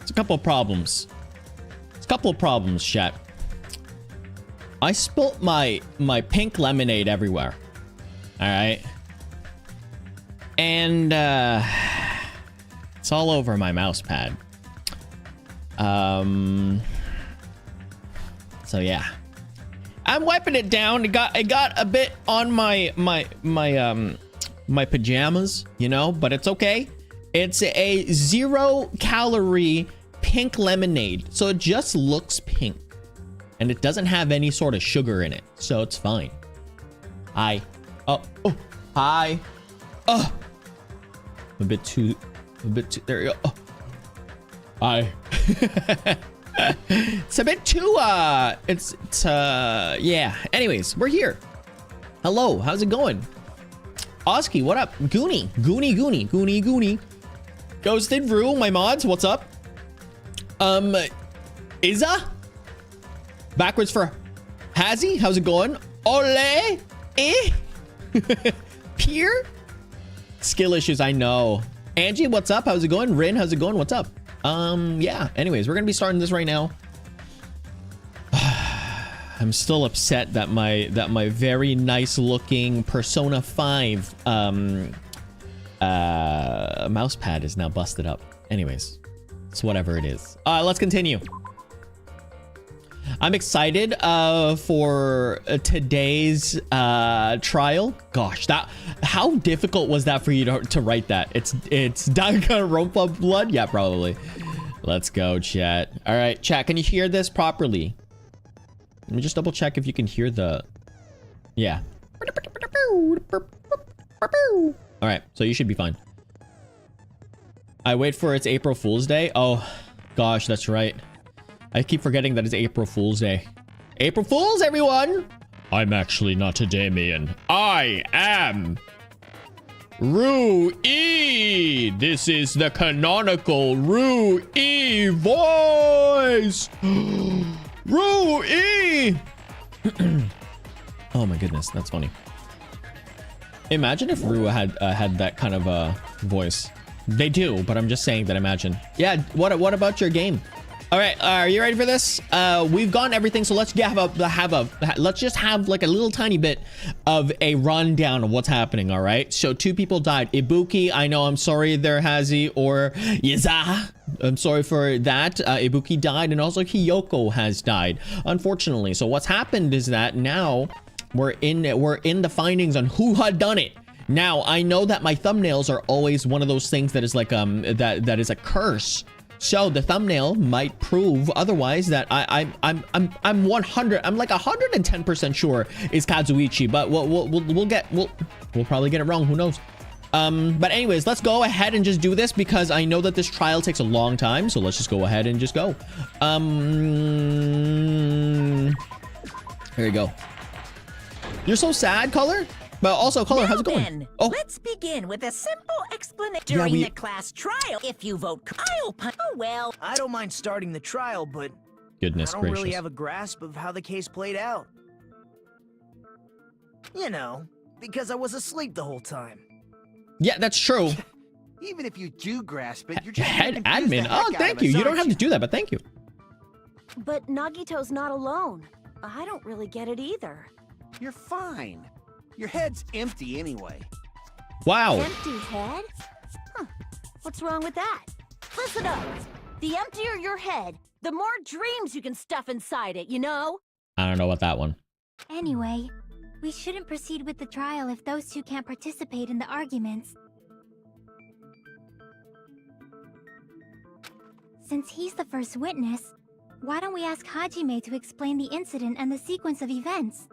It's a couple of problems. It's a couple of problems, chat. I spilt my pink lemonade everywhere. All right. And it's all over my mouse pad. So yeah. I'm wiping it down. It got a bit on my pajamas, you know, but it's okay. It's a 0-calorie pink lemonade, so it just looks pink, and it doesn't have any sort of sugar in it, so it's fine. Hi. Oh, hi. Oh, a bit too. There you go. Oh. Hi. It's a bit too. It's yeah. Anyways, we're here. Hello. How's it going? Oski, what up? Goonie. Ghosted Rue, my mods, what's up? Iza? Backwards for Hazzy, how's it going? Ole? Eh? Pier? Skill issues, I know. Angie, what's up? How's it going? Rin, how's it going? What's up? Yeah, anyways, we're gonna be starting this right now. I'm still upset that my very nice looking Persona 5 mouse pad is now busted up. Anyways, it's whatever it is. Let's continue. I'm excited for today's trial. Gosh, how difficult was that for you to write that? It's Danganronpa blood? Yeah, probably. Let's go, chat. All right, chat, can you hear this properly? Let me just double check if you can hear the... Yeah. All right, so you should be fine. I wait for it's April Fool's Day. Oh, gosh, that's right. I keep forgetting that it's April Fool's Day. April Fools, everyone! I'm actually not a Damien. I am Rui! This is the canonical Rui voice! Rui! Oh my goodness, that's funny. Imagine if Rua had that kind of voice. They do, but I'm just saying that. Imagine. Yeah. What about your game? All right. Are you ready for this? We've gotten everything, so let's let's just have like a little tiny bit of a rundown of what's happening. All right. So 2 people died. Ibuki, I know. I'm sorry there, Hazi, or Yiza. I'm sorry for that. Ibuki died, and also Hiyoko has died, unfortunately. So what's happened is that now we're in the findings on who had done it. Now I know that my thumbnails are always one of those things that is like that is a curse. So the thumbnail might prove otherwise. That I'm 110% sure is Kazuichi, but we'll probably get it wrong. Who knows? But anyways, let's go ahead and just do this because I know that this trial takes a long time. So let's just go ahead and just go. Here you go. You're so sad, Color. But also, Color, how's it going? Oh, let's begin with a simple explanation. During the class trial, if you vote, I'll punch. Oh well. I don't mind starting the trial, but goodness I don't gracious. really have a grasp of how the case played out. You know, because I was asleep the whole time. Yeah, that's true. Even if you do grasp it, you're just head admin. Oh, thank you. You don't have to do that, but thank you. But Nagito's not alone. I don't really get it either. You're fine. Your head's empty anyway. Wow. Empty head? Huh. What's wrong with that? Listen up. The emptier your head, the more dreams you can stuff inside it, you know? I don't know about that one. Anyway, we shouldn't proceed with the trial if those 2 can't participate in the arguments. Since he's the first witness, why don't we ask Hajime to explain the incident and the sequence of events?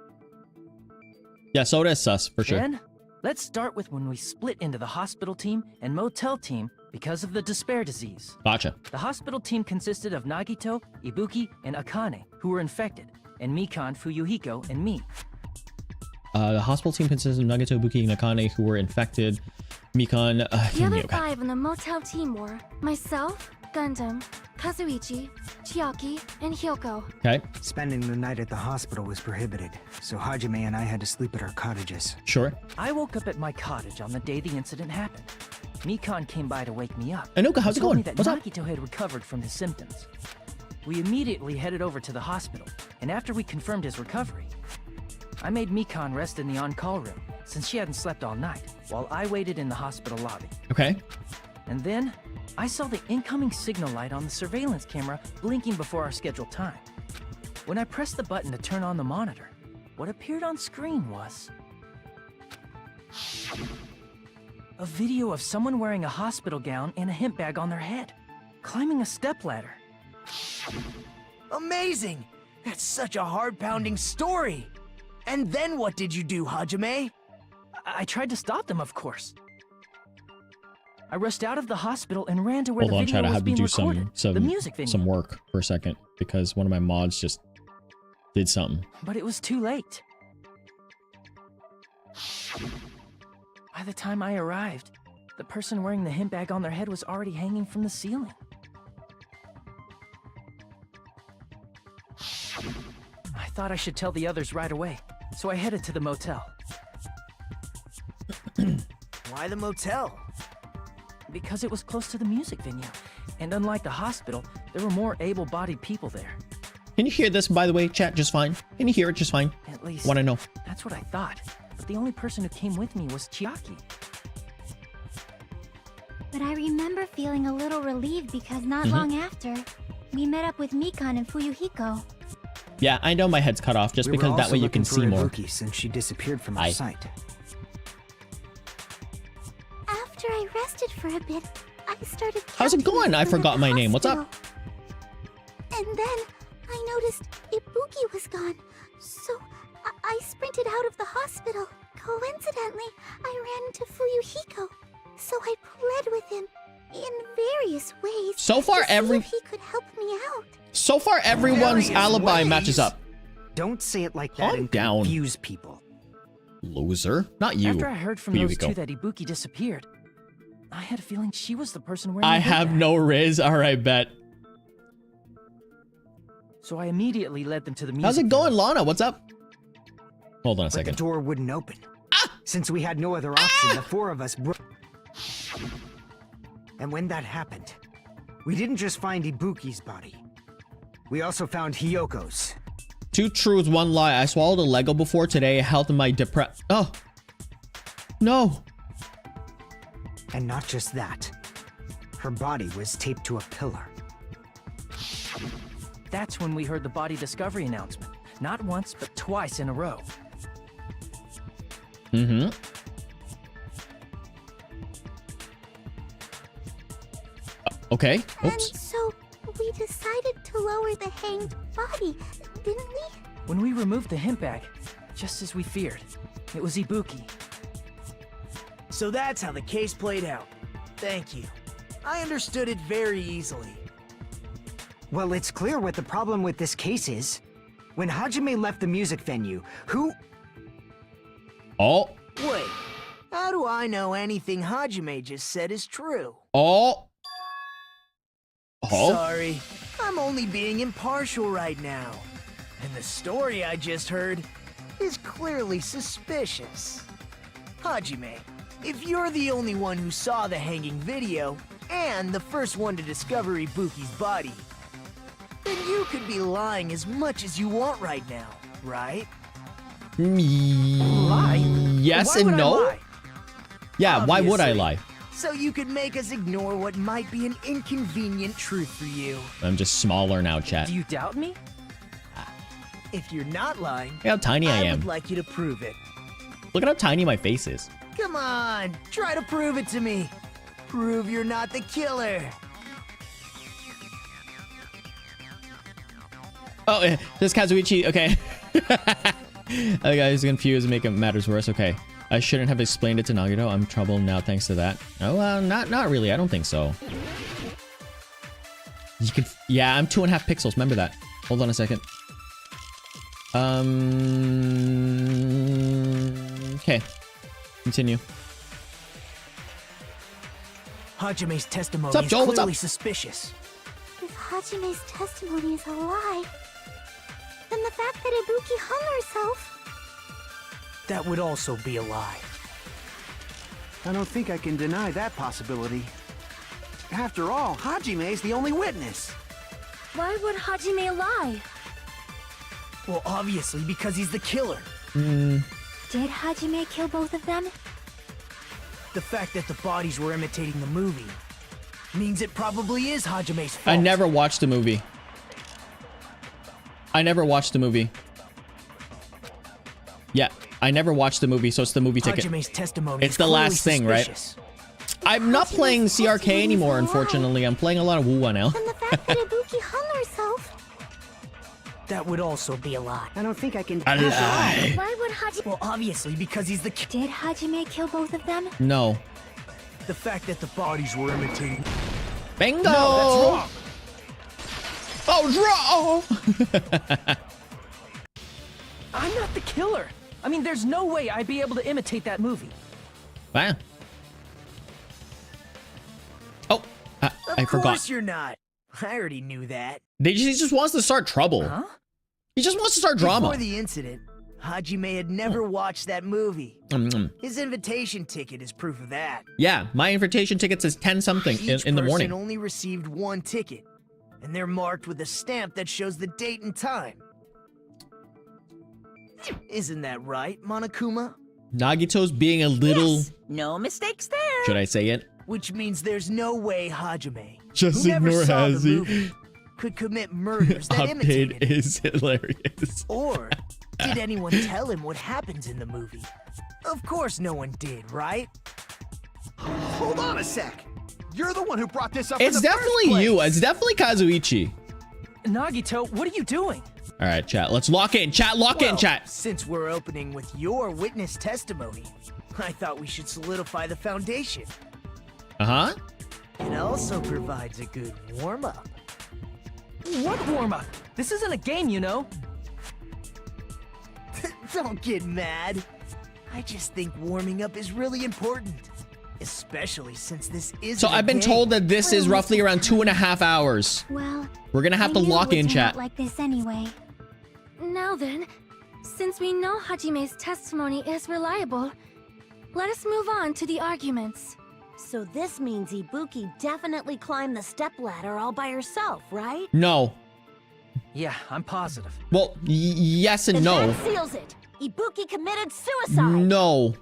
Yeah, so does sus, for sure. Then, let's start with when we split into the hospital team and motel team because of the despair disease. Gotcha. The hospital team consisted of Nagito, Ibuki, and Akane, who were infected, and Mikan, Fuyuhiko, and me. The hospital team consists of Nagito, Ibuki, and Akane, who were infected. Mikan, the other 5 in the motel team were myself, Gundam, Kazuichi, Chiaki, and Hyoko. Okay. Spending the night at the hospital was prohibited, so Hajime and I had to sleep at our cottages. Sure. I woke up at my cottage on the day the incident happened. Mikan came by to wake me up. Anuka, how's it Told me going? that What's up? Nagito had recovered from his symptoms. We immediately headed over to the hospital, and after we confirmed his recovery, I made Mikan rest in the on-call room, since she hadn't slept all night, while I waited in the hospital lobby. Okay. And then, I saw the incoming signal light on the surveillance camera blinking before our scheduled time. When I pressed the button to turn on the monitor, what appeared on screen was a video of someone wearing a hospital gown and a hemp bag on their head, climbing a stepladder. Amazing! That's such a heart-pounding story! And then what did you do, Hajime? I tried to stop them, of course. I rushed out of the hospital and ran to where Hold on, the video chat. I was have to being do recorded, the music venue. some work for a second because one of my mods just did something. But it was too late. By the time I arrived, the person wearing the hemp bag on their head was already hanging from the ceiling. I thought I should tell the others right away, so I headed to the motel. Why the motel? Because it was close to the music venue, and unlike the hospital, there were more able-bodied people there. Can you hear this, by the way, chat? Just fine. Can you hear it just fine? At least, Want to know? that's what I thought. But the only person who came with me was Chiaki. But I remember feeling a little relieved because not long after, we met up with Mikan and Fuyuhiko. Yeah, I know my head's cut off just We were because that also way you looking can for see more. Ibuki since she disappeared from our Aye. sight. After I rested for a bit, I started. How's it going? I forgot my name. What's up? And then I noticed Ibuki was gone, so I sprinted out of the hospital. Coincidentally, I ran into Fuyuhiko, so I pled with him in various ways. So far, to see if he could help me out. So far, everyone's Various alibi ways. matches up. Don't say it like that Calm and down. confuse people. Loser, not you. After I heard from those Fuyuhiko. two that Ibuki disappeared, I had a feeling she was the person wearing I the have headband. no riz. All right, bet. So I immediately led them to the music How's it going, venue. Lana? What's up? Hold on a But the second. door wouldn't open. Since we had no other option, the four of us And when that happened, we didn't just find Ibuki's body. We also found Hyoko's. Two truths, one lie. I swallowed a Lego before today. Health in my depress. Oh. No. And not just that. Her body was taped to a pillar. That's when we heard the body discovery announcement. Not once, but twice in a row. Mm-hmm. Okay. Oops. And so we decided to lower the hanged body, didn't we? When we removed the hemp bag, just as we feared, it was Ibuki. So that's how the case played out. Thank you. I understood it very easily. Well, it's clear what the problem with this case is. When Hajime left the music venue, who... Oh. Wait, how do I know anything Hajime just said is true? Oh. Oh. Sorry, I'm only being impartial right now. And the story I just heard is clearly suspicious. Hajime, if you're the only one who saw the hanging video, and the first one to discover Ibuki's body, then you could be lying as much as you want right now, right? Lie? Yes Why and would I no. lie? Yeah, why would I Obviously. lie? So you could make us ignore what might be an inconvenient truth for you. I'm just smaller now, chat. Do you doubt me? If you're not lying, Look how tiny I am. would like you to prove it. Look at how tiny my face is. Come on, try to prove it to me. Prove you're not the killer. Oh, this Kazuichi. Okay. The guy is confused, making matters worse. Okay. I shouldn't have explained it to Nagito. I'm in trouble now thanks to that. Oh, well, not really. I don't think so. You can... Yeah, I'm 2.5 pixels. Remember that. Hold on a second. Okay. Continue. Hajime's testimony What's up, is Joel? What's clearly up? suspicious. If Hajime's testimony is a lie, then the fact that Ibuki hung herself. That would also be a lie. I don't think I can deny that possibility. After all, Hajime's the only witness. Why would Hajime lie? Well, obviously because he's the killer. Did Hajime kill both of them? The fact that the bodies were imitating the movie means it probably is Hajime's fault. I never watched the movie. Yeah, I never watched the movie, so it's the movie ticket. Hajime's testimony It's is the last clearly thing, right? suspicious. I'm not playing CRK anymore, unfortunately. I'm playing a lot of Wuwa now. And the fact that Ibuki hung herself. That would also be a lie. I don't think I can. A lie. Why would Hajime... Well, obviously because he's the Did Hajime kill both of them? No. The fact that the bodies were imitating. Bingo! No, that's wrong. Oh, draw! I'm not the killer. I mean, there's no way I'd be able to imitate that movie. Wow. Oh, I Of forgot. course you're not. I already knew that. He just wants to start trouble. Huh? He just wants to start drama. Before the incident, Hajime had never watched that movie. His invitation ticket is proof of that. Yeah, my invitation ticket says 10 something Each in the person morning. only received one ticket, and they're marked with a stamp that shows the date and time. Isn't that right, Monokuma? Nagito's being a little... Yes, no mistakes there. Should I say it? Which means there's no way Hajime, Just who never ignore saw the Hazy. movie, could commit murders that Update imitated it. is hilarious. Or did anyone tell him what happens in the movie? Of course no one did, right? Hold on a sec. You're the one who brought this up It's in the definitely first you. place. It's definitely Kazuichi. Nagito, what are you doing? All right, chat. Let's lock in. Chat, lock in, Well, chat. Since we're opening with your witness testimony, I thought we should solidify the foundation. Uh-huh. It also provides a good warm-up. What warm-up? This isn't a game, you know. Don't get mad. I just think warming up is really important. Especially since this is So I've been told that this is roughly around 2.5 hours. Well, We're gonna have to I knew it lock would in, turn chat. out like this anyway. Now then, since we know Hajime's testimony is reliable, let us move on to the arguments. So this means Ibuki definitely climbed the stepladder all by herself, right? No. Yeah, I'm positive. Well, yes and And no. that seals it. Ibuki committed suicide. No.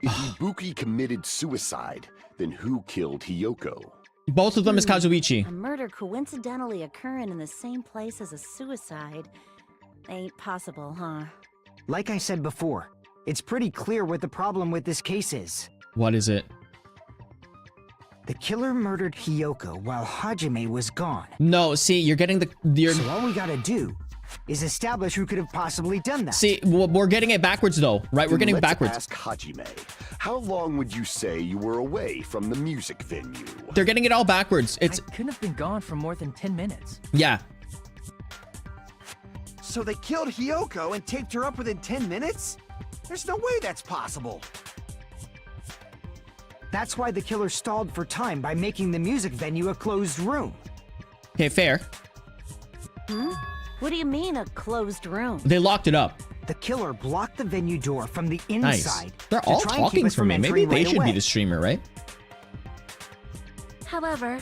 If Ibuki committed suicide, then who killed Hiyoko? Both of them is Kazuichi. A murder coincidentally occurring in the same place as a suicide ain't possible, huh? Like I said before, it's pretty clear what the problem with this case is. What is it? The killer murdered Hiyoko while Hajime was gone. No, see, you're getting the... You're, So all we gotta do is establish who could have possibly done that. see, we're getting it backwards, though, right? We're Then getting let's backwards. Ask Hajime. How long would you say you were away from the music venue? They're getting it all backwards. It's... I couldn't have been gone for more than 10 minutes. Yeah. So they killed Hiyoko and taped her up within 10 minutes? There's no way that's possible. That's why the killer stalled for time by making the music venue a closed room. Okay, fair. What do you mean, a closed room? They locked it up. The killer blocked the venue door from the Nice. inside. They're to all try and keep talking us for from me. Maybe entering they right should be away. the streamer, right? However,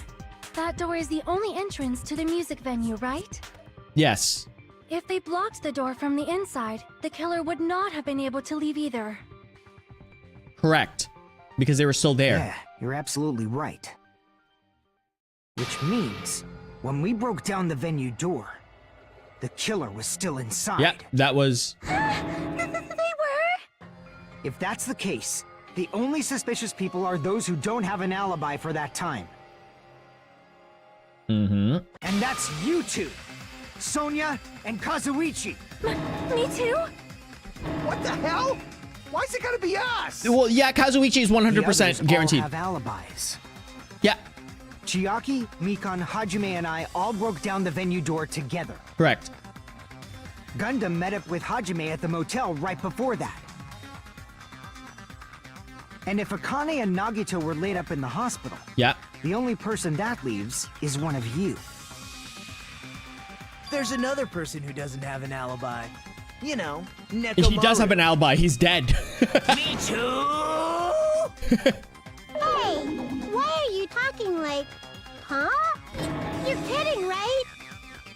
that door is the only entrance to the music venue, right? Yes. If they blocked the door from the inside, the killer would not have been able to leave either. Correct. Because they were still there. Yeah, you're absolutely right. Which means, when we broke down the venue door, the killer was still inside. Yeah, that was... They were? If that's the case, the only suspicious people are those who don't have an alibi for that time. Mm-hmm. And that's you two, Sonia and Kazuichi. Me too? What the hell? Why's it gotta be us? Well, yeah, Kazuichi is The 100% others guaranteed. all have alibis. Yeah, Chiaki, Mikan, Hajime, and I all broke down the venue door together. correct. Gundam met up with Hajime at the motel right before that. And if Akane and Nagito were laid up in the hospital, Yeah. the only person that leaves is one of you. There's another person who doesn't have an alibi. You know, Nekomaru. He does have an alibi. He's dead. Me too! Huh? You're kidding, right?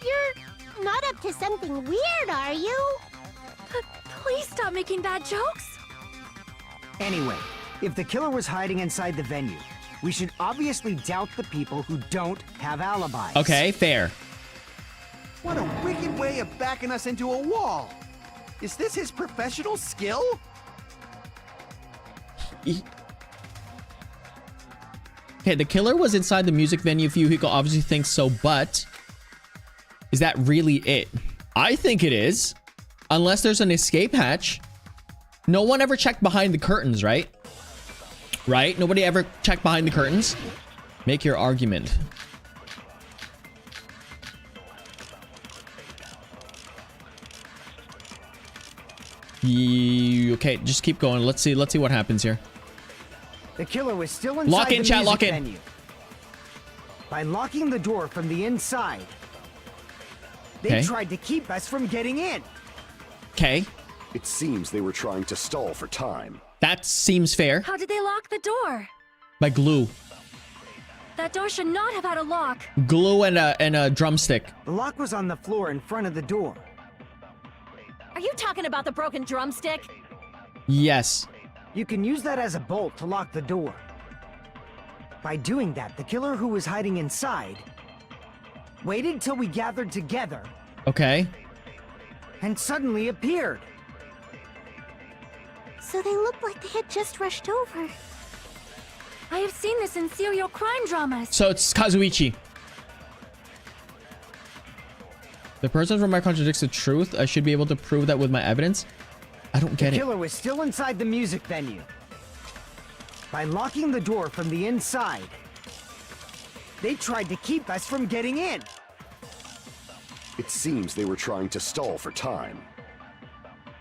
You're not up to something weird, are you? Please stop making bad jokes. Anyway, if the killer was hiding inside the venue, we should obviously doubt the people who don't have alibis. Okay, fair. What a wicked way of backing us into a wall. Is this his professional skill? Okay, the killer was inside the music venue. Fuyuhiko obviously thinks so, but is that really it? I think it is. Unless there's an escape hatch. No one ever checked behind the curtains, right? Right? Nobody ever checked behind the curtains? Make your argument. Okay, just keep going. Let's see what happens here. The killer was still inside Lock in, the chat, music lock in. venue. By locking the door from the inside, they Okay. tried to keep us from getting in. Okay, It seems they were trying to stall for time. that seems fair. How did they lock the door? By glue. That door should not have had a lock. Glue and a drumstick. The lock was on the floor in front of the door. Are you talking about the broken drumstick? Yes. You can use that as a bolt to lock the door. By doing that, the killer who was hiding inside waited till we gathered together Okay. and suddenly appeared. So they looked like they had just rushed over. I have seen this in serial crime dramas. So it's Kazuichi. The person from my contradicts the truth. I should be able to prove that with my evidence. I don't get The it. killer was still inside the music venue. By locking the door from the inside, they tried to keep us from getting in. It seems they were trying to stall for time.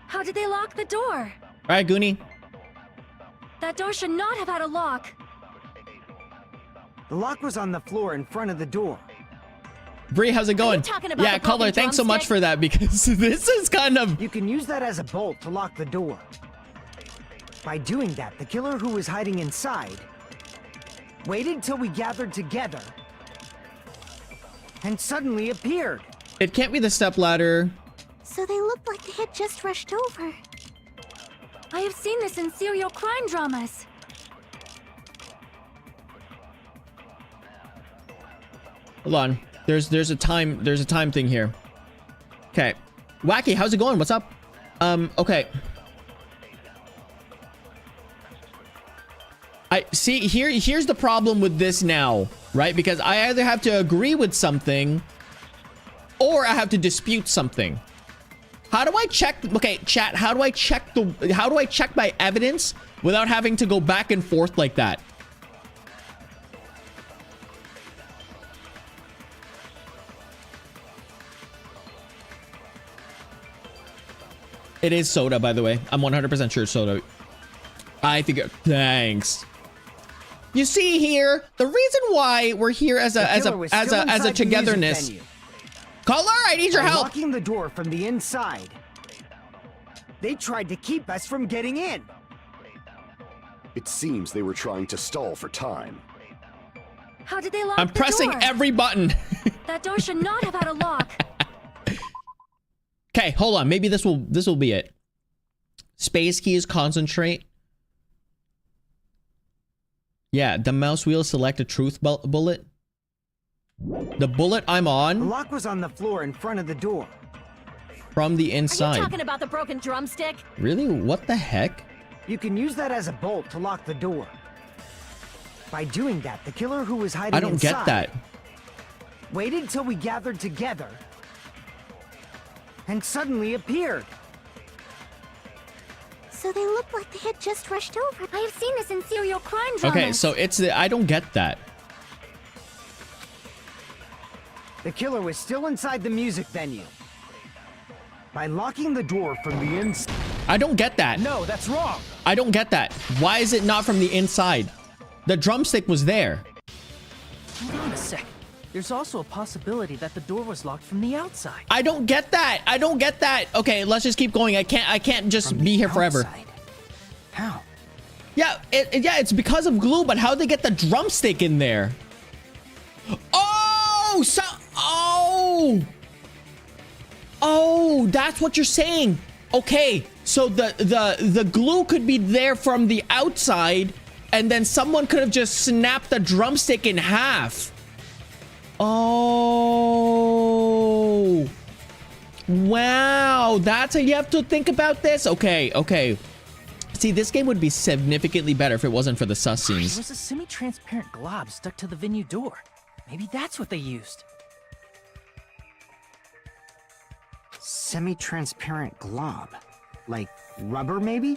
How did they lock the door? All right, Goonie. That door should not have had a lock. The lock was on the floor in front of the door. Bree, how's it going? talking about Yeah, the broken Color, thanks so much drumstick? for that because this is kind of... You can use that as a bolt to lock the door. By doing that, the killer who was hiding inside waited till we gathered together and suddenly appeared. It can't be the stepladder. So they looked like they had just rushed over. I have seen this in serial crime dramas. Hold on. There's a time thing here. Okay. Wacky, how's it going? What's up? Okay. I see here's the problem with this now, right? Because I either have to agree with something or I have to dispute something. How do I check? Okay, chat, how do I check my evidence without having to go back and forth like that? It is soda, by the way. I'm 100% sure it's soda. I think thanks. You see here, the reason why we're here as a togetherness. Caller, I need your By help. locking the door from the inside, they tried to keep us from getting in. It seems they were trying to stall for time. How did they lock I'm the pressing door? every button. That door should not have had a lock. Okay, hold on. Maybe this will be it. Space keys, concentrate. Yeah, the mouse wheel, select a truth bullet. The bullet I'm The on lock was on the floor in front of the door. from the Are you inside. talking about the broken drumstick? Really? What the heck? You can use that as a bolt to lock the door. By doing that, the killer who was hiding I don't inside get that. waited till we gathered together and suddenly appeared. So they looked like they had just rushed over. I have seen this in serial crime dramas. Okay, so it's the I don't get that. The killer was still inside the music venue. By locking the door from the inside. I don't get that. No, that's wrong. I don't get that. Why is it not from the inside? The drumstick was there. Hold on a sec. There's also a possibility that the door was locked from the outside. I don't get that. I don't get that. Okay, let's just keep going. I can't just From be the here forever. outside? How? Yeah, it's because of glue, but how'd they get the drumstick in there? Oh, so oh, that's what you're saying. Okay, so the glue could be there from the outside, and then someone could have just snapped the drumstick in half. Oh, wow, that's how you have to think about this. Okay. See, this game would be significantly better if it wasn't for the sus scenes. There was a semi-transparent glob stuck to the venue door. Maybe that's what they used. Semi-transparent glob. Like rubber, maybe?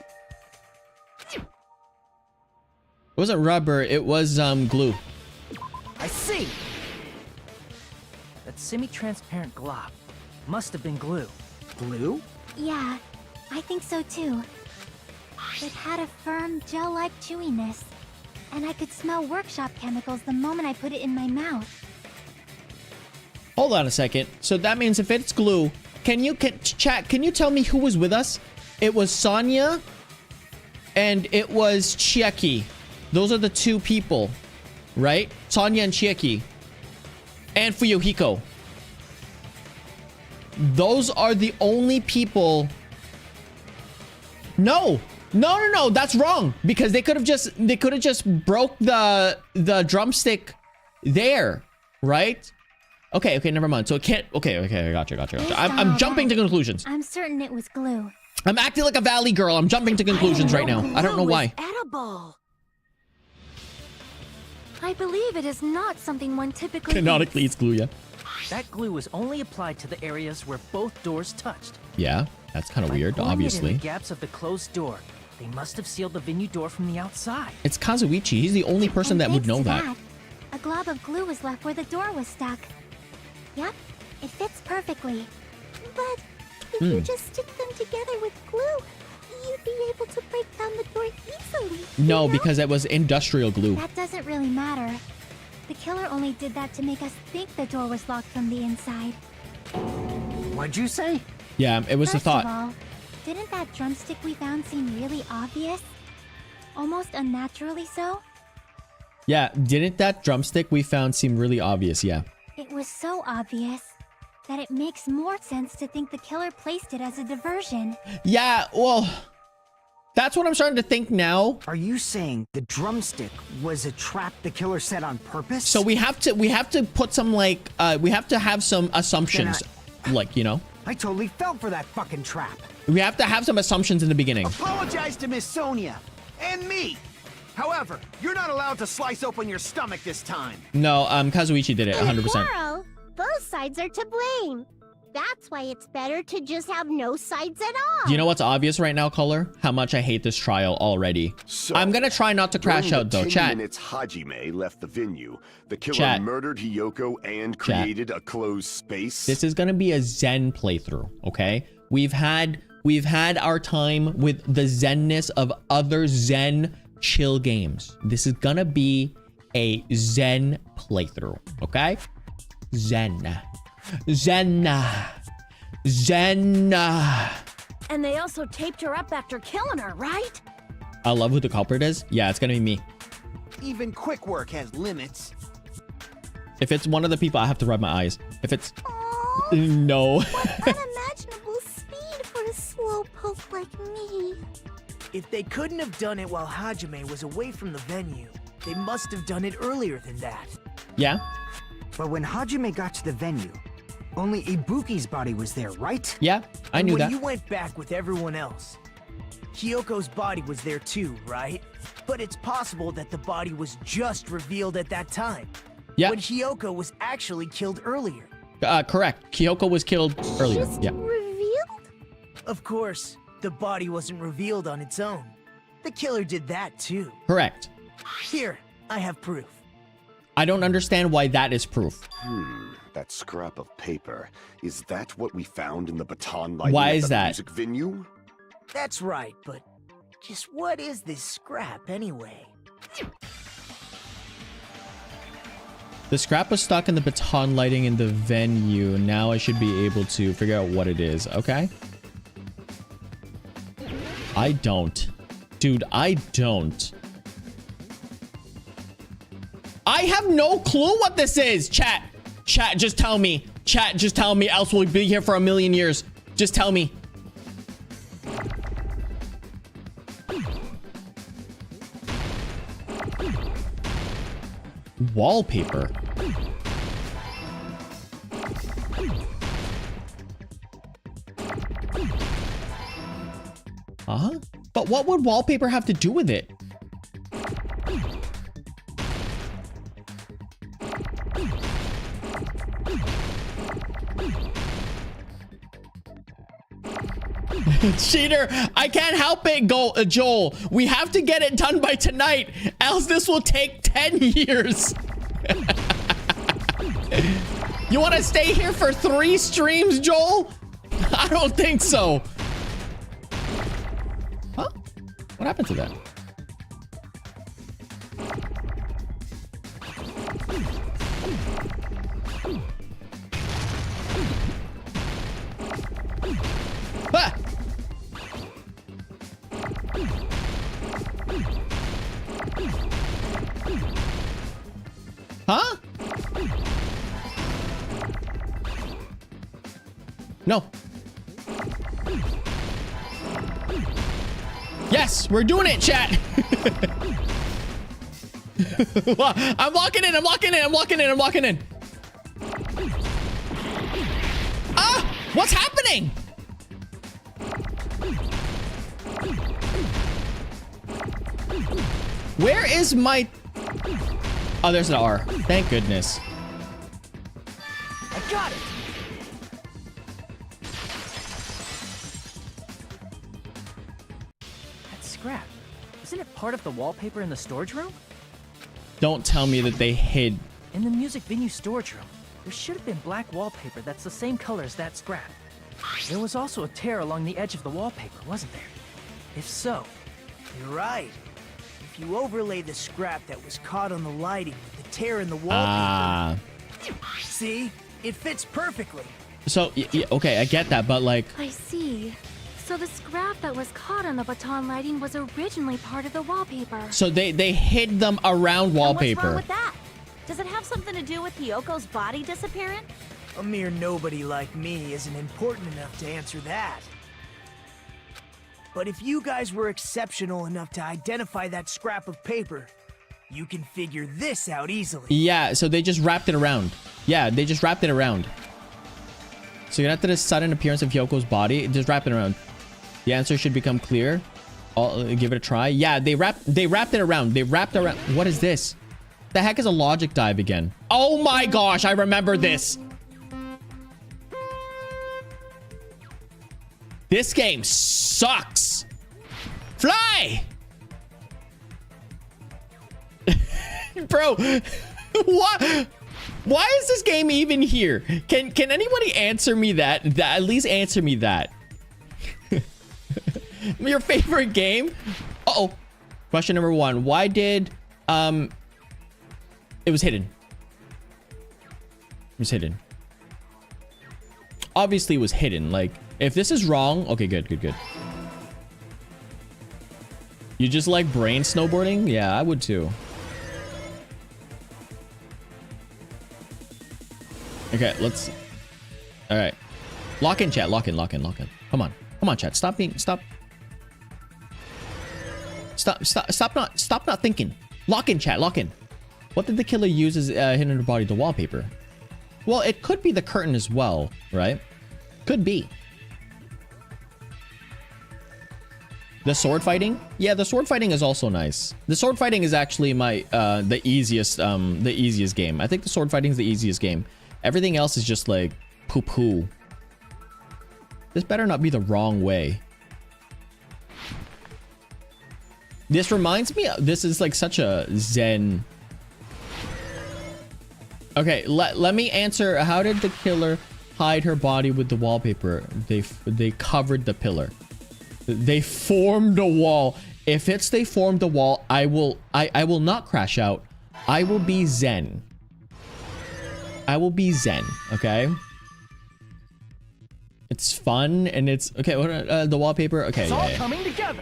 It wasn't rubber, it was glue. I see! That semi-transparent glob must have been glue. Glue? Yeah, I think so too. It had a firm, gel-like chewiness, and I could smell workshop chemicals the moment I put it in my mouth. Hold on a second. So that means if it's glue, chat, can you tell me who was with us? It was Sonya and it was Chiaki. Those are the two people, right? Sonya and Chiaki. And Fuyuhiko. Those are the only people. No, that's wrong, because they could have just broke the drumstick there, right? Okay, never mind. So it can't. Okay, I gotcha. I'm jumping to conclusions. I'm certain it was glue. I'm acting like a valley girl. I'm jumping to conclusions right now. I don't know why. Edible. I believe it is not something one typically Canonically, it's glue, yeah. That glue was only applied to the areas where both doors touched. Yeah, that's kind of weird, Pouring it in obviously. the gaps of the closed door, they must have sealed the venue door from the outside. It's Kazuichi. He's the only person that would know that. A glob of glue was left where the door was stuck. Yep, it fits perfectly. But if you just stick them together with glue, you'd be able to break down the door easily. No, because it was industrial glue. That doesn't really matter. The killer only did that to make us think the door was locked from the inside. What'd you say? Yeah, it was a First of thought. all, didn't that drumstick we found seem really obvious? Almost unnaturally so? Yeah, didn't that drumstick we found seem really obvious? Yeah. It was so obvious that it makes more sense to think the killer placed it as a diversion. Yeah, well, that's what I'm starting to think now. Are you saying the drumstick was a trap the killer set on purpose? So we have to put some like we have to have some assumptions, like, you know. I totally fell for that fucking trap. We have to have some assumptions in the beginning. Apologize to Miss Sonia and me. However, you're not allowed to slice open your stomach this time. No, Kazuichi did it 100%. Quarrel, both sides are to blame. That's why it's better to just have no sides at all. Do you know what's obvious right now, Color? How much I hate this trial already. So, I'm gonna try not to crash out though. During the 10 Chat. minutes Hajime left the venue, the killer Chat. murdered Hiyoko and created a closed space. This is gonna be a Zen playthrough, okay? We've had our time with the Zenness of other Zen chill games. This is gonna be a Zen playthrough, okay? Zen. And they also taped her up after killing her, right? I love who the culprit is. Yeah, it's gonna be me. Even quick work has limits. If it's one of the people, I have to rub my eyes. If it's... Aww, No. what unimaginable speed for a slowpoke like me. If they couldn't have done it while Hajime was away from the venue, they must have done it earlier than that. Yeah? But when Hajime got to the venue, only Ibuki's body was there, right? Yeah, I knew when that. you went back with everyone else, Hiyoko's body was there too, right? But it's possible that the body was just revealed at that time. Yeah. When Hiyoko was actually killed earlier. Correct. Kyoko was killed earlier. Just Yeah. revealed? Of course, the body wasn't revealed on its own. The killer did that too. Correct. Here, I have proof. I don't understand why that is proof. That scrap of paper. Is that what we found in the baton lighting Why at is the that? music venue? That's right, but just what is this scrap anyway? The scrap was stuck in the baton lighting in the venue. Now I should be able to figure out what it is. Okay. I don't. Dude, I don't. I have no clue what this is, chat. Chat, just tell me. Chat, just tell me, else we'll be here for a million years. Just tell me. Wallpaper. Huh? But what would wallpaper have to do with it? Cheater, I can't help it, Joel. We have to get it done by tonight, else this will take 10 years. You want to stay here for 3 streams, Joel? I don't think so. Huh? What happened to that? Ah! Huh? No. Yes, we're doing it, chat. I'm locking in. I'm locking in. I'm locking in. I'm locking in. Ah, what's happening? Where is my... Oh, there's an R. Thank goodness. I got it. That scrap. Isn't it part of the wallpaper in the storage room? Don't tell me that they hid... In the music venue storage room, there should have been black wallpaper that's the same color as that scrap. There was also a tear along the edge of the wallpaper, wasn't there? If so... You're right. If you overlay the scrap that was caught on the lighting with the tear in the wallpaper... See? It fits perfectly. So, okay, I get that, but like... I see. So the scrap that was caught on the baton lighting was originally part of the wallpaper. So they hid them around wallpaper. What's wrong with that? Does it have something to do with Hyoko's body disappearing? A mere nobody like me isn't important enough to answer that. But if you guys were exceptional enough to identify that scrap of paper, you can figure this out easily. Yeah, so they just wrapped it around. Yeah, they just wrapped it around. So you're after the sudden appearance of Hyoko's body, just wrap it around. The answer should become clear. I'll give it a try. Yeah, they wrapped it around. They wrapped around. What is this? The heck is a logic dive again? Oh my gosh, I remember this. This game sucks. Fly! Bro, what? Why is this game even here? Can anybody answer me that? At least answer me that. Your favorite game? Uh-oh. Question number 1. Why did it was hidden. It was hidden. Obviously it was hidden. Like, if this is wrong, okay, good. You just like brain snowboarding? Yeah, I would too. Okay, let's... All right. Lock in, chat. Lock in. Come on, chat. Stop not thinking. Lock in, chat. Lock in. What did the killer use as hidden in her body? The wallpaper. Well, it could be the curtain as well, right? Could be. The sword fighting? Yeah, the sword fighting is also nice. The sword fighting is actually my the easiest game. I think the sword fighting is the easiest game. Everything else is just like poo-poo. This better not be the wrong way. This reminds me, this is like such a zen. Okay, let me answer. How did the killer hide her body with the wallpaper? They covered the pillar. They formed a wall. If it's they formed a wall, I will not crash out. I will be zen. I will be zen, okay? It's fun and it's okay. What the wallpaper? Okay, it's all coming together.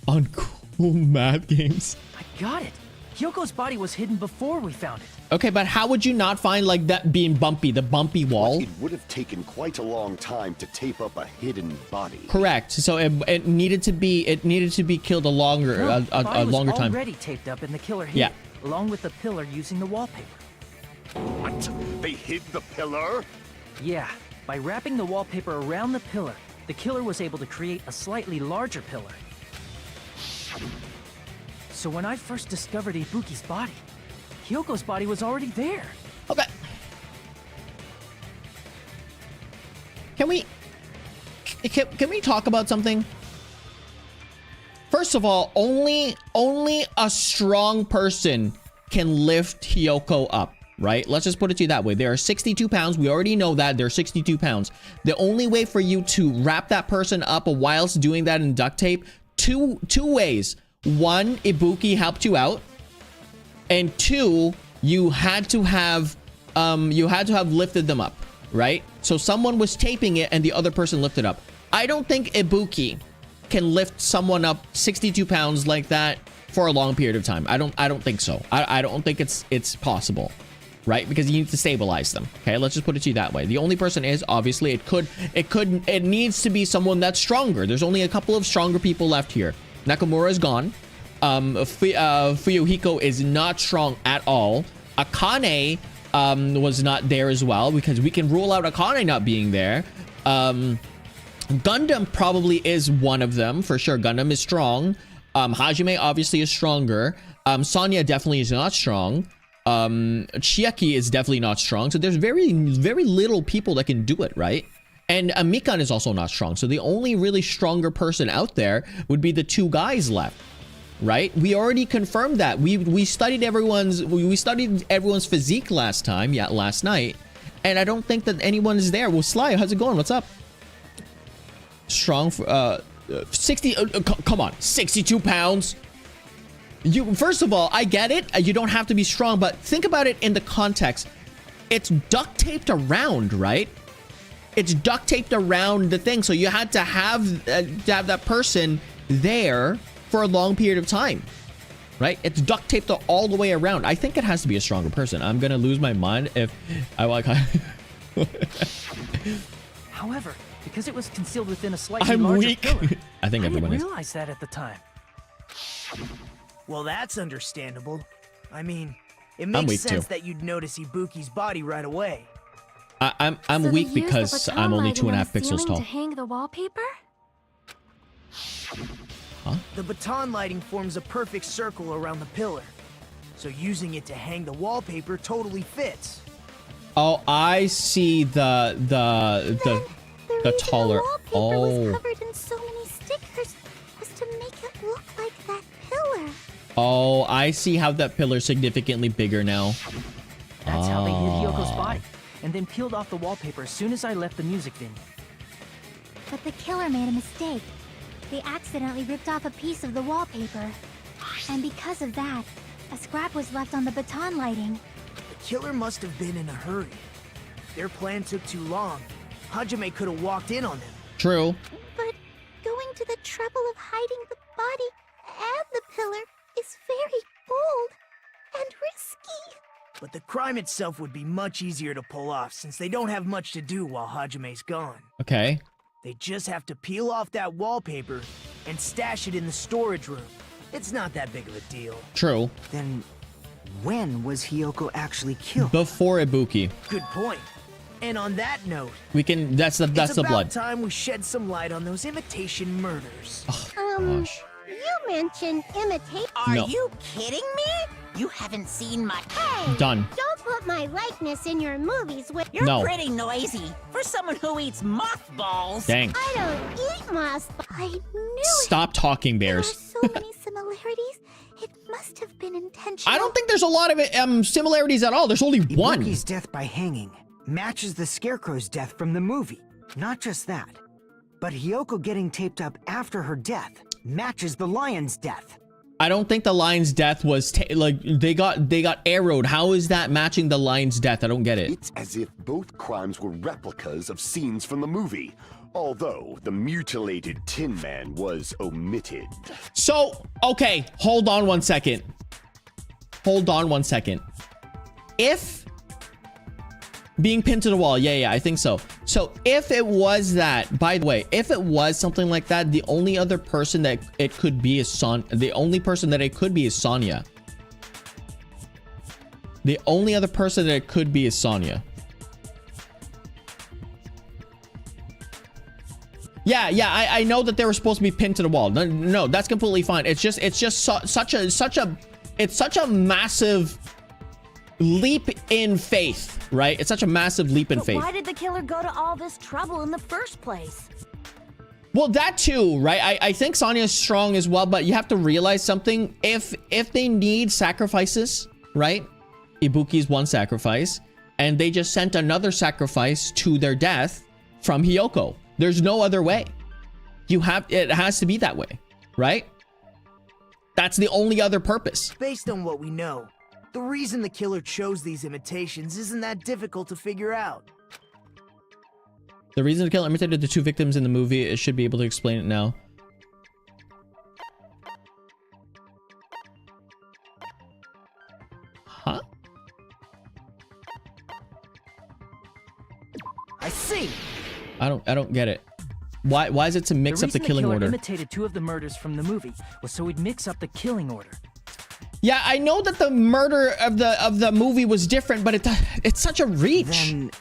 Uncool math games. I got it. Hyoko's body was hidden before we found it. Okay, but how would you not find like that being bumpy, the bumpy wall? It would have taken quite a long time to tape up a hidden body. Correct. So it needed to be killed a longer No, the a body was longer time. already taped up and the killer hid Yeah. it, along with the pillar using the wallpaper. What? They hid the pillar? Yeah, by wrapping the wallpaper around the pillar, the killer was able to create a slightly larger pillar. So when I first discovered Ibuki's body, Hyoko's body was already there. Okay. Can we talk about something? First of all, only a strong person can lift Hyoko up, right? Let's just put it to you that way. They are 62 pounds. We already know that they're 62 pounds. The only way for you to wrap that person up whilst doing that in duct tape, two ways. One, Ibuki helped you out, and two, you had to have lifted them up, right? So someone was taping it and the other person lifted up. I don't think Ibuki can lift someone up 62 pounds like that for a long period of time. I don't think so. I don't think it's possible, right? Because you need to stabilize them. Okay, let's just put it to you that way. The only person is obviously it needs to be someone that's stronger. There's only a couple of stronger people left here. Nakamura is gone. Fuyuhiko is not strong at all. Akane was not there as well, because we can rule out Akane not being there. Gundam probably is one of them for sure. Gundam is strong. Hajime obviously is stronger. Sonya definitely is not strong. Chiaki is definitely not strong. So there's very little people that can do it, right? And Mikan is also not strong. So the only really stronger person out there would be the two guys left, right? We already confirmed that. We studied everyone's physique last time, last night, and I don't think that anyone is there. Well, Sly, how's it going? What's up? Strong for 60. Come on, 62 pounds. First of all, I get it. You don't have to be strong, but think about it in the context. It's duct taped around, right? It's duct taped around the thing, so you had to have that person there for a long period of time, right? It's duct taped all the way around. I think it has to be a stronger person. I'm gonna lose my mind if I like. However, because it was concealed within a slightly I'm larger weak. pillar, I think I everyone didn't is. realize that at the time. Well, that's understandable. I mean, it I'm makes weak sense too. that you'd notice Ibuki's body right away. I'm So they weak used the because baton I'm only lighting on 2.5 the pixels ceiling tall. to hang the wallpaper? The baton lighting forms a perfect circle around the pillar, so using it to hang the wallpaper totally fits. Oh, I see the taller. wallpaper was Oh. covered in so many stickers was to make it look like that pillar. Oh, I see how that pillar's significantly bigger now. That's how they hid Hyoko's Oh. body, and then peeled off the wallpaper as soon as I left the music venue. But the killer made a mistake. They accidentally ripped off a piece of the wallpaper. And because of that, a scrap was left on the baton lighting. The killer must have been in a hurry. Their plan took too long. Hajime could have walked in on them. True. But going to the trouble of hiding the body and the pillar is very bold and risky. But the crime itself would be much easier to pull off since they don't have much to do while Hajime's gone. Okay. They just have to peel off that wallpaper and stash it in the storage room. It's not that big of a deal. True. Then, when was Hyoko actually killed? Before Ibuki. Good point. And on that note, We can. That's the it's about blood. time we shed some light on those imitation murders. Gosh. You mentioned imitate. Are No. you kidding me? You haven't seen my... Hey, Done. don't put my likeness in your movies with. You're No. pretty noisy for someone who eats mothballs. Dang. I don't eat moss. I knew Stop talking, it. There are bears. so many similarities. It must have been intentional. I don't think there's a lot of similarities at all. There's only one. Ibuki's death by hanging matches the Scarecrow's death from the movie. Not just that, but Hyoko getting taped up after her death matches the lion's death. I don't think the lion's death was like they got arrowed. How is that matching the lion's death? I don't get it. It's as if both crimes were replicas of scenes from the movie, although the mutilated Tin Man was omitted. So, okay, hold on one second. hold on one second. If being pinned to the wall, yeah, I think so. So if it was that, by the way, if it was something like that, the only other person that it could be is the only person that it could be is Sonya. The only other person that it could be is Sonya. Yeah, I know that they were supposed to be pinned to the wall. No, that's completely fine. It's just such a massive leap in faith, right? It's such a massive leap in faith. Why did the killer go to all this trouble in the first place? Well, that too, right? I think Sonya is strong as well, but you have to realize something. If they need sacrifices, right? Ibuki's one sacrifice, and they just sent another sacrifice to their death from Hiyoko. There's no other way. It has to be that way, right? That's the only other purpose. Based on what we know, the reason the killer chose these imitations isn't that difficult to figure out. The reason the killer imitated the two victims in the movie, it should be able to explain it now. Huh? I see. I don't get it. Why is it to mix up the killing order? The reason the killer imitated two of the murders from the movie was so he'd mix up the killing order. Yeah, I know that the murder of the movie was different, but it's such a reach. Then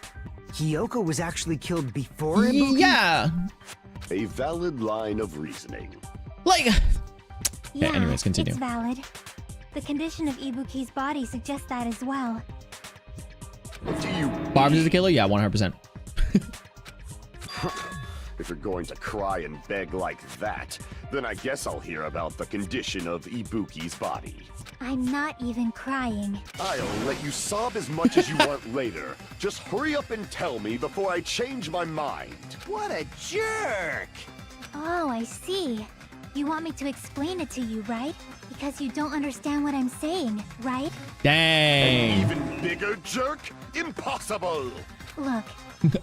Hiyoko was actually killed before Ibuki? Yeah. A valid line of reasoning. Like. Yeah, anyways, continue. It's valid. The condition of Ibuki's body suggests that as well. Do you? Barbs is the killer? Yeah, 100%. If you're going to cry and beg like that, then I guess I'll hear about the condition of Ibuki's body. I'm not even crying. I'll let you sob as much as you want later. Just hurry up and tell me before I change my mind. What a jerk! Oh, I see. You want me to explain it to you, right? Because you don't understand what I'm saying, right? Dang. An even bigger jerk? Impossible! Look,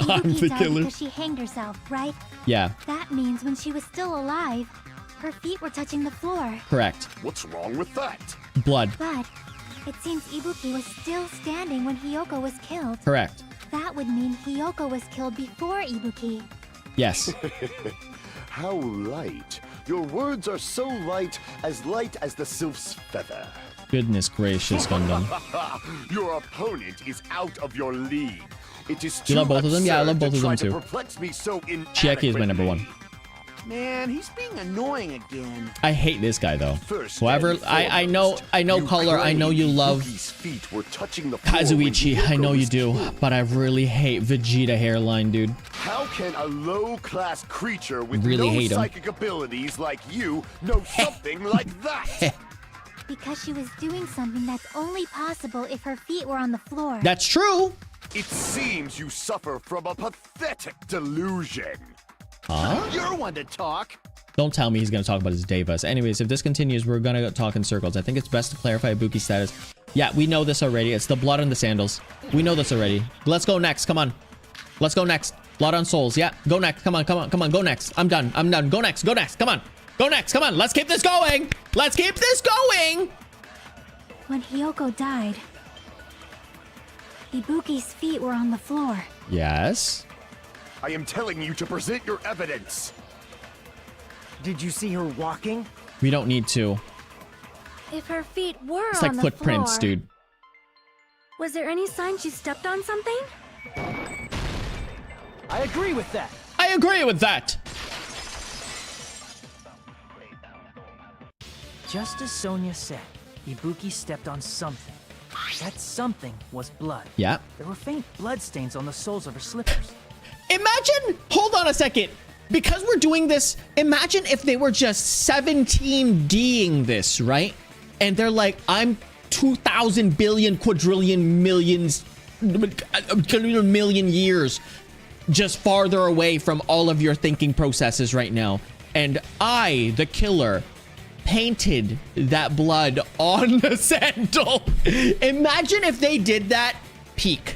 I'm Ibuki the died killer. because she hanged herself, right? Yeah, That means when she was still alive, her feet were touching the floor. correct. What's wrong with that? Blood. But it seems Ibuki was still standing when Hiyoko was killed. Correct. That would mean Hiyoko was killed before Ibuki. Yes. How light. Your words are so light as the sylph's feather. Goodness gracious, Gundam. Your opponent is out of your league. It is You too love both of them? Yeah, I love absurd both of to them try too. to perplex me so Chiaki is my number one. Man, he's being annoying again. I hate this guy though. First Whoever and I know foremost, Color, I know you claim love Ibuki's feet were touching the floor when Kazuichi. I know Hiyoko you was do, killed. but I really hate Vegeta hairline, dude. How can a low-class creature with Really no hate him. psychic abilities like you know something like that? Because she was doing something that's only possible if her feet were on the floor. That's true. It seems you suffer from a pathetic delusion. Huh? You're one to talk. Don't tell me he's gonna talk about his devas. Anyways, if this continues, we're gonna talk in circles. I think it's best to clarify Ibuki's status. Yeah, we know this already. It's the blood on the sandals. We know this already. Let's go next. Come on. Let's go next. Blood on souls. Yeah, go next. Come on. Go next. I'm done. Go next. Come on. Go next. Come on. Let's keep this going. Let's keep this going. When Hiyoko died, Ibuki's feet were on the floor. Yes. I am telling you to present your evidence. Did you see her walking? We don't need to. If her feet were It's on like the footprints, floor, dude. was there any sign she stepped on something? I agree with that. I agree with that. Just as Sonya said, Ibuki stepped on something. That something was blood. Yeah. There were faint blood stains on the soles of her slippers. Imagine, hold on a second. Because we're doing this, imagine if they were just 17D'ing this, right? And they're like, I'm 2,000 billion quadrillion million years just farther away from all of your thinking processes right now. And I, the killer, painted that blood on the sandal. Imagine if they did that. Peak.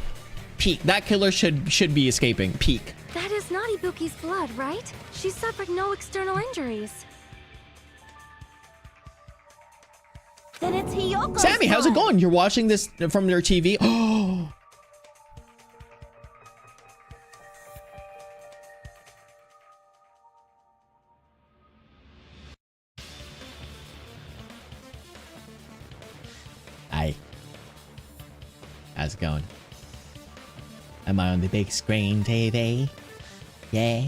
That killer should be escaping. Peak. That is not Ibuki's blood, right? She suffered no external injuries. Then it's Hiyoko's Sammy, how's it blood. going? You're watching this from your TV? Oh. Hi. How's it going? Am I on the big screen TV? Yeah.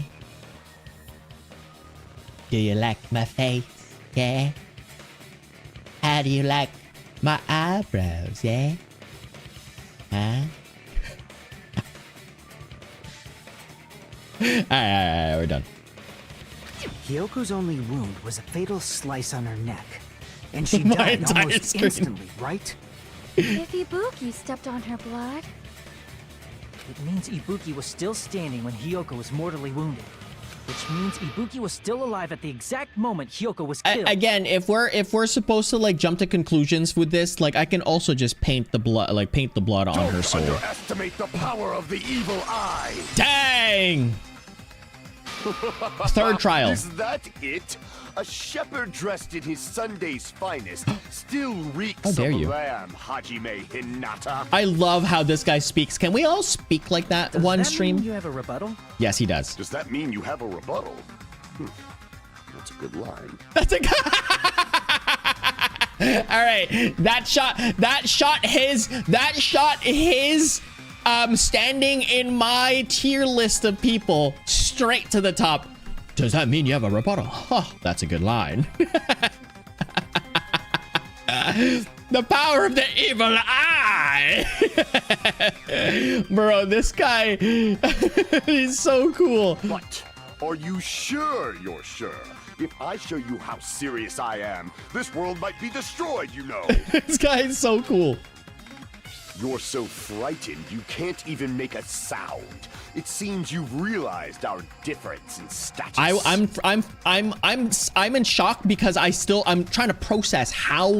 Do you like my face? Yeah. How do you like my eyebrows? Yeah. Huh? Alright, we're done. Hiyoko's only wound was a fatal slice on her neck. And she My died entire almost screen. instantly, right? If Ibuki stepped on her blood, It means Ibuki was still standing when Hiyoko was mortally wounded. Which means Ibuki was still alive at the exact moment Hiyoko was killed. Again, if we're supposed to like jump to conclusions with this, like I can also just paint the blood, on her soul. Don't underestimate the power of the evil eye. Dang! Third trial. Is that it? A shepherd dressed in his Sunday's finest still reeks How dare of you. lamb, Hajime Hinata. I love how this guy speaks. Can we all speak like that Does one that stream? mean you have a rebuttal? Yes, he does. Does that mean you have a rebuttal? That's a good line. That's a all right. That shot his standing in my tier list of people straight to the top. Does that mean you have a rebuttal? Huh, that's a good line. The power of the evil eye. Bro, this guy, he's so cool. But are you sure you're sure? If I show you how serious I am, this world might be destroyed, you know. This guy is so cool. You're so frightened you can't even make a sound. It seems you've realized our difference in status. I'm in shock because I'm trying to process how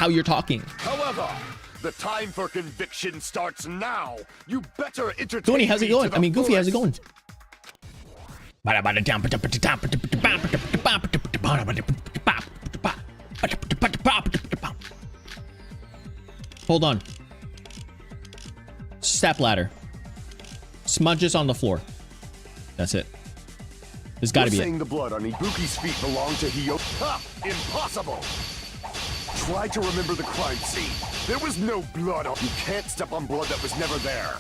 you're talking. However, the time for conviction starts now. You better entertain Goony, how's it me going? to the I mean, Goofy, how's it fullest. going? Hold on. Step ladder. Smudges on the floor. That's it. There's got to be saying it. the blood on Ibuki's feet belonged to Hiyoko. Ha! Impossible! Try to remember the crime scene. There was no blood on... You can't step on blood that was never there.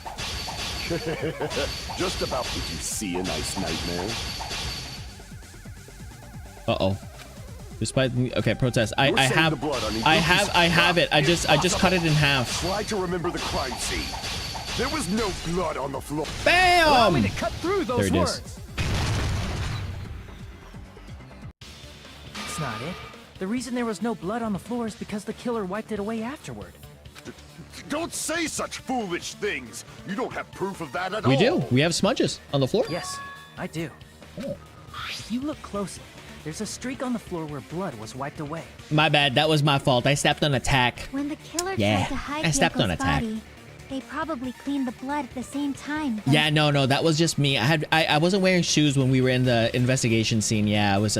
Just about... Did you see a nice nightmare? Uh-oh. Despite... Okay, protest. I You're saying have... the blood on I Ibuki's have it. I just cut it in half. Try to remember the crime scene. There was no blood on the floor. Allow me Bam! to cut through those There it is. words. That's not it. The reason there was no blood on the floor is because the killer wiped it away afterward. Don't say such foolish things. You don't have proof of that at all. We do. We have smudges on the floor. Yes, I do. If you look closely, there's a streak on the floor where blood was wiped away. My bad. That was my fault. I stepped on a tack. When the killer Yeah, tried to hide I stepped on Hyoko's a tack. body, they probably cleaned the blood at the same time. but- Yeah, no, that was just me. I wasn't wearing shoes when we were in the investigation scene. Yeah, I was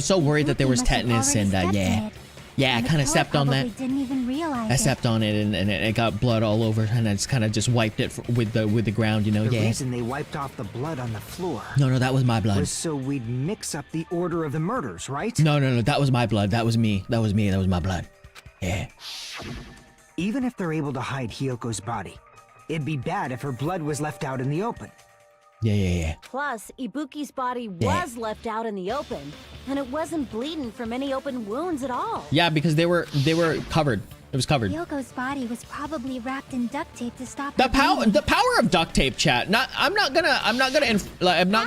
so worried that there was Ibuki must have tetanus already and stepped in yeah. it. Yeah, I And the kind of killer stepped on that. probably didn't even realize I it. stepped on it and it got blood all over and I just kind of just wiped it with the ground, you know. The Yeah. reason they wiped off the blood on the floor No, that was my blood. was so we'd mix up the order of the murders, right? No, that was my blood. That was me. That was me. That was my blood. Yeah. Even if they're able to hide Hyoko's body, it'd be bad if her blood was left out in the open. Yeah. Plus, Ibuki's body Yeah. was left out in the open, and it wasn't bleeding from any open wounds at all. Yeah, because they were covered. It was covered. Hyoko's body was probably wrapped in duct tape to stop The her bleeding. power of duct tape, chat. I'm not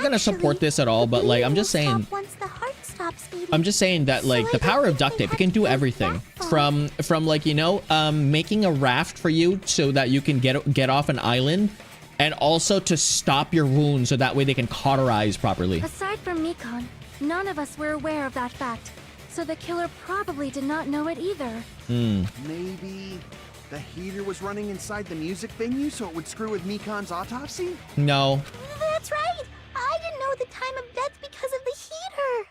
gonna support this at all, but like I'm just Bleeding will saying. stop once the heart stops beating. I'm just saying that like So the I don't power of think duct they tape, it had can to do go everything that far. from like, you know, making a raft for you so that you can get off an island, and also to stop your wounds so that way they can cauterize properly. aside from Mikon, none of us were aware of that fact. So the killer probably did not know it either. Maybe the heater was running inside the music venue so it would screw with Mikon's autopsy? No. That's right. I didn't know the time of death because of the heater.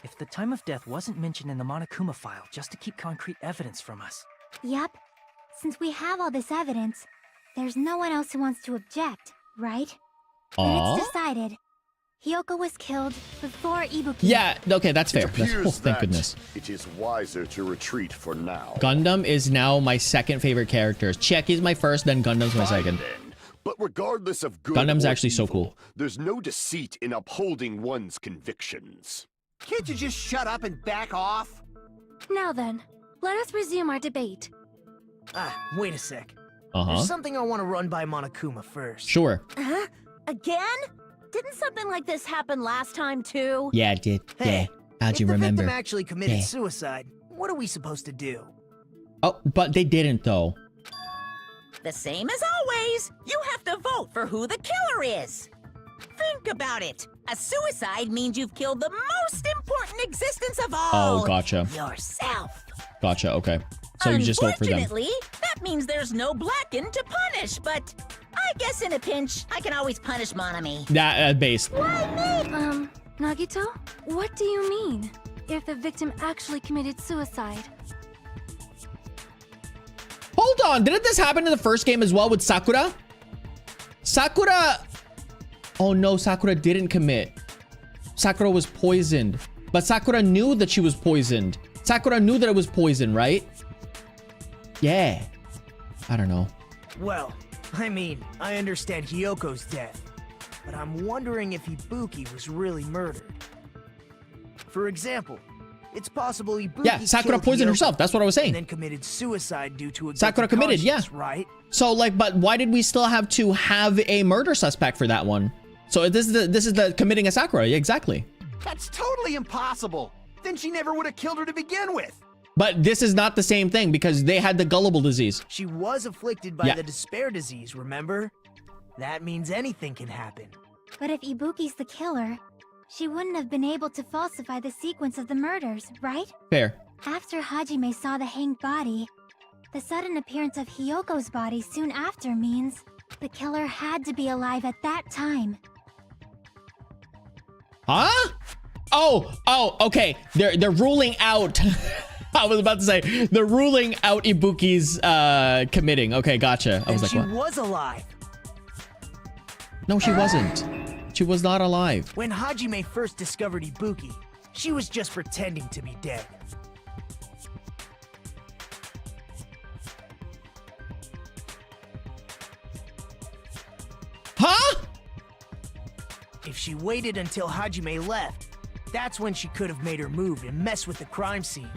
If if the time of death wasn't mentioned in the Monokuma file just to keep concrete evidence from us? Yep. Since we have all this evidence, there's no one else who wants to object, right? Then Aw. it's decided. Hyoko was killed before Ibuki. Yeah, okay, that's fair. It appears Thank that goodness. it is wiser to retreat for now. Gundam is now my second favorite character. Chiaki's my first, then Gundam's my Fine second. then. But regardless of good Gundam's or actually so evil, cool. there's no deceit in upholding one's convictions. Can't you just shut up and back off? Now then, let us resume our debate. Ah, wait a sec. Uh-huh. There's something I want to run by Monokuma first. Sure. Huh? Again? Didn't something like this happen last time too? Yeah, it did. Hey, How'd if you the remember? victim actually committed Yeah. suicide, what are we supposed to do? Oh, but they didn't though. The same as always. You have to vote for who the killer is. Think about it. A suicide means you've killed the most important existence of all. Oh, gotcha. Yourself. Gotcha, okay. So you just vote for them. Unfortunately, that means there's no Blacken to punish, but I guess in a pinch, I can always punish Monami. That base. Nagito, what do you mean? If the victim actually committed suicide? Hold on, didn't this happen in the first game as well with Sakura? Sakura... Oh no, Sakura didn't commit. Sakura was poisoned. But Sakura knew that she was poisoned. Sakura knew that it was poison, right? Yeah. I don't know. Well, I mean, I understand Hyoko's death, but I'm wondering if Ibuki was really murdered. For example, it's possible Ibuki Yeah, Sakura killed poisoned Hyoko herself. That's what I was and saying. then committed suicide due to a Sakura guilty committed, yeah. conscience, right? So like, but why did we still have to have a murder suspect for that one? So this is the committing a Sakura. Yeah, exactly. That's totally impossible. Then she never would have killed her to begin with. But this is not the same thing because they had the gullible disease. She was afflicted by Yeah. the despair disease, remember? That means anything can happen. But if Ibuki's the killer, she wouldn't have been able to falsify the sequence of the murders, right? Fair. After Hajime saw the hanged body, the sudden appearance of Hyoko's body soon after means the killer had to be alive at that time. Huh? Oh, okay. They're ruling out. I was about to say they're ruling out Ibuki's committing. Okay, gotcha. I was And like, she what? was alive. No, she wasn't. She was not alive. When Hajime first discovered Ibuki, she was just pretending to be dead. Huh? If she waited until Hajime left, that's when she could have made her move and mess with the crime scene.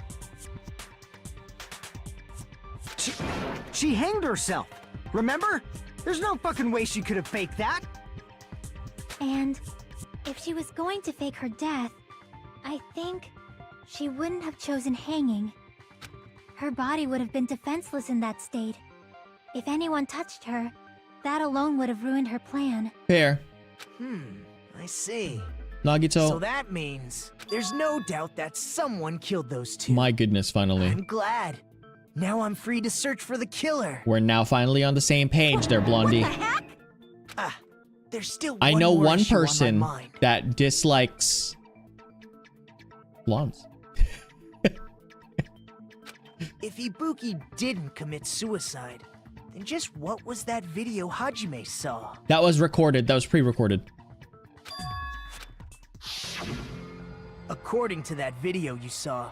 She hanged herself. Remember? There's no fucking way she could have faked that. And if she was going to fake her death, I think she wouldn't have chosen hanging. Her body would have been defenseless in that state. If anyone touched her, that alone would have ruined her plan. Fair. I see. Nagito. So that means there's no doubt that someone killed those two. My goodness, finally. I'm glad. Now I'm free to search for the killer. We're now finally on the same page there, Blondie. What the heck? Ah, there's still I one know more one issue on my person mind. that dislikes blondes. If Ibuki didn't commit suicide, then just what was that video Hajime saw? That was recorded. That was pre-recorded. According to that video you saw,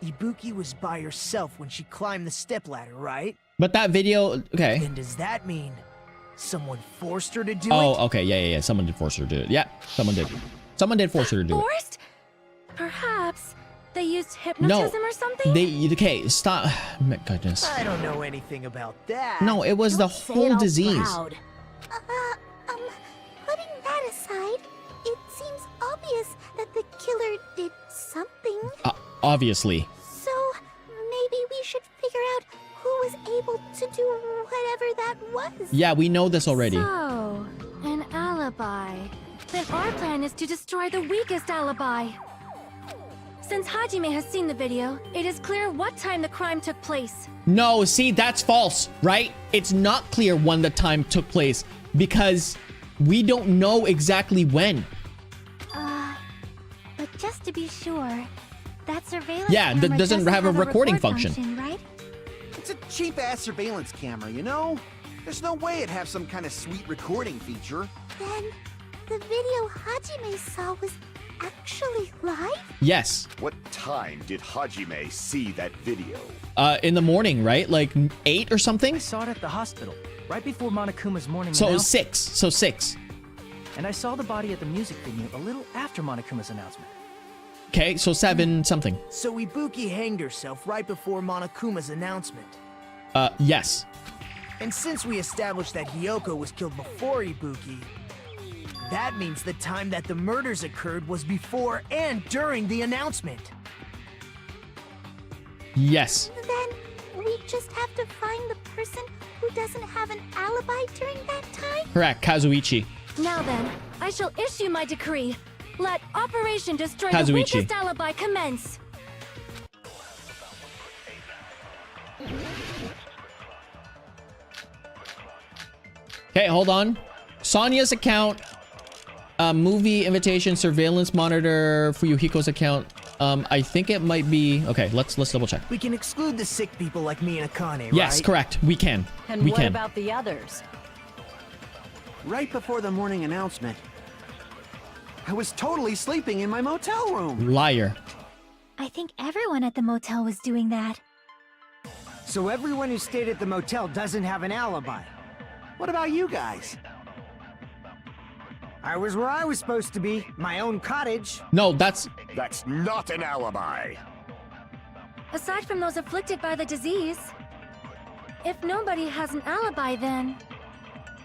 Ibuki was by herself when she climbed the stepladder, right? But that video, okay. Then does that mean someone forced her to do Oh, it? okay. Yeah. Someone did force her to do it. Yeah, someone did. Someone did force her to do it. Forced? Perhaps they used hypnotism or something? Okay, stop. My goodness. I don't know anything about that. No, it was the Don't say it whole out disease. loud. Putting that aside, it seems obvious that the killer did something. Obviously. So, maybe we should figure out who was able to do whatever that was. Yeah, we know this already. So, an alibi. Then our plan is to destroy the weakest alibi. Since Hajime has seen the video, it is clear what time the crime took place. No, see, that's false, right? It's not clear when the time took place because we don't know exactly when. But just to be sure, That surveillance Yeah, that camera doesn't have a recording record function. right? It's a cheap-ass surveillance camera, you know? There's no way it'd have some kind of sweet recording feature. Then the video Hajime saw was actually live? Yes. What time did Hajime see that video? In the morning, right? Like 8 or something? I saw it at the hospital, right before Monokuma's morning So it was announcement. 6. So 6. And I saw the body at the music venue a little after Monokuma's announcement. Okay, so 7 something. So Ibuki hanged herself right before Monokuma's announcement. Yes. And since we established that Hiyoko was killed before Ibuki, that means the time that the murders occurred was before and during the announcement. Yes. Then we just have to find the person who doesn't have an alibi during that time? Correct, Kazuichi. Now then, I shall issue my decree. Let Operation Destroy the Kazuichi. Weakest Alibi commence. Okay, hold on. Sonya's account, movie invitation, surveillance monitor, Fuyuhiko's account. I think it might be. Okay, let's double check. We can exclude the sick people like me and Akane, Yes, right? correct. We can. And we what can. about the others? Right before the morning announcement, I was totally sleeping in my motel room. Liar. I think everyone at the motel was doing that. So everyone who stayed at the motel doesn't have an alibi. What about you guys? I was where I was supposed to be, my own cottage. No, that's That's not an alibi. Aside from those afflicted by the disease, if nobody has an alibi, then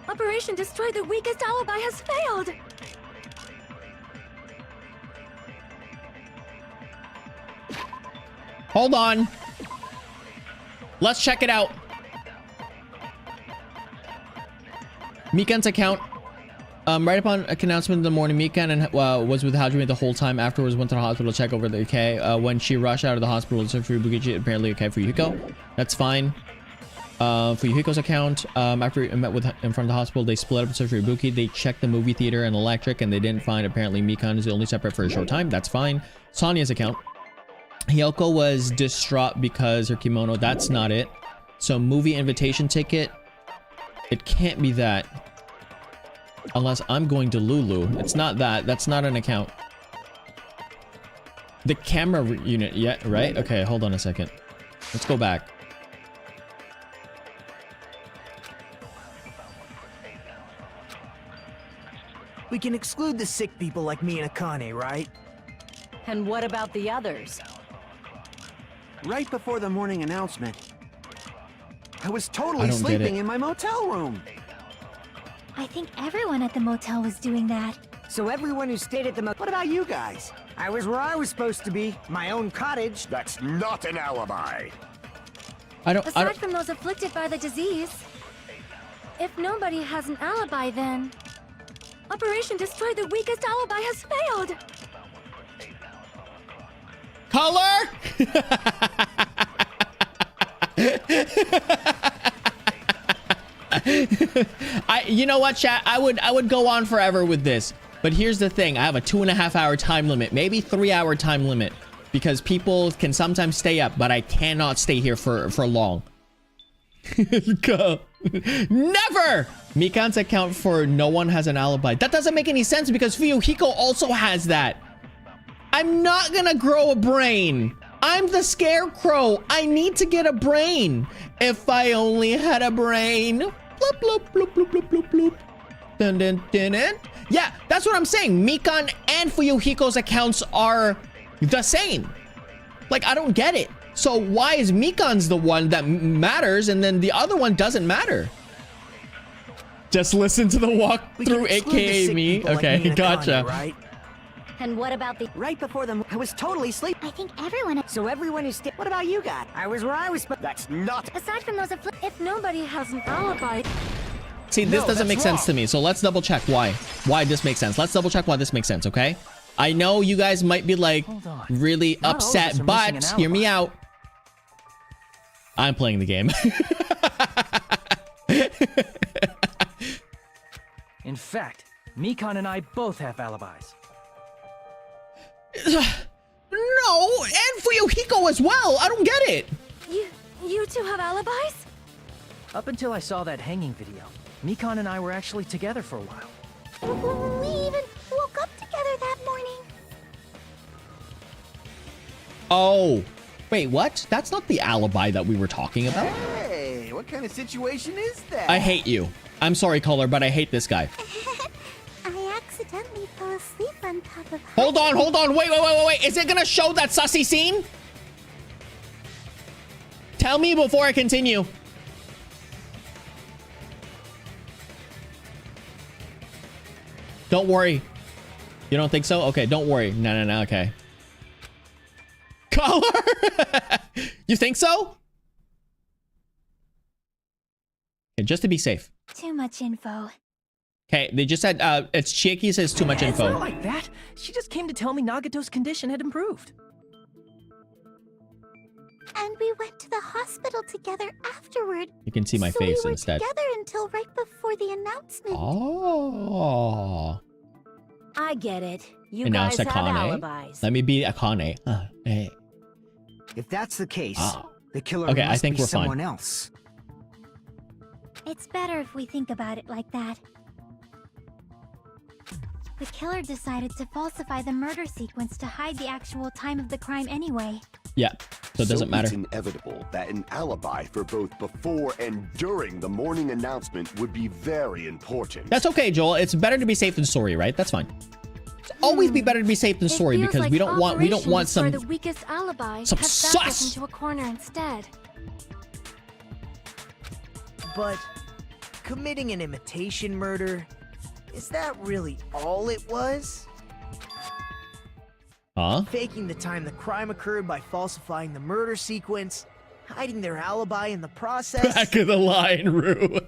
Operation Destroy the Weakest Alibi has failed. Hold on. Let's check it out. Mikan's account. Right upon announcement in the morning, Mikan was with Hajime the whole time. Afterwards, went to the hospital to check over the UK. When she rushed out of the hospital to search for Ibuki, apparently okay for Yuhiko. That's fine. For Yuhiko's account, after it met with in front of the hospital, they split up to search for Ibuki. They checked the movie theater and electric, and they didn't find. Apparently, Mikan is only separate for a short time. That's fine. Sonya's account. Hiyoko was distraught because her kimono. That's not it. So movie invitation ticket. It can't be that. Unless I'm going to Lulu. It's not that. That's not an account. The camera unit. Yeah, right? Okay, hold on a second. Let's go back. We can exclude the sick people like me and Akane, right? And what about the others? Right before the morning announcement, I was I totally don't get sleeping it. in my motel room. I think everyone at the motel was doing that. So everyone who stayed at the motel. What about you guys? I was where I was supposed to be, my own cottage. That's not an alibi. I don't. Aside from those afflicted by the disease, if nobody has an alibi, then Operation Destroy the Weakest Alibi has failed. Color. You know what, chat? I would go on forever with this, but here's the thing: I have a 2.5 hour time limit, maybe 3 hour time limit, because people can sometimes stay up, but I cannot stay here for long. Go. Never. Mikan's account for no one has an alibi. That doesn't make any sense because Fuyuhiko also has that. I'm not gonna grow a brain. I'm the scarecrow. I need to get a brain. If I only had a brain. Bloop, bloop, bloop, bloop, bloop, bloop, bloop. Dun, dun, dun, dun. Yeah, that's what I'm saying. Mikan and Fuyuhiko's accounts are the same. Like, I don't get it. So why is Mikan's the one that matters and then the other one doesn't matter? Just listen to the walkthrough, aka me. Okay, gotcha. Right? And what about the... Right before the... I was totally sleeping. I think everyone... So everyone who stayed. What about you guys? I was where I was supposed. That's not. Aside from those if nobody has an alibi, See, this No, doesn't that's make sense wrong. to me. So let's double check why this makes sense. Let's double check why this makes sense, okay? I know you guys might be like Hold on. really Not all of us upset, are but missing an hear me alibi. out. I'm playing the game. In fact, Mikan and I both have alibis. No, and Fuyuhiko as well. I don't get it. You two have alibis? Up until I saw that hanging video, Mikan and I were actually together for a while. We even woke up together that morning. Oh, wait, what? That's not the alibi that we were talking about. Hey, what kind of situation is that? I hate you. I'm sorry, Color, but I hate this guy. I accidentally fell asleep on top of... Hold on. Wait. Is it gonna show that sussy scene? Tell me before I continue. Don't worry. You don't think so? Okay, don't worry. No, okay. Color? You think so? Okay, just to be safe. Too much info. Okay, they just said, it's Chiaki says too much It's info. not like that. She just came to tell me Nagato's condition had improved. And we went to the hospital together afterward. You can see my so face we were instead. together until right before the announcement. Oh. I get it. You And now guys it's have Akane. alibis. Let me be Akane. Hey. If that's the case, Ah. the killer Okay, I must think be we're fine. someone else. It's better if we think about it like that. The killer decided to falsify the murder sequence to hide the actual time of the crime anyway. Yeah, so it doesn't matter. It's inevitable that an alibi for both before and during the morning announcement would be very important. That's okay, Joel. It's better to be safe than sorry, right? That's fine. It's always be better to be safe than It sorry feels because like we don't want some. for the weakest alibi some has backed us sus. into a corner instead. But committing an imitation murder, is that really all it was? Huh? Faking the time the crime occurred by falsifying the murder sequence, hiding their alibi in the process. Back of the line, Rue.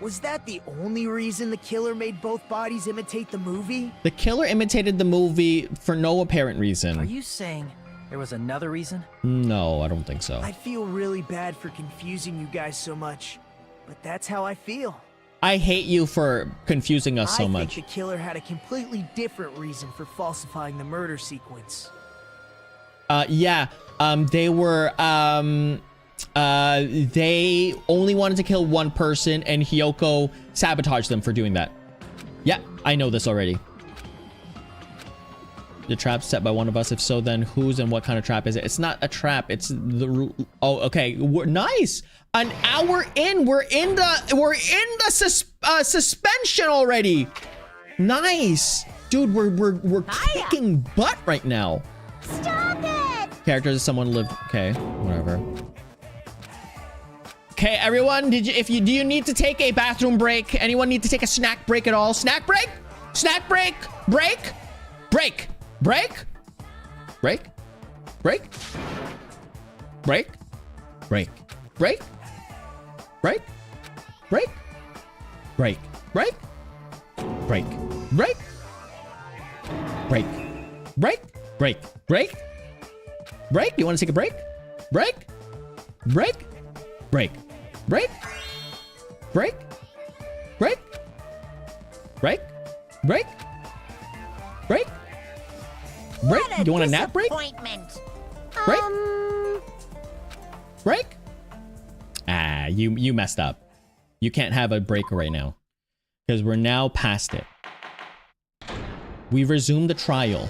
Was that the only reason the killer made both bodies imitate the movie? The killer imitated the movie for no apparent Are reason. you saying there was another reason? No, I don't think so. I feel really bad for confusing you guys so much, but that's how I feel. I hate you for confusing us so I much. think the killer had a completely different reason for falsifying the murder sequence. They were, they only wanted to kill one person and Hiyoko sabotaged them for doing that. Yeah, I know this already. The trap set by one of us. If so, then whose and what kind of trap is it? It's not a trap. It's the... Oh, okay. Nice. An hour in. We're in the suspension already. Nice. Dude, we're kicking butt right now. Stop it! Characters of someone lived. Okay, whatever. Okay, everyone, do you need to take a bathroom break? Anyone need to take a snack break at all? Snack break? Snack break? Break? Break? Break? Break? Break? Break? Break? Break? Break? Break? Break? Break? Break? Break? Break? Break? Break? Break? Break? You want to take a break? Break? Break? Break? Break? Break? Break? Break? Break? Break? Break? What a You want a nap break? disappointment. Break? Break? Ah, you messed up. You can't have a break right now. Because we're now past it. We resumed the trial.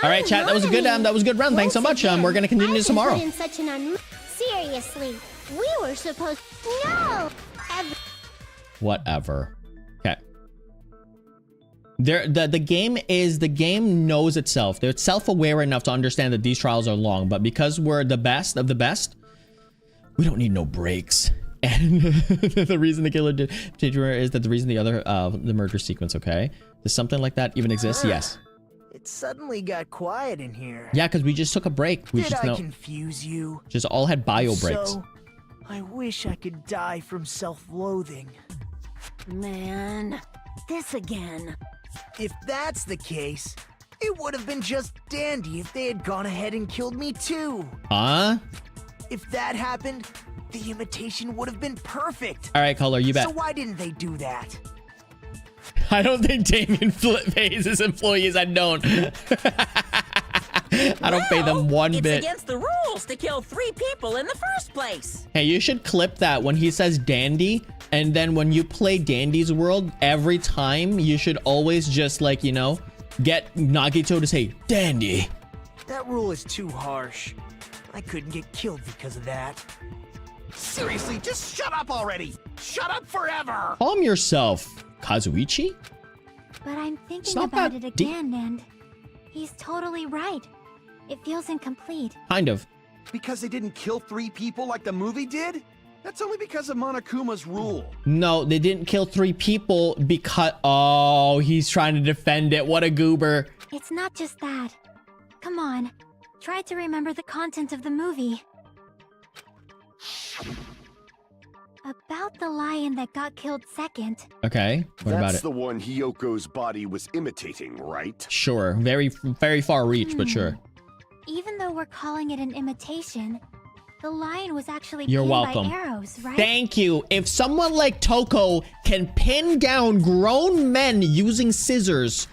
Alright, chat, that was a good round. Thanks so much. We're gonna continue this tomorrow. Seriously, we were supposed... No! Whatever. Okay. The game knows itself. They're self-aware enough to understand that these trials are long, but because we're the best of the best, we don't need no breaks. And the reason the killer did is that the reason the murder sequence, okay? Does something like that even exist? Yes. It suddenly got quiet in here. Yeah, because we just took a break. We Did just I confuse you? just all had bio breaks. So, I wish I could die from self-loathing. Man, this again. If that's the case, it would have been just dandy if they had gone ahead and killed me too. Huh? If that happened, the imitation would have been perfect. All right, Color, you bet. So why didn't they do that? I don't think Damien pays his employees unknown. I don't pay them one bit. It's against the rules to kill 3 people in the first place. Hey, you should clip that when he says Dandy, and then when you play Dandy's World, every time you should always just like, you know, get Nagito to say Dandy. That rule is too harsh. I couldn't get killed because of that. Seriously, just shut up already. Shut up forever. Calm yourself, Kazuichi. But I'm It's thinking not about that it deep. again, and he's totally right. It feels incomplete. Kind of. Because they didn't kill 3 people like the movie did? That's only because of Monokuma's rule. No, they didn't kill 3 people because... Oh, he's trying to defend it. What a goober. It's not just that. Come on, try to remember the content of the movie. About the lion that got killed second. Okay, what about That's it? the one Hiyoko's body was imitating, right? Sure, very far reach, but sure. Even though we're calling it an imitation, the lion was actually You're pinned welcome. by arrows, right? Thank you. If someone like Toko can pin down grown men using scissors,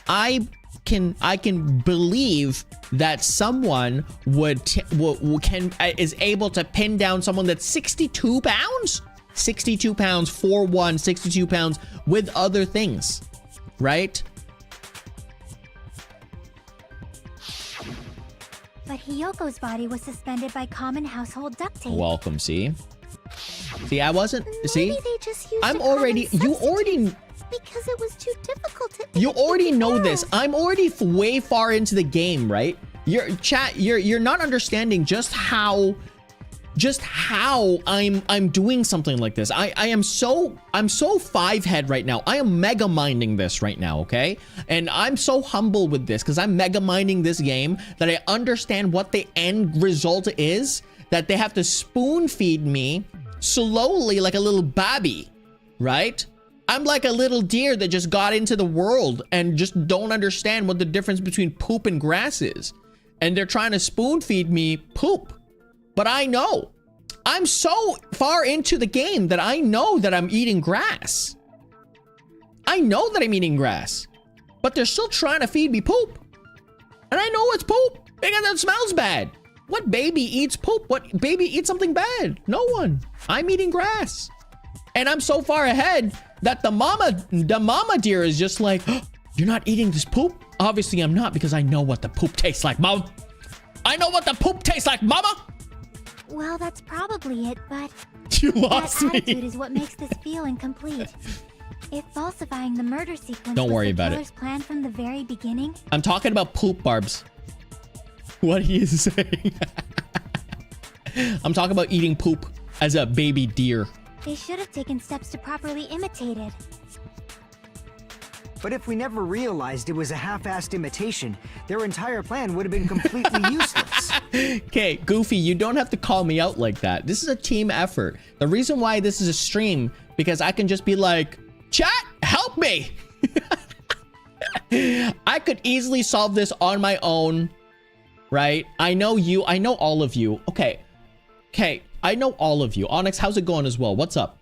I can believe that someone is able to pin down someone that's 62 pounds? 62 pounds, 4'1", 62 pounds with other things, right? But Hiyoko's body was suspended by common household duct tape. Welcome, see? See, I wasn't, see? Maybe they just used I'm a common already, you already... because it was too difficult to You already know arrows. this. I'm already way far into the game, right? You're not understanding just how I'm doing something like this. I'm so 5-head right now. I am mega minding this right now, okay? And I'm so humble with this because I'm mega minding this game that I understand what the end result is, that they have to spoon feed me slowly like a little baby, right? I'm like a little deer that just got into the world and just don't understand what the difference between poop and grass is. And they're trying to spoon feed me poop. But I know. I'm so far into the game that I know that I'm eating grass. I know that I'm eating grass. But they're still trying to feed me poop. And I know it's poop because it smells bad. What baby eats poop? What baby eats something bad? No one. I'm eating grass. And I'm so far ahead that the mama deer is just like, oh, you're not eating this poop? Obviously I'm not, because I know what the poop tastes like, Mom. I know what the poop tastes like, Mama. Well, that's probably it, but You lost that me. attitude is what makes this feel incomplete. If falsifying the murder sequence Don't was worry the about it. killer's plan from the very beginning, I'm talking about poop, Barbs. What he is saying. I'm talking about eating poop as a baby deer. they should have taken steps to properly imitate it. But if we never realized it was a half-assed imitation, their entire plan would have been completely useless. Okay, Goofy, you don't have to call me out like that. This is a team effort. The reason why this is a stream, because I can just be like, chat, help me. I could easily solve this on my own, right? I know you. I know all of you. Okay. I know all of you. Onyx, how's it going as well? What's up?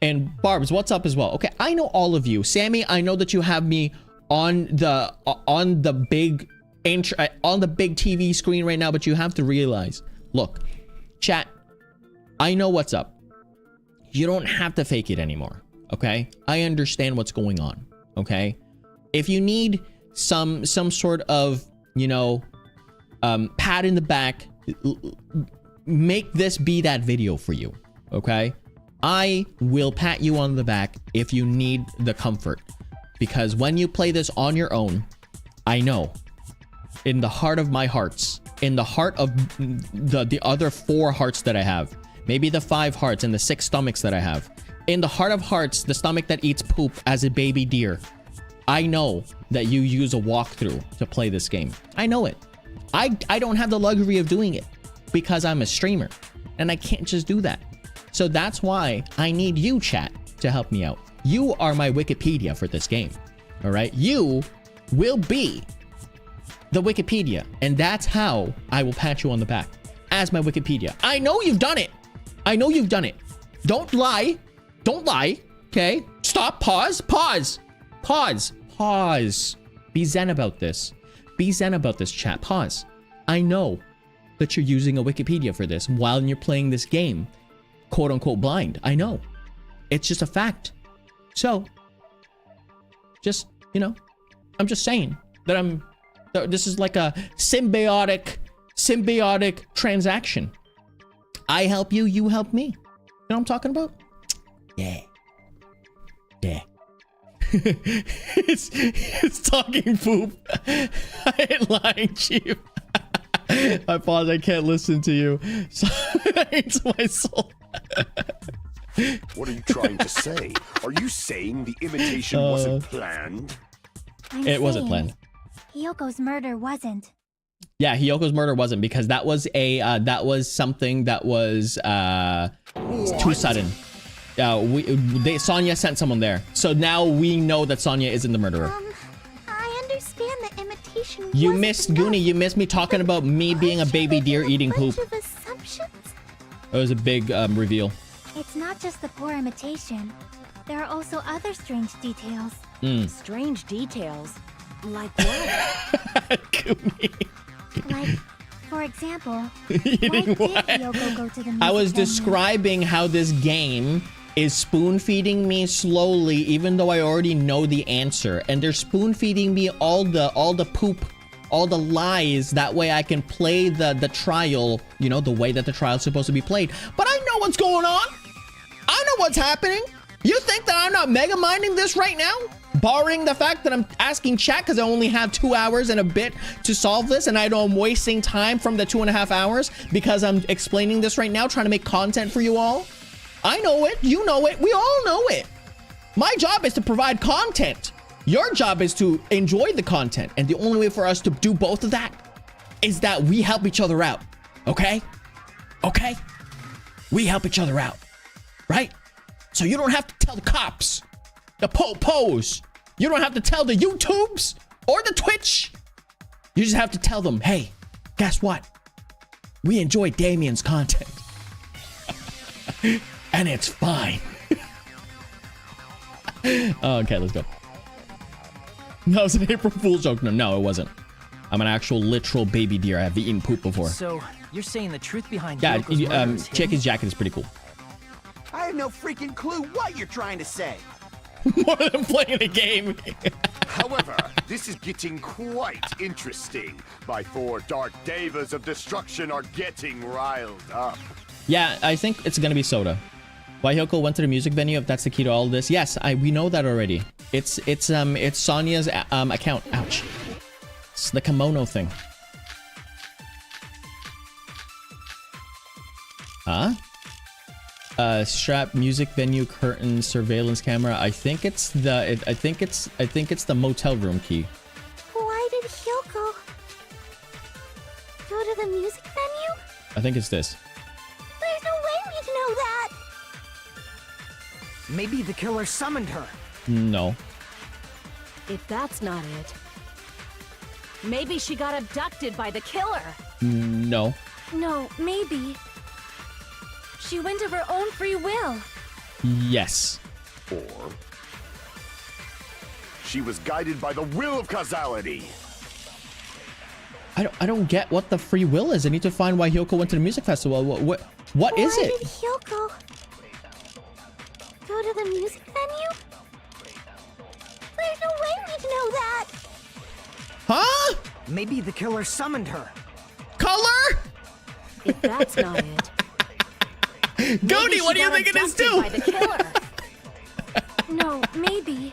And Barbs, what's up as well? Okay, I know all of you. Sammy, I know that you have me on the big TV screen right now, but you have to realize, look, chat, I know what's up. You don't have to fake it anymore, okay? I understand what's going on, okay? If you need some sort of, you know, pat in the back, make this be that video for you, okay? I will pat you on the back if you need the comfort, because when you play this on your own, I know in the heart of my hearts, in the heart of the other 4 hearts that I have, maybe the 5 hearts and the 6 stomachs that I have, in the heart of hearts, the stomach that eats poop as a baby deer, I know that you use a walkthrough to play this game. I know it. I don't have the luxury of doing it because I'm a streamer and I can't just do that. So that's why I need you, chat, to help me out. You are my Wikipedia for this game, all right? You will be the Wikipedia, and that's how I will pat you on the back, as my Wikipedia. I know you've done it. I know you've done it. Don't lie. Don't lie, okay? Stop, pause. Be zen about this. Be zen about this, chat. Pause. I know that you're using a Wikipedia for this while you're playing this game, quote unquote blind. I know. It's just a fact. So, just, you know, I'm just saying that this is like a symbiotic transaction. I help you, you help me. You know what I'm talking about? Yeah. Yeah. it's talking poop. I ain't lying, Chief. I pause. I can't listen to you. So it's my soul. What are you trying to say? Are you saying the imitation wasn't planned? It wasn't planned. Hyoko's murder wasn't. Yeah, Hyoko's murder wasn't, because that was something that was too sudden. Sonya sent someone there, so now we know that Sonya isn't the murderer. I understand that imitation. You missed Goonie. You missed me talking about me being a baby deer eating poop. It was a big reveal. It's not just the poor imitation. There are also other strange details. Strange details? Like what? Goonie. Like, for example, why Eating did what? Hyoko go to the music I was venue? describing how this game is spoon feeding me slowly, even though I already know the answer, and they're spoon feeding me all the poop, all the lies. That way I can play the trial, you know, the way that the trial is supposed to be played. But I know what's going on. I know what's happening. You think that I'm not mega minding this right now? Barring the fact that I'm asking chat because I only have 2 hours and a bit to solve this, and I know I'm wasting time from the 2.5 hours because I'm explaining this right now, trying to make content for you all. I know it. You know it. We all know it. My job is to provide content. Your job is to enjoy the content. And the only way for us to do both of that is that we help each other out. Okay? Okay? We help each other out. Right? So you don't have to tell the cops, the po-pos. You don't have to tell the YouTubes or the Twitch. You just have to tell them, hey, guess what? We enjoy Damien's content. And it's fine. Okay, let's go. No, it's an April Fool's joke. No, it wasn't. I'm an actual literal baby deer. I have eaten poop before. So, you're saying the truth behind Yeah, Hyoko's murder is hidden? Chicky's jacket is pretty cool. I have no freaking clue what you're trying to say. More than playing a game. However, this is getting quite interesting. My 4 dark devas of destruction are getting riled up. Yeah, I think it's gonna be Soda. Why Hyoko went to the music venue, if that's the key to all this. Yes, we know that already. It's Sonya's account. Ouch. It's the kimono thing. Huh? Strap, music venue, curtain, surveillance camera. I think it's the motel room key. Why did Hyoko go to the music venue? I think it's this. There's no way we'd know that. Maybe the killer summoned her. No. If that's not it, maybe she got abducted by the killer. No. No, maybe. She went of her own free will. Yes. Or she was guided by the will of causality. I don't get what the free will is. I need to find why Hyoko went to the music festival. What is Why it? did Hyoko go to the music venue? There's no way we'd know that. Huh? Maybe the killer summoned her. Color? If that's not it, Goody, what do you think it is too? by the killer. No, maybe.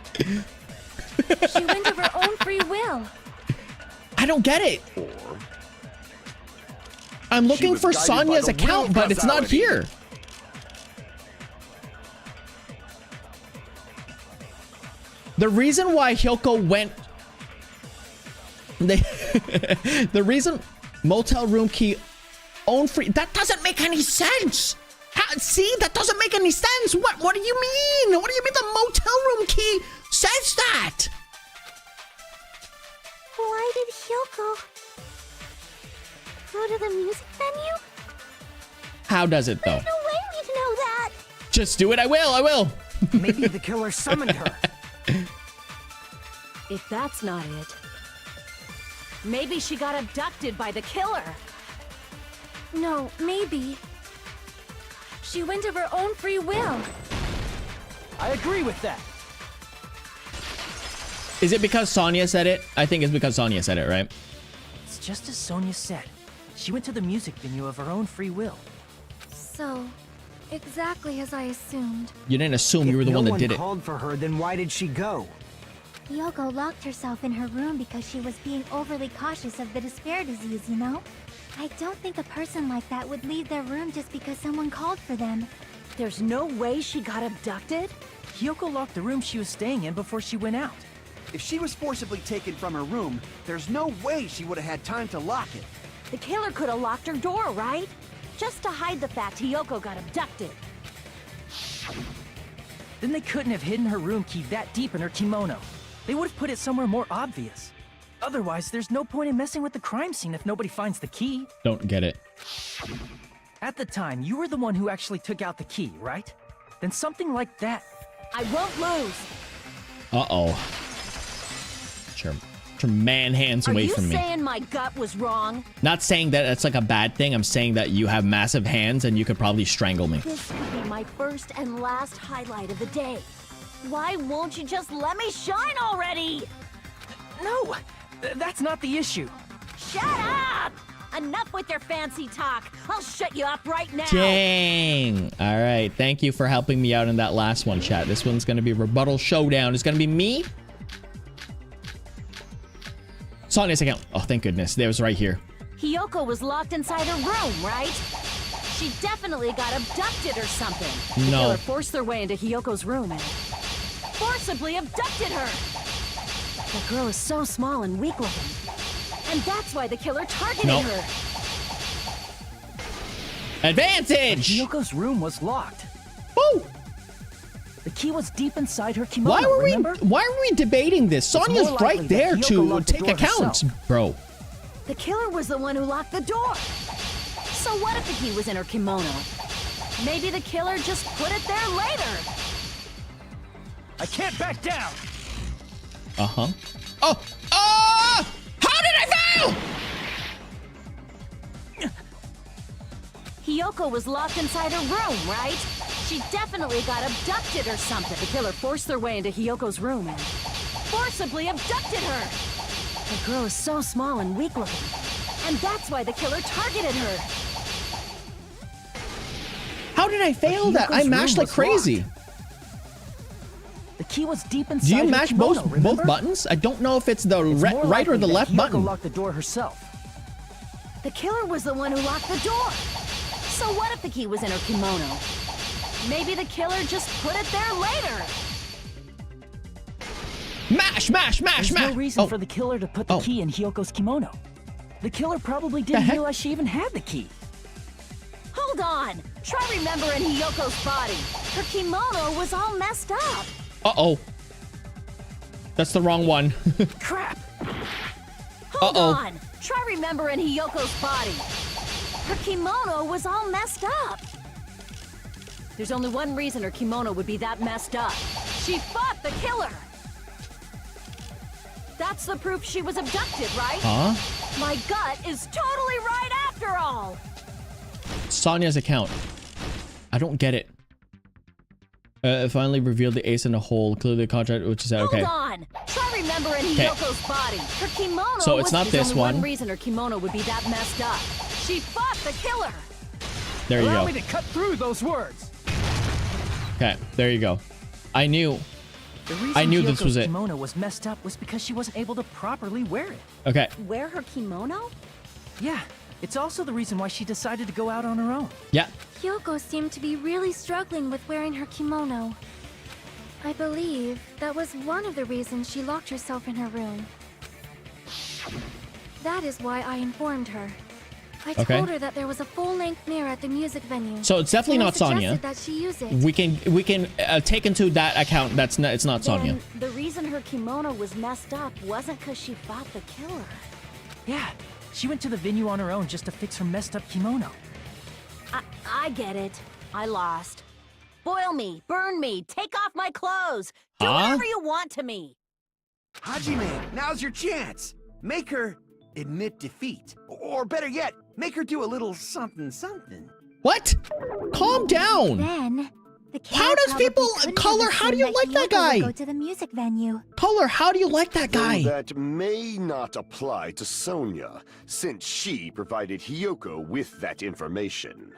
She went of her own free will. I don't get it. Or I'm looking was for guided by Sonya's the will account, of but it's not causality. here. The reason why Hyoko went... the reason motel room key own free... That doesn't make any sense. See, that doesn't make any sense. What do you mean? What do you mean the motel room key says that? Why did Hyoko go to the music venue? How does it though? There's no way we'd know that. Just do it. I will. Maybe the killer summoned her. If that's not it, Maybe she got abducted by the killer. No, maybe. She went of her own free will. I agree with that. Is it because Sonia said it? I think it's because Sonia said it, right? It's just as Sonia said. She went to the music venue of her own free will. So, exactly as I assumed. You didn't assume you were the one that did If it. no one called for her, then why did she go? Yoko locked herself in her room because she was being overly cautious of the despair disease, you know? I don't think a person like that would leave their room just because someone called for them. There's no way she got abducted? Hiyoko locked the room she was staying in before she went out. If she was forcibly taken from her room, there's no way she would have had time to lock it. The killer could have locked her door, right? Just to hide the fact Hiyoko got abducted. Then they couldn't have hidden her room key that deep in her kimono. They would have put it somewhere more obvious. Otherwise, there's no point in messing with the crime scene if nobody finds the key. Don't get it. At the time, you were the one who actually took out the key, right? Then something like that. I won't lose. Uh-oh. Your man hands away from me. Are you saying my gut was wrong? Not saying that it's like a bad thing. I'm saying that you have massive hands and you could probably strangle me. This could be my first and last highlight of the day. Why won't you just let me shine already? No, that's not the issue. Shut up! Enough with your fancy talk. I'll shut you up right now. Dang. All right. Thank you for helping me out in that last one, chat. This one's going to be rebuttal showdown. It's going to be me. Sonia's account. Oh, thank goodness. It was right here. Hiyoko was locked inside her room, right? She definitely got abducted or something. The No. killer forced their way into Hiyoko's room and forcibly abducted her. The girl is so small and weak-looking. And that's why the killer targeted Nope. her. Advantage! Hiyoko's room was locked. Woo! The key was deep inside her kimono, Why were we debating this? Sonia's more likely right that there Hiyoko to locked the take door accounts, herself. bro. The killer was the one who locked the door. So what if the key was in her kimono? Maybe the killer just put it there later. I can't back down. Uh-huh. Oh! Oh! How did I fail? Hiyoko was locked inside her room, right? She definitely got abducted or something. The killer forced their way into Hiyoko's room and forcibly abducted her. The girl is so small and weak-looking. And that's why the killer targeted her. How did I fail that? I Hiyuko's mashed room like was crazy. locked. The key was deep inside Do you her mash kimono, both remember? buttons? I don't know if it's the It's more right or likely the that left Hiyoko button. locked the door herself. The killer was the one who locked the door. So what if the key was in her kimono? Maybe the killer just put it there later. Mash, mash, mash, There's mash. no reason Oh, for the killer to put the Oh. key in Hiyoko's kimono. The killer probably didn't heck? realize she even had the key. Hold on. Try remembering Hiyoko's body. Her kimono was all messed up. Uh-oh. That's the wrong one. Crap! Hold Uh-oh. on. Try remembering Hiyoko's body. Her kimono was all messed up. There's only one reason her kimono would be that messed up. She fought the killer. That's the proof she was abducted, right? Huh? My gut is totally right after all. Sonia's account. I don't get it. It finally revealed the ace in a hole. Clearly the contract, which is okay. Hold on. Try remembering Hiyoko's body. Her kimono So it's not was this only one. one reason her kimono would be that messed up. She fought the killer. There you Allow go. me to cut through those words. Okay, there you go. I knew. The reason I knew this Hiyoko's was it. kimono was messed up was because she wasn't able to properly wear it. Okay. Wear her kimono? Yeah, it's also the reason why she decided to go out on her own. Yeah. Hyoko seemed to be really struggling with wearing her kimono. I believe that was one of the reasons she locked herself in her room. That is why I informed her. I Okay. told her that there was a full-length mirror at the music venue. So it's definitely and I not Sonia. suggested that she use it. We can take into that account. That's not. It's not Sonia. Then the reason her kimono was messed up wasn't because she fought the killer. Yeah, she went to the venue on her own just to fix her messed up kimono. I get it. I lost. Boil me, burn me, take off my clothes. Do Huh? whatever you want to me. Hajime, now's your chance. Make her admit defeat. Or better yet, make her do a little something something. What? Calm down. Then, the killer How does probably people... couldn't Color, have how do assumed you like that Hiyoko would guy? Go to the music venue. Color, how do you like that guy? Though that may not apply to Sonia, since she provided Hiyoko with that information.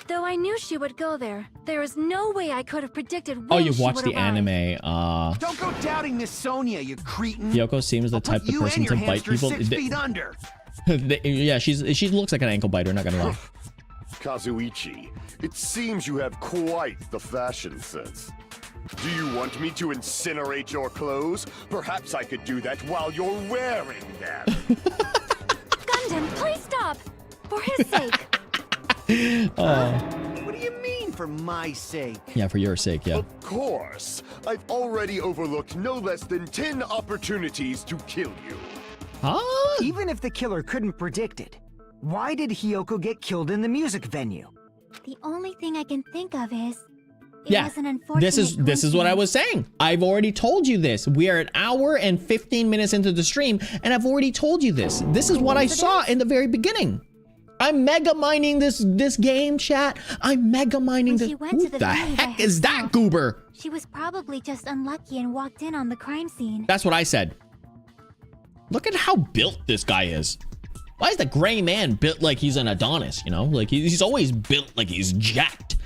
Though I knew she would go there, there is no way I could have predicted when Oh, you've she watched would the arrive. anime. Don't go doubting Miss Sonia, you cretin. Hiyoko seems the I'll type put of you person and your to bite hamster people. 6 feet under. Yeah, she looks like an ankle biter, not gonna lie. Kazuichi, it seems you have quite the fashion sense. Do you want me to incinerate your clothes? Perhaps I could do that while you're wearing them. Gundam, please stop! For his sake. Oh, What do you mean, for my sake? yeah, for your sake, yeah. Of course. I've already overlooked no less than 10 opportunities to kill you. Huh? Even if the killer couldn't predict it, why did Hiyoko get killed in the music venue? The only thing I can think of is... It Yeah, was an unfortunate this is what I was saying. I've already told you this. We are an hour and 15 minutes into the stream, and I've already told you this. This is what I saw in the very beginning. I'm mega mining this game, chat. I'm mega mining When this. she went Who to the the venue by heck is that herself. goober? She was probably just unlucky and walked in on the crime scene. That's what I said. Look at how built this guy is. Why is the gray man built like he's an Adonis? You know, like he's always built like he's jacked.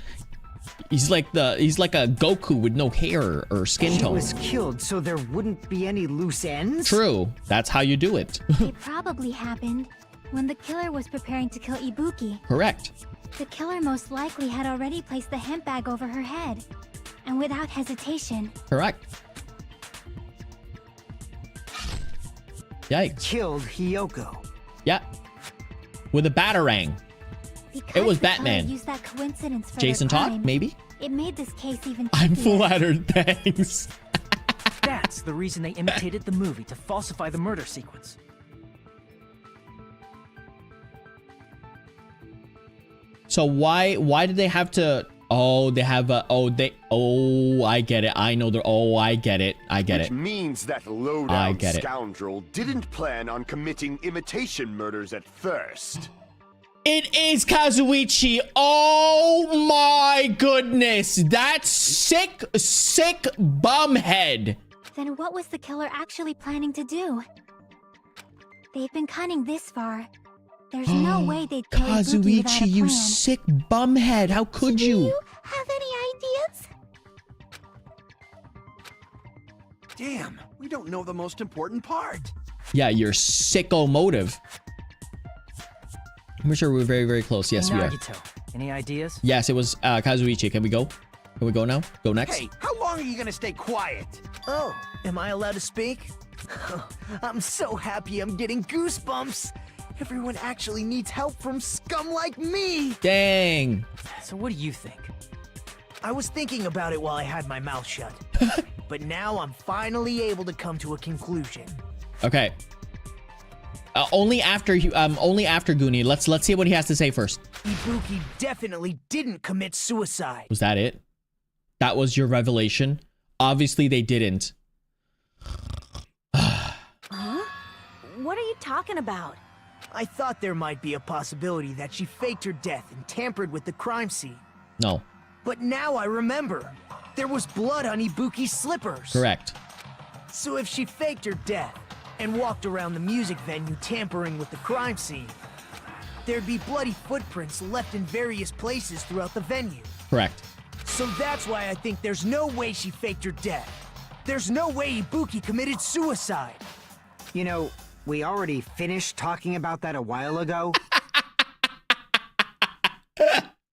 He's like a Goku with no hair or skin She tone. was killed so there wouldn't be any loose ends? True. That's how you do it. It probably happened when the killer was preparing to kill Ibuki. Correct. The killer most likely had already placed the hemp bag over her head. And without hesitation, Correct. Yikes. Killed Hiyoko. Yeah. With a batarang. because It was the killer Batman. used that coincidence for Jason their Todd, crime, maybe? It made this case even I'm trickier. flattered, thanks. That's the reason they imitated the movie to falsify the murder sequence. So why did they have to? Oh, they have a. I get it. I know they're. Oh, I get it. I get Which it. means that lowdown I get it. scoundrel didn't plan on committing imitation murders at first. It is Kazuichi. Oh my goodness. That's sick bumhead. Then what was the killer actually planning to do? They've been cunning this far. There's no way they'd kill Ibuki without a Kazuichi, you plan. sick bumhead. How could Do you? you have any ideas? Damn, we don't know the most important part. Yeah, you're sicko motive. I'm sure we're very, very close. Yes, we are. Nagito, any ideas? Yes, it was Kazuichi. Can we go? Can we go now? Go next? Hey, how long are you gonna stay quiet? Oh, am I allowed to speak? I'm so happy I'm getting goosebumps. Everyone actually needs help from scum like me. Dang. So what do you think? I was thinking about it while I had my mouth shut. But now I'm finally able to come to a conclusion. Okay. Only after Goonie. Let's see what he has to say first. Ibuki definitely didn't commit suicide. Was that it? That was your revelation? Obviously they didn't. Huh? What are you talking about? I thought there might be a possibility that she faked her death and tampered with the crime scene. No. But now I remember. There was blood on Ibuki's slippers. Correct. So if she faked her death and walked around the music venue tampering with the crime scene, there'd be bloody footprints left in various places throughout the venue. Correct. So that's why I think there's no way she faked her death. There's no way Ibuki committed suicide. You know, we already finished talking about that a while ago.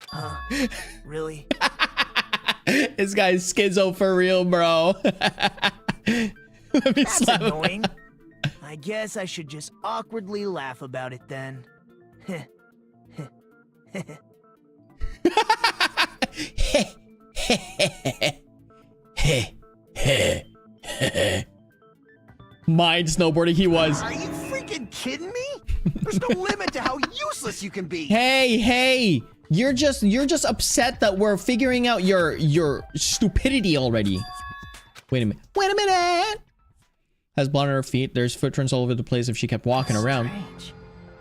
Huh? Really? This guy's schizo for real, bro. Let me That's slap him. annoying. I guess I should just awkwardly laugh about it then. Mind snowboarding he was. Are you freaking kidding me? There's no limit to how useless you can be. Hey, you're just upset that we're figuring out your stupidity already. Wait a minute. has blood on her feet. There's footprints all over the place if she kept walking around. Strange.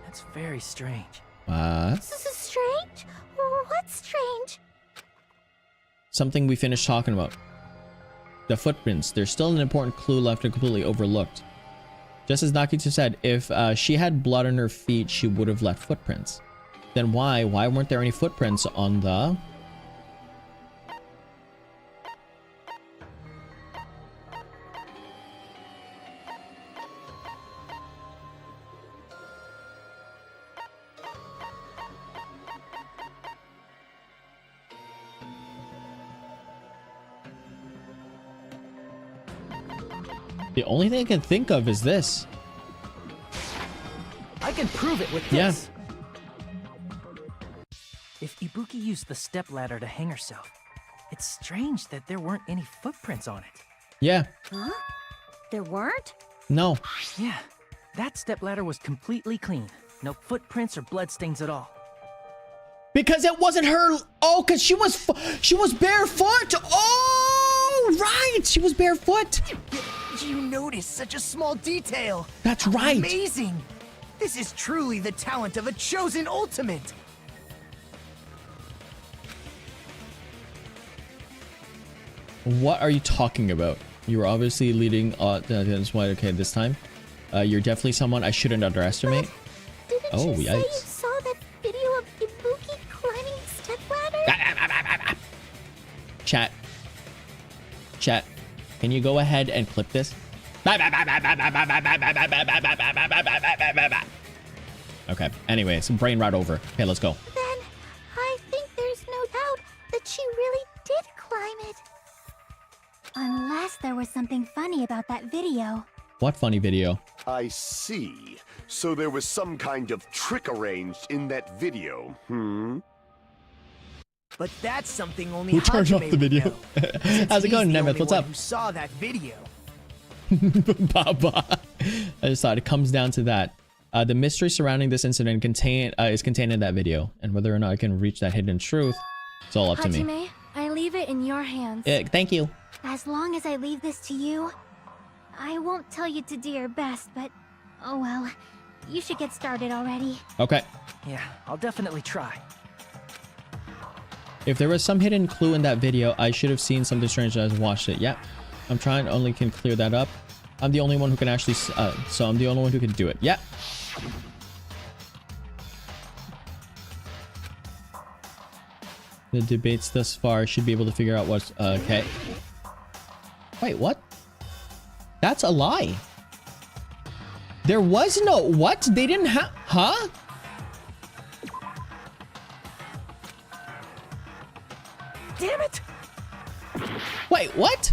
That's very strange. This is strange? What's strange? Something we finished talking about. The footprints. There's still an important clue left and completely overlooked. Just as Nakita said, if she had blood on her feet, she would have left footprints. Then why weren't there any footprints on the... The only thing I can think of is this. I can prove it with this. If Ibuki used the stepladder to hang herself, it's strange that there weren't any footprints on it. Yeah. Huh? There weren't? No. Yeah, that stepladder was completely clean. No footprints or bloodstains at all. Because it wasn't her. Oh, because she was barefoot. Oh, right. She was barefoot. You noticed such a small detail. That's right. Amazing. This is truly the talent of a chosen ultimate. What are you talking about? You were obviously leading. That's why. Okay, this time, you're definitely someone I shouldn't underestimate. Didn't Oh, you say you yikes. saw that video of Ibuki climbing the stepladder? Chat. Can you go ahead and clip this? Okay. Anyway, some brain rot over. Okay, let's go. Then I think there's no doubt that she really did climb it. Unless there was something funny about that video. What funny video? I see. So there was some kind of trick arranged in that video, But that's something only Who turned off Hajime the would video? know, since How's it he's going, the Nemeth? only What's one up? Who saw that video? Baba. I just thought it comes down to that. The mystery surrounding this incident is contained in that video, and whether or not I can reach that hidden truth, it's all up to me. Hajime, I leave it in your hands. Thank you. As long as I leave this to you, I won't tell you to do your best, but oh well. You should get started already. Okay. Yeah, I'll definitely try. If there was some hidden clue in that video, I should have seen something strange as I watched it. Yeah. I'm trying, only can clear that up. I'm the only one who can actually, so I'm the only one who can do it. Yeah. The debates thus far should be able to figure out what's, okay. Wait, what? That's a lie. There was no, what? They didn't have, huh? Damn it! Wait, what?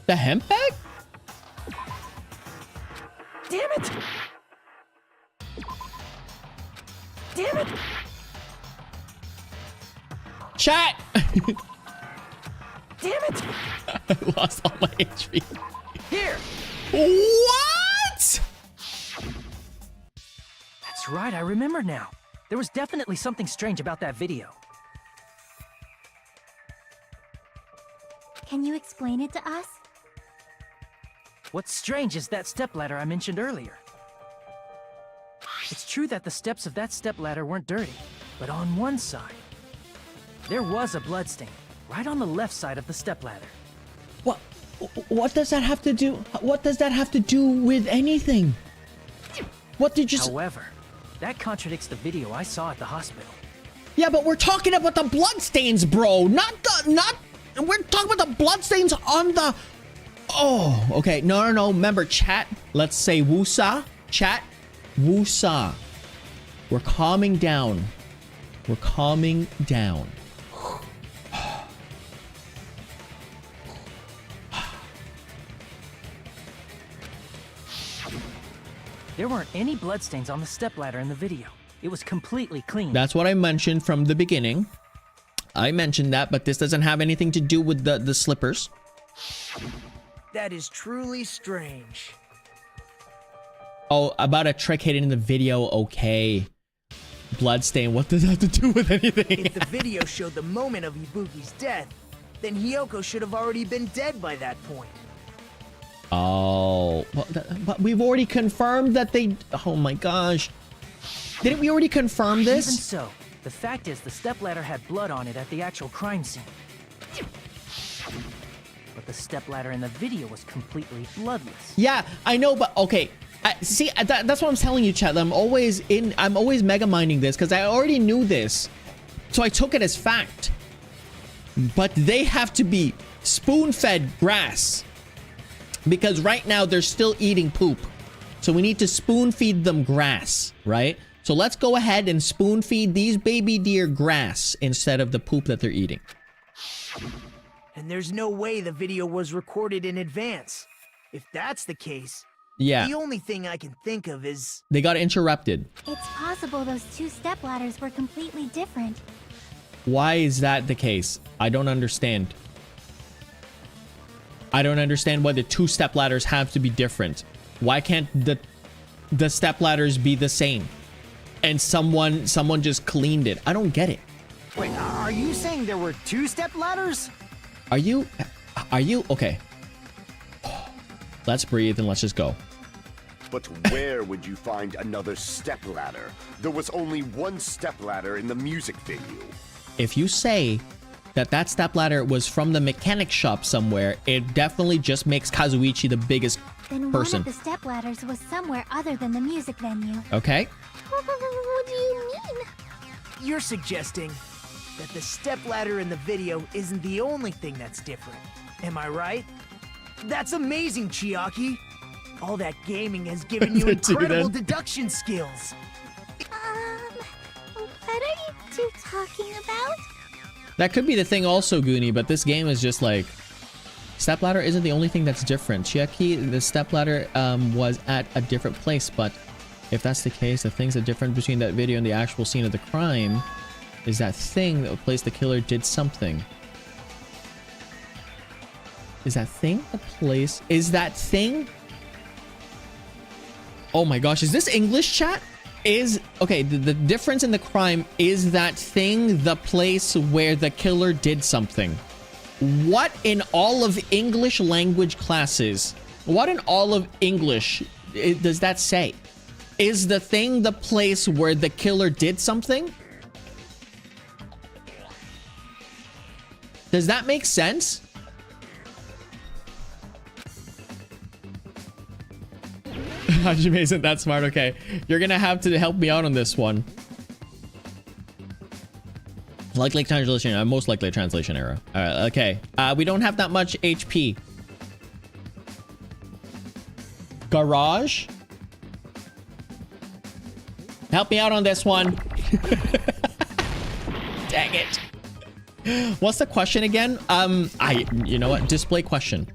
The hemp bag? Damn it! Damn it! Chat! Damn it! I lost all my HP. Here! What? That's right, I remember now. There was definitely something strange about that video. Can you explain it to us? What's strange is that stepladder I mentioned earlier. It's true that the steps of that stepladder weren't dirty, but on one side, there was a bloodstain, right on the left side of the stepladder. What does that have to do? What does that have to do with anything? What did you say? However, that contradicts the video I saw at the hospital. Yeah, but we're talking about the bloodstains, bro. Not we're talking about the bloodstains on the... Oh, okay. No. Remember, chat. Let's say woosah. Chat. Woosah. We're calming down. We're calming down. There weren't any bloodstains on the stepladder in the video. It was completely clean. That's what I mentioned from the beginning. I mentioned that, but this doesn't have anything to do with the slippers. That is truly strange. Oh, about a trick hidden in the video. Okay. Bloodstain. What does that have to do with anything? If the video showed the moment of Ibuki's death, Then Hiyoko should have already been dead by that point. Oh, well, but we've already confirmed that they... Oh my gosh. Didn't we already confirm this? Even so, the fact is the stepladder had blood on it at the actual crime scene. But the stepladder in the video was completely bloodless. Yeah, I know, but okay. See, that's what I'm telling you, chat. I'm always mega minding this because I already knew this. So I took it as fact. But they have to be spoon-fed grass. Because right now they're still eating poop. So we need to spoon-feed them grass, right? So let's go ahead and spoon-feed these baby deer grass instead of the poop that they're eating. And there's no way the video was recorded in advance. If that's the case, yeah, the only thing I can think of is... They got interrupted. It's possible those two stepladders were completely different. Why is that the case? I don't understand. I don't understand why the two stepladders have to be different. Why can't the stepladders be the same? And someone just cleaned it. I don't get it. Wait, are you saying there were two stepladders? Are you okay? Let's breathe and let's just go. But where would you find another stepladder? There was only one stepladder in the music venue. If you say that stepladder was from the mechanic shop somewhere, it definitely just makes Kazuichi the biggest Then person. one of the stepladders was somewhere other than the music venue. Okay. What do you mean? You're suggesting that the stepladder in the video isn't the only thing that's different. Am I right? That's amazing, Chiaki. All that gaming has given you incredible deduction skills. What are you two talking about? That could be the thing also, Goonie, but this game is just like... Stepladder isn't the only thing that's different. Chiaki, the stepladder was at a different place, but if that's the case, the things that are different between that video and the actual scene of the crime is that thing that place the killer did something. Is that thing the place? Is that thing? Oh my gosh, is this English, chat? Is okay, the difference in the crime is that thing the place where the killer did something. What in all of English language classes, what in all of English does that say? Is the thing the place where the killer did something? Does that make sense? Hajime isn't that smart. Okay, you're gonna have to help me out on this one. Likely translation, most likely translation error. All right, okay. We don't have that much HP. Garage? Help me out on this one. Dang it. What's the question again? You know what? Display question.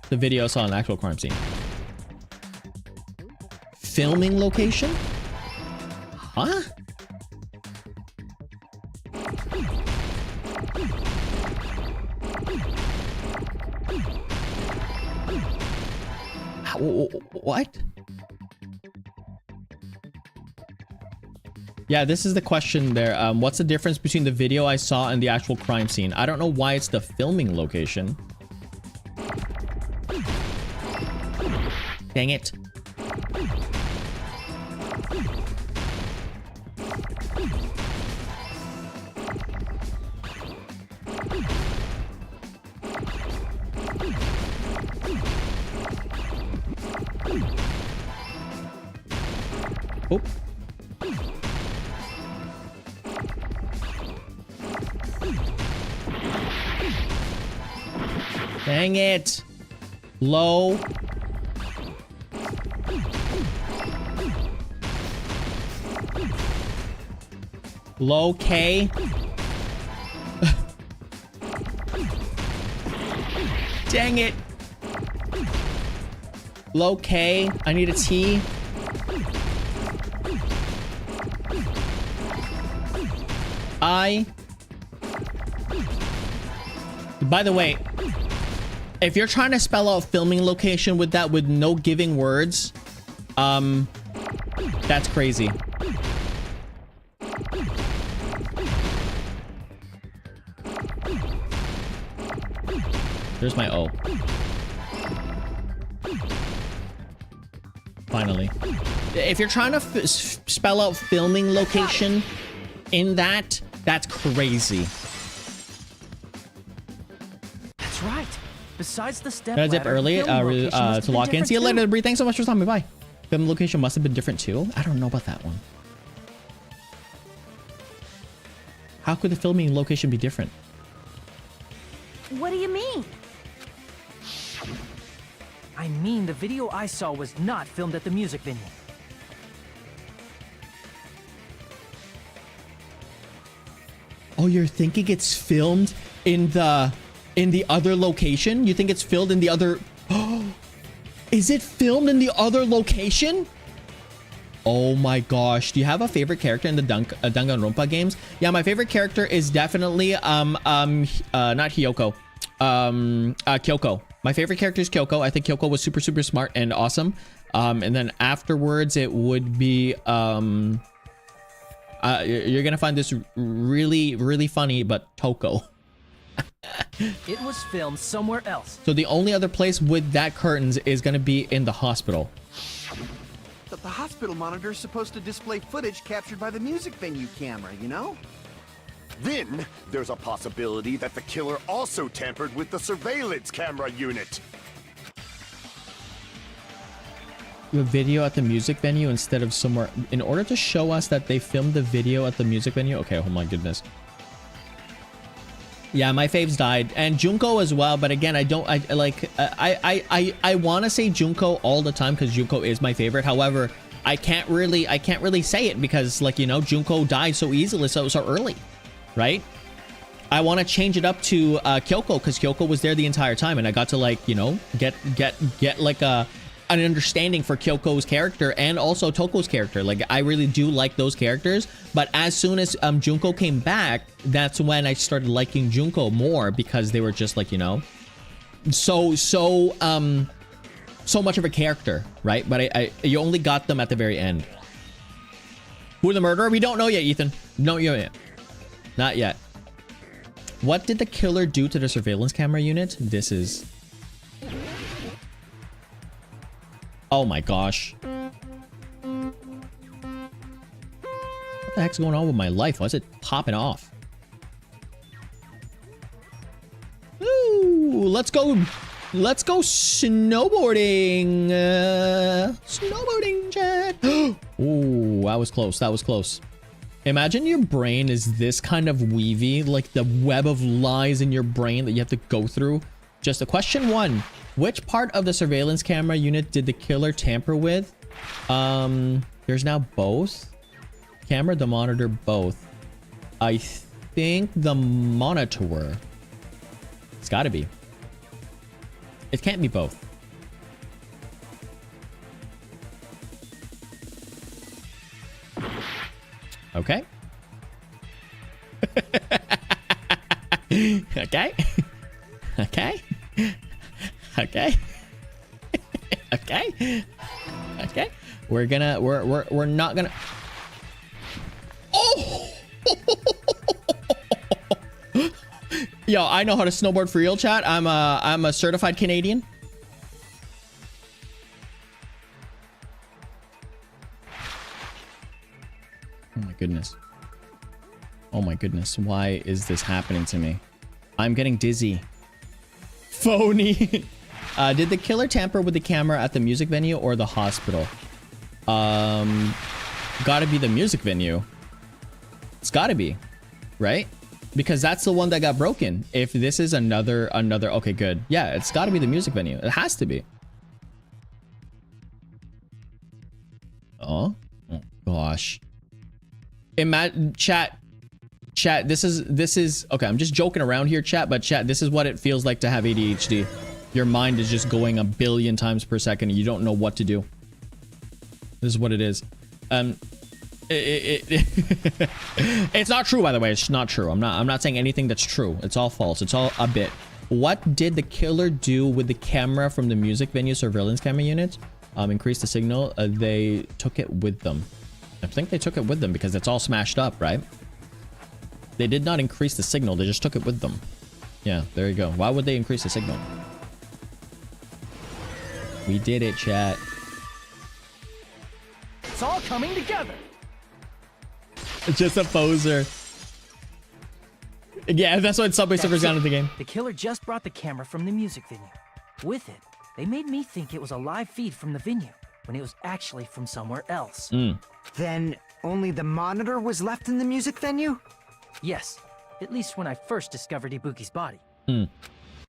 The video saw an actual crime scene. Filming location? Huh? What? Yeah, this is the question there. What's the difference between the video I saw and the actual crime scene? I don't know why it's the filming location. Dang it. Oh. Dang it. Low. Low K. Dang it. Low K. I need a T. I. By the way, if you're trying to spell out filming location with that with no giving words, that's crazy. There's my O. Finally. If you're trying to spell out filming location in that, that's crazy. That's right. Besides the step Did I dip ladder, early the film location must have to been lock in? different See you later, too. Bree. Thanks so much for stopping by. Film location must have been different too. I don't know about that one. How could the filming location be different? What do you mean? I mean, the video I saw was not filmed at the music venue. Oh, you're thinking it's filmed in the other location? You think it's filmed in the other... Oh, is it filmed in the other location? Oh my gosh. Do you have a favorite character in the Danganronpa games? Yeah, my favorite character is definitely not Hiyoko. Kyoko. My favorite character is Kyoko. I think Kyoko was super smart and awesome. And then afterwards it would be you're gonna find this really funny, but Toko. It was filmed somewhere else. So the only other place with that curtains is gonna be in the hospital. The hospital monitor is supposed to display footage captured by the music venue camera, you know? Then, there's a possibility that the killer also tampered with the surveillance camera unit. A video at the music venue instead of somewhere in order to show us that they filmed the video at the music venue. Okay, oh my goodness. Yeah, my faves died, and Junko as well, but again, I want to say Junko all the time because Junko is my favorite. However, I can't really say it because, like, you know, Junko died so easily, so early, right? I want to change it up to Kyoko because Kyoko was there the entire time, and I got to, like, you know, get like an understanding for Kyoko's character and also Toko's character. Like, I really do like those characters, but as soon as Junko came back, that's when I started liking Junko more because they were just, like, you know, so much of a character, right? But you only got them at the very end. Who the murderer? We don't know yet, Ethan. No, yet. Not yet. What did the killer do to the surveillance camera unit? This is... Oh my gosh. What the heck's going on with my life? Why is it popping off? Ooh, let's go snowboarding. Snowboarding, chat. Ooh, that was close. That was close. Imagine your brain is this kind of weavy, like the web of lies in your brain that you have to go through. Just a question one. Which part of the surveillance camera unit did the killer tamper with? There's now both. Camera, the monitor, both. I think the monitor. It's gotta be. It can't be both. Okay. Okay. Okay. Okay. Okay. Okay. We're not gonna. Oh! Yo, I know how to snowboard for real, chat. I'm a certified Canadian. Oh my goodness. Oh my goodness. Why is this happening to me? I'm getting dizzy. Phony. Did the killer tamper with the camera at the music venue or the hospital? Gotta be the music venue. It's gotta be, right? Because that's the one that got broken. If this is another, okay, good. Yeah, it's gotta be the music venue. It has to be. Oh gosh. Imagine, chat, this is, okay, I'm just joking around here, chat, but chat, this is what it feels like to have ADHD. Your mind is just going a billion times per second and you don't know what to do. This is what it is. It's not true, by the way. It's not true. I'm not saying anything that's true. It's all false. It's all a bit. What did the killer do with the camera from the music venue surveillance camera unit? Increase the signal. They took it with them. I think they took it with them because it's all smashed up, right? They did not increase the signal. They just took it with them. Yeah, there you go. Why would they increase the signal? We did it, chat. It's all coming together. It's just a poser. Yeah, that's what Subway Surfers got in the game. The killer just brought the camera from the music venue. With it, they made me think it was a live feed from the venue, when it was actually from somewhere else. Then only the monitor was left in the music venue? Yes, at least when I first discovered Ibuki's body.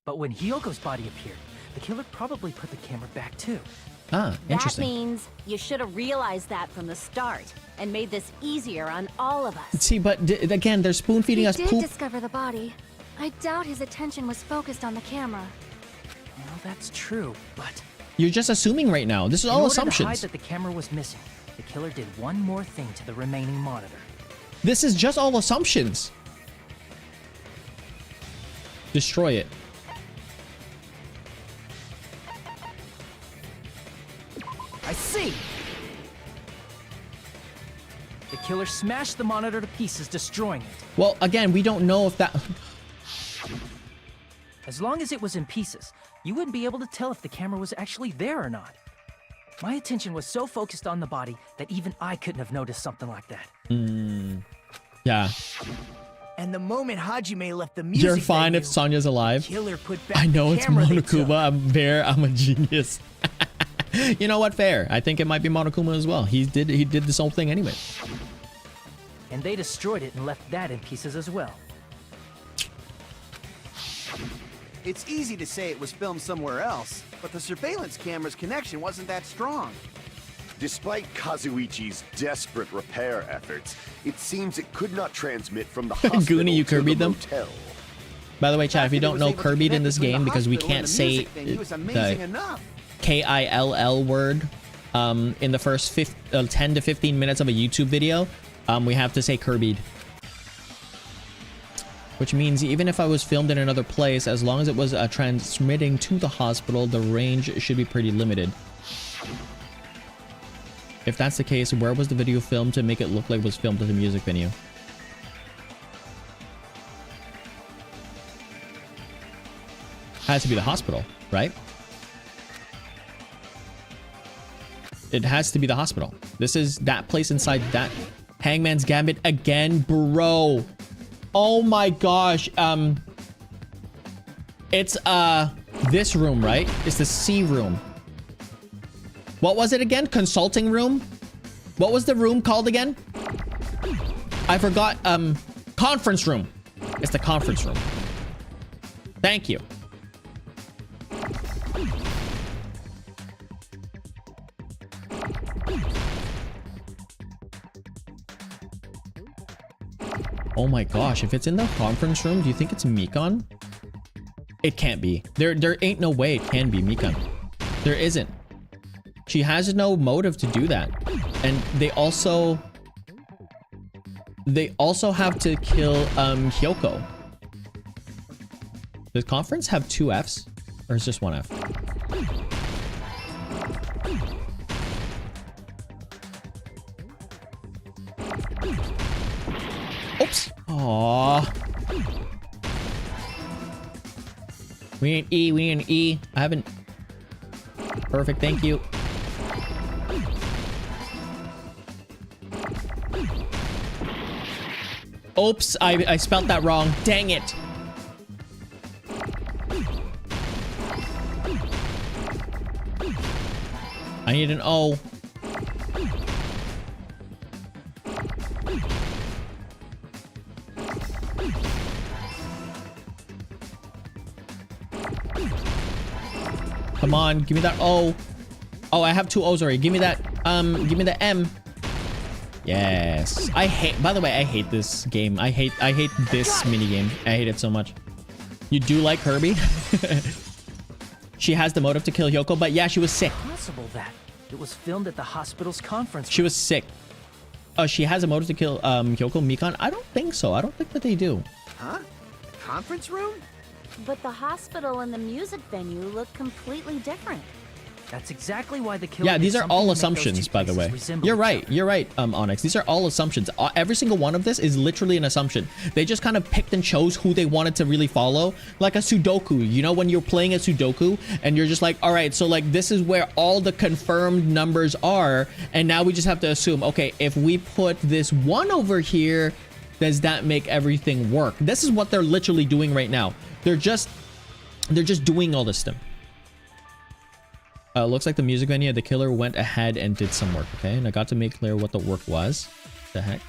But when Hyoko's body appeared, the killer probably put the camera back too. Ah, That interesting. means you should have realized that from the start and made this easier on all of us. See, but again, they're spoon feeding He us did poop. discover the body. I doubt his attention was focused on the camera. Well, that's true, but You're just assuming right now. This is all in order to hide assumptions. that the camera was missing, the killer did one more thing to the remaining monitor. This is just all assumptions. Destroy it. I see! The killer smashed the monitor to pieces, destroying it. Well, again, we don't know if that... As long as it was in pieces, you wouldn't be able to tell if the camera was actually there or not. My attention was so focused on the body that even I couldn't have noticed something like that. Yeah. And the moment Hajime left the music You're fine venue, if Sonya's alive. killer put back I know the it's camera they took. Monokuma. I'm a genius. You know what? Fair. I think it might be Monokuma as well. He did this whole thing anyway. And they destroyed it and left that in pieces as well. It's easy to say it was filmed somewhere else, but the surveillance camera's connection wasn't that strong. Despite Kazuichi's desperate repair efforts, it seems it could not transmit from the hospital Goonie, you to the Kirby'd them? motel. By the way, chat, if you The don't fact know that it was able to Kirby'd in connect this between the game because we hospital and can't the say music venue is amazing the enough. KILL word in the first 10 to 15 minutes of a YouTube video, we have to say Kirby'd. Which means even if I was filmed in another place, as long as it was transmitting to the hospital, the range should be pretty limited. If that's the case, where was the video filmed to make it look like it was filmed at the music venue? Has to be the hospital, right? It has to be the hospital. This is that place inside that Hangman's Gambit again, bro. Oh my gosh. It's this room, right? It's the C room. What was it again? Consulting room? What was the room called again? I forgot. Conference room. It's the conference room. Thank you. Oh my gosh, if it's in the conference room, do you think it's Mikan? It can't be. There ain't no way it can be Mikan. There isn't. She has no motive to do that. And they also have to kill Hyoko. Does conference have 2 Fs? Or is just 1 F? Oops. Aww. We need E, we need E. I haven't... Perfect, thank you. Oops, I spelled that wrong. Dang it. I need an O. Come on, give me that O. Oh, I have 2 O's already. Give me that, give me the M. Yes. I hate, by the way, I hate this game. I hate this mini game. I hate it so much. You do like Kirby? She has the motive to kill Hyoko, but yeah, she was sick. Possible that it was filmed at the hospital's conference room. She was sick. Oh, she has a motive to kill Hyoko Mikan? I don't think so. I don't think that they do. Huh? Conference room? But the hospital and the music venue look completely different. That's exactly why the killer. Yeah, these did are all something to make those assumptions, two by the way. places resemble You're each right. other. You're right, Onyx. These are all assumptions. Every single one of this is literally an assumption. They just kind of picked and chose who they wanted to really follow. Like a Sudoku. You know, when you're playing a Sudoku and you're just like, all right, so like this is where all the confirmed numbers are. And now we just have to assume, okay, if we put this 1 over here, does that make everything work? This is what they're literally doing right now. They're just doing all this stuff. Looks like the music venue, the killer went ahead and did some work, okay? And I got to make clear what the work was. The heck?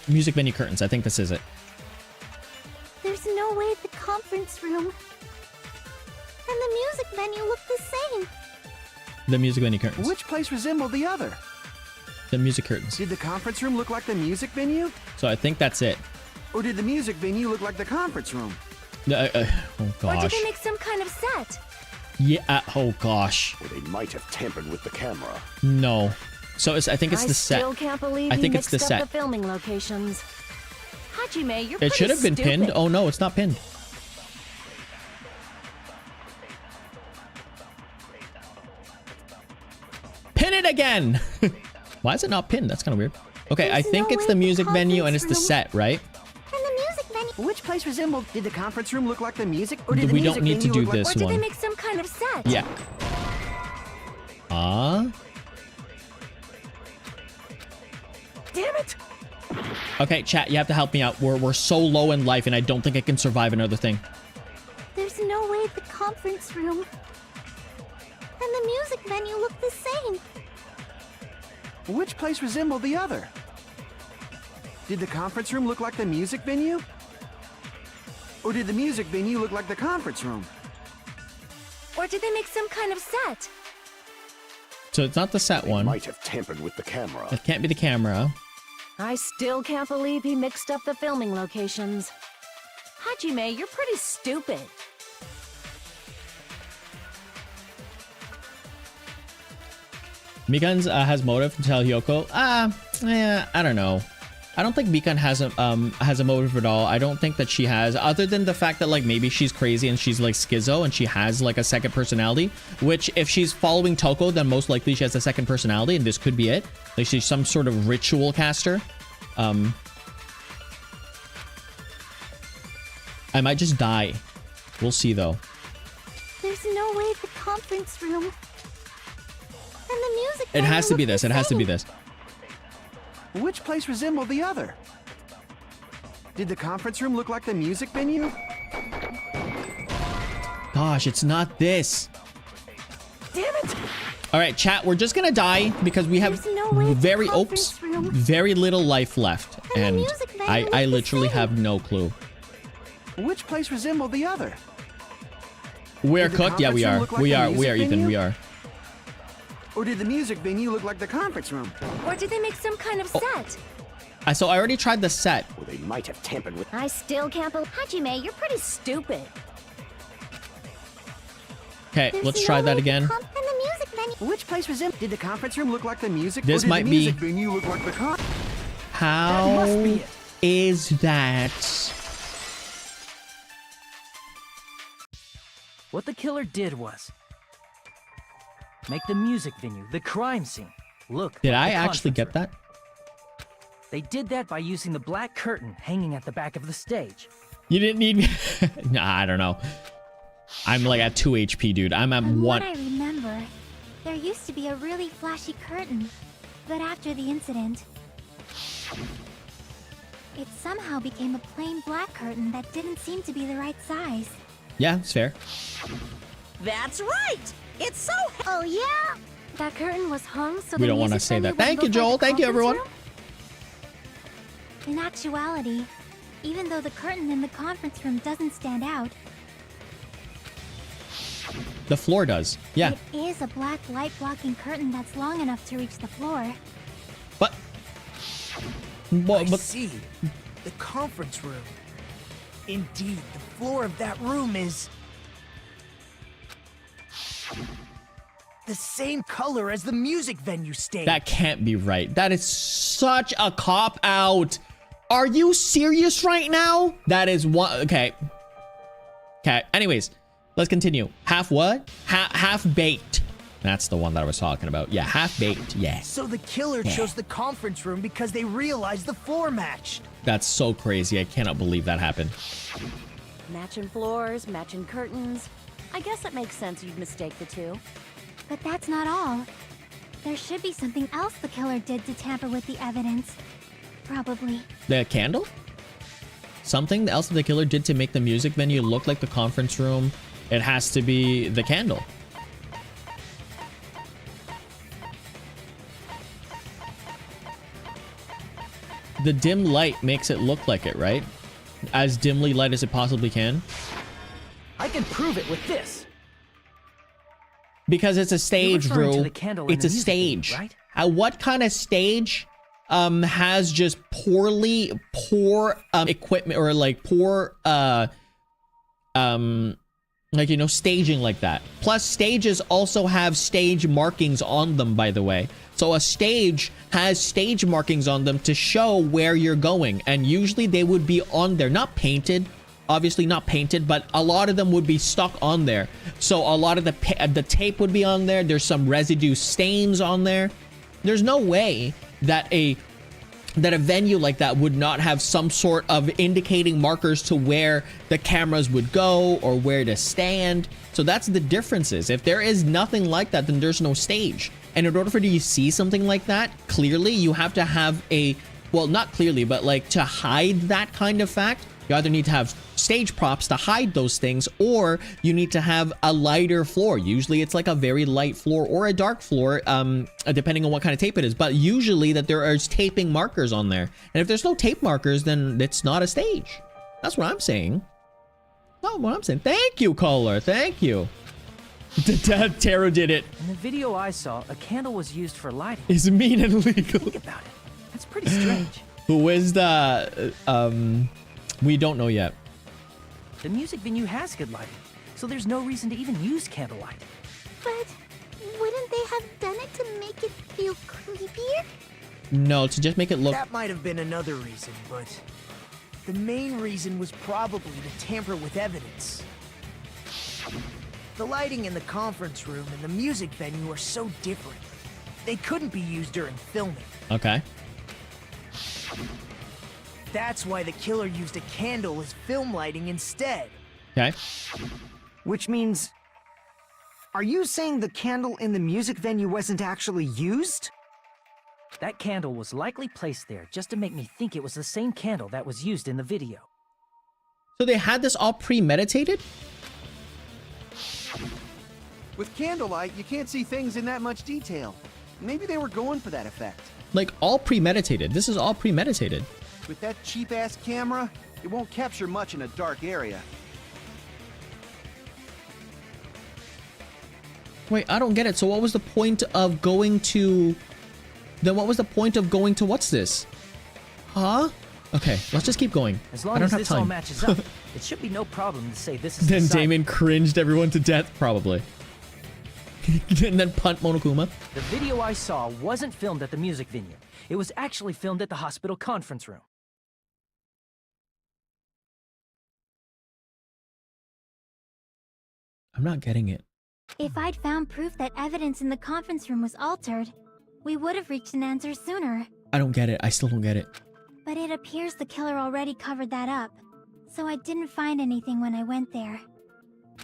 Music venue curtains. I think this is it. There's no way the conference room and the music venue look the same. The music venue curtains. Which place resembled the other? The music curtains. Did the conference room look like the music venue? So I think that's it. Or did the music venue look like the conference room? Oh Or did gosh. they make some kind of set? Yeah. Oh gosh. Or they might have tampered with the camera. No. So I think it's I the set. still can't believe I you think it's mixed the up set. the filming locations. Hajime, you're It should have been pretty pinned. stupid. Oh no, it's not pinned. Pin it again. Why is it not pinned? That's kind of weird. Okay, I There's think no it's way the the music venue and it's the conference room- set, right? And the music venue. Which place resembled? Did the conference room look like the music? Or did the We music don't need to venue do look like- this Or did one. they make some kind of set? Yeah. Damn it! Okay, chat, you have to help me out. We're so low in life and I don't think I can survive another thing. There's no way the conference room and the music venue look the same. Which place resembled the other? Did the conference room look like the music venue? Or did the music venue look like the conference room? Or did they make some kind of set? So it's not the set They one. might have tampered with the camera. It can't be the camera. I still can't believe he mixed up the filming locations. Hajime, you're pretty stupid. Mikan's has motive to tell Hyoko. I don't know. I don't think Mikan has a motive at all. I don't think that she has, other than the fact that like maybe she's crazy and she's like schizo and she has like a second personality, which if she's following Toko, then most likely she has a second personality and this could be it. Like she's some sort of ritual caster. I might just die. We'll see though. There's no way the conference room and the music It venue has to be look this. the It has to be same. this. Which place resembled the other? Did the conference room look like the music venue? Gosh, it's not this. Damn it! All right, chat, we're just gonna die because we have There's no way the very conference room very little life left, and the and music venue I look the literally same. have no clue. Which place resembled the other? We're Did the cooked. Yeah, we conference room are. look like We the are. We music are, Ethan. venue? We are. Or did the music venue look like the conference room? Or did they make some kind of set? So I already tried the set. Or they might have tampered with. I still can't believe. Hajime, you're pretty stupid. Okay, There's let's no try way that the again. and the music venue. Which place resembled? Did the conference room look like the music? This or did might the be- music venue look like the con? How must be it. is that? What the killer did was make the music venue, the crime scene, look. Did like I the actually conference get room. that? They did that by using the black curtain hanging at the back of the stage. You didn't need me. Nah, I don't know. I'm like at 2 HP, dude. I'm at From 1. what I remember, there used to be a really flashy curtain, but after the incident, it somehow became a plain black curtain that didn't seem to be the right size. Yeah, it's fair. That's right! It's so Oh yeah? That curtain was hung so We the don't wanna music say venue that. Thank wouldn't you, look like Joel. the Thank you, conference everyone. room? In actuality, even though the curtain in the conference room doesn't stand out, The floor does. Yeah. it is a black light blocking curtain that's long enough to reach the floor. But. I But see. The conference room. Indeed, the floor of that room is... the same color as the music venue stage. That can't be right. That is such a cop-out. Are you serious right now? That is one. Okay. Okay. Anyways, let's continue. Half what? Half-baked. That's the one that I was talking about. Yeah, half-baked. Yeah. So the killer chose the conference room because they realized the floor matched. That's so crazy. I cannot believe that happened. Matching floors, matching curtains. I guess it makes sense you'd mistake the two. But that's not all. There should be something else the killer did to tamper with the evidence. Probably. The candle? Something else that the killer did to make the music venue look like the conference room. It has to be the candle. The dim light makes it look like it, right? As dimly light as it possibly can. I can prove it with this. Because it's a stage, You're referring to Rue. the candle in It's the a music stage. video, right? What kind of stage has just poor equipment, or like poor like, you know, staging like that? Plus, stages also have stage markings on them, by the way. So a stage has stage markings on them to show where you're going, and usually they would be on there, not painted, obviously not painted, but a lot of them would be stuck on there. So a lot of the tape would be on there. There's some residue stains on there. There's no way that a venue like that would not have some sort of indicating markers to where the cameras would go or where to stand. So that's the differences. If there is nothing like that, then there's no stage. And in order for you to see something like that clearly, you have to have a, well, not clearly, but like to hide that kind of fact, you either need to have stage props to hide those things, or you need to have a lighter floor. Usually it's like a very light floor or a dark floor, depending on what kind of tape it is. But usually that there are taping markers on there. And if there's no tape markers, then it's not a stage. That's what I'm saying. That's what I'm saying. Thank you, caller. Thank you. Taro did it. In the video I saw, a candle was used for lighting. It's mean and illegal. Think about it. That's pretty strange. Who is the we don't know yet. The music venue has good lighting, so there's no reason to even use candlelight. But wouldn't they have done it to make it feel creepier? No, to just make it look. That might have been another reason, but the main reason was probably to tamper with evidence. The lighting in the conference room and the music venue are so different. They couldn't be used during filming. Okay. That's why the killer used a candle as film lighting instead. Okay. Which means... Are you saying the candle in the music venue wasn't actually used? That candle was likely placed there just to make me think it was the same candle that was used in the video. So they had this all premeditated? With candlelight, you can't see things in that much detail. Maybe they were going for that effect. Like, all premeditated. This is all premeditated. With that cheap-ass camera, it won't capture much in a dark area. Wait, I don't get it. So what was the point of going to... Then what was the point of going to what's this? Huh? Okay, let's just keep going. As I long don't as have this time. all matches up, it should be no problem to say this is Then the site. Damon cringed everyone to death, probably. And then punt Monokuma. The video I saw wasn't filmed at the music venue. It was actually filmed at the hospital conference room. I'm not getting it. If I'd found proof that evidence in the conference room was altered, we would have reached an answer sooner. I don't get it. I still don't get it. But it appears the killer already covered that up, so I didn't find anything when I went there.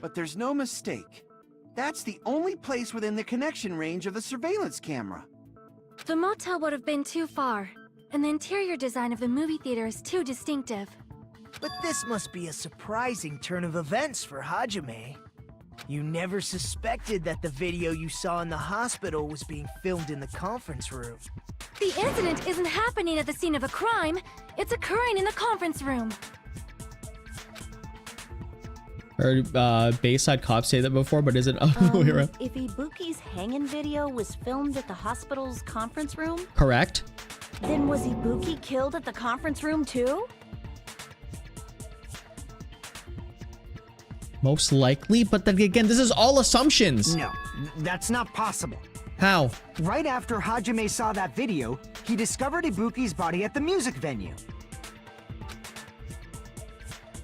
But there's no mistake. That's the only place within the connection range of the surveillance camera. The motel would have been too far, and the interior design of the movie theater is too distinctive. But this must be a surprising turn of events for Hajime. You never suspected that the video you saw in the hospital was being filmed in the conference room. The incident isn't happening at the scene of a crime, it's occurring in the conference room. Heard Bayside Cop say that before, but is it other way around? If Ibuki's hanging video was filmed at the hospital's conference room, Correct. then was Ibuki killed at the conference room too? Most likely, but then again, this is all assumptions. No, That's not possible. How? Right after Hajime saw that video, he discovered Ibuki's body at the music venue.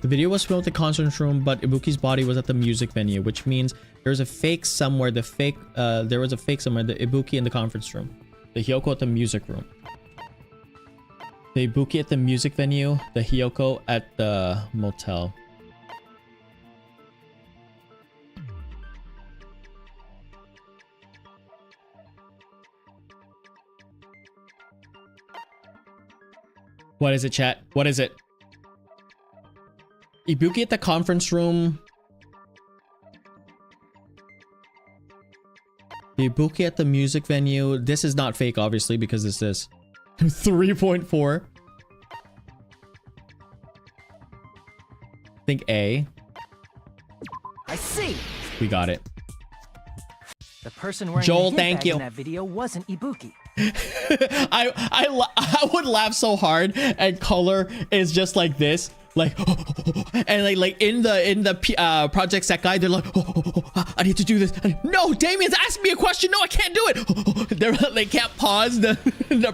The video was filmed at the conference room, but Ibuki's body was at the music venue, which means there's a fake somewhere. There was a fake somewhere. The Ibuki in the conference room. The Hyoko at the music room. The Ibuki at the music venue. The Hyoko at the motel. What is it, chat? What is it? Ibuki at the conference room. The Ibuki at the music venue. This is not fake, obviously, because this is 3.4. Think A. I see. We got it. The person wearing Joel, the thank handbag you. in that video wasn't Ibuki. I would laugh so hard, and Color is just like this, like, and like in the Project Sekai, they're like, I need to do this. No, Damien's asking me a question. No, I can't do it. They can't pause the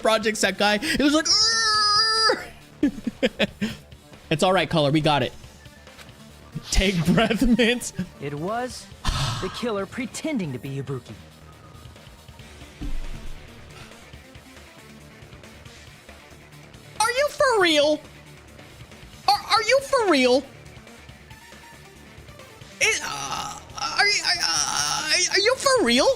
Project Sekai. It was like, it's all right, Color. We got it. Take breath mints. It was the killer pretending to be Ibuki. Are you for real? Are you for real? Are you for real?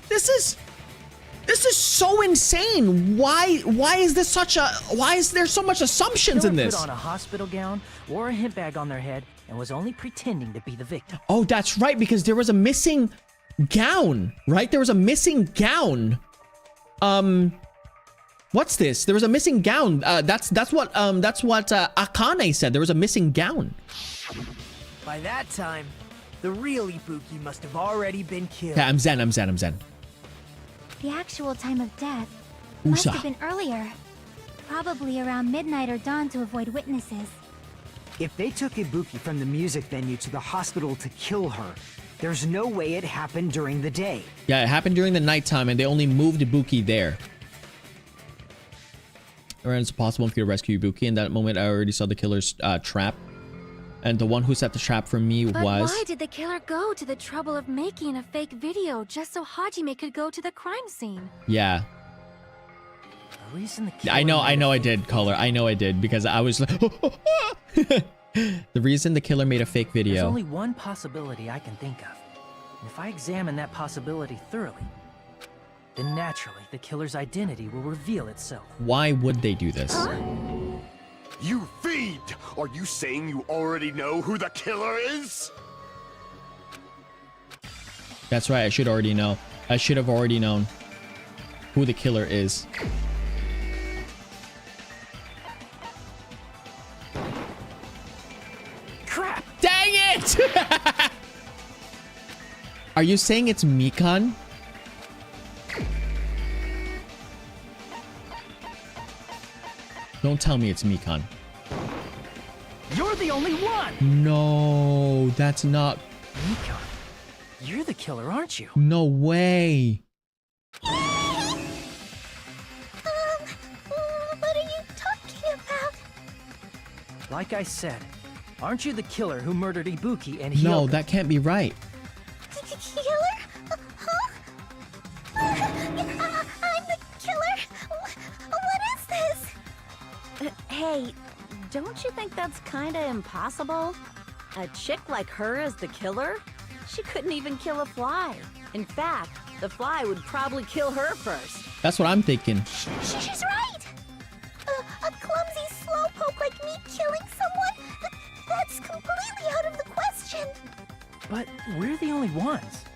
This is so insane. Why is this such a? Why is there so much assumptions in this? Put on a hospital gown, wore a hint bag on their head, and was only pretending to be the victim. Oh, that's right, because there was a missing gown, right? There was a missing gown. What's this? There was a missing gown. That's what Akane said. There was a missing gown. By that time, the real Ibuki must have already been killed. Yeah, I'm zen. The actual time of death must have been earlier. Probably around midnight or dawn to avoid witnesses. If they took Ibuki from the music venue to the hospital to kill her, there's no way it happened during the day. Yeah, it happened during the nighttime, and they only moved Ibuki there. Or it's possible for you to rescue Ibuki. In that moment, I already saw the killer's trap. And the one who set the trap for me But was... why did the killer go to the trouble of making a fake video just so Hajime could go to the crime scene? Yeah. The reason the killer I know I did, Color. I know I did, because I was like... The reason the killer made a fake video... There's only one possibility I can think of. And if I examine that possibility thoroughly, then naturally the killer's identity will reveal itself. Why would they do this? You fiend! Are you saying you already know who the killer is? That's right, I should already know. I should have already known who the killer is. Crap! Dang it! Are you saying it's Mikan? Don't tell me it's Mikan. You're the only one! No, that's not... Mikan, you're the killer, aren't you? No way. What are you talking about? Like I said, aren't you the killer who murdered Ibuki and No, Hyoko? that can't be right. Killer? Huh? I'm the killer? What is this? Hey, don't you think that's kinda impossible? A chick like her as the killer? She couldn't even kill a fly. In fact, the fly would probably kill her first. That's what I'm thinking. She's right! A clumsy slowpoke like me killing someone? That's completely out of the question! But we're the only ones.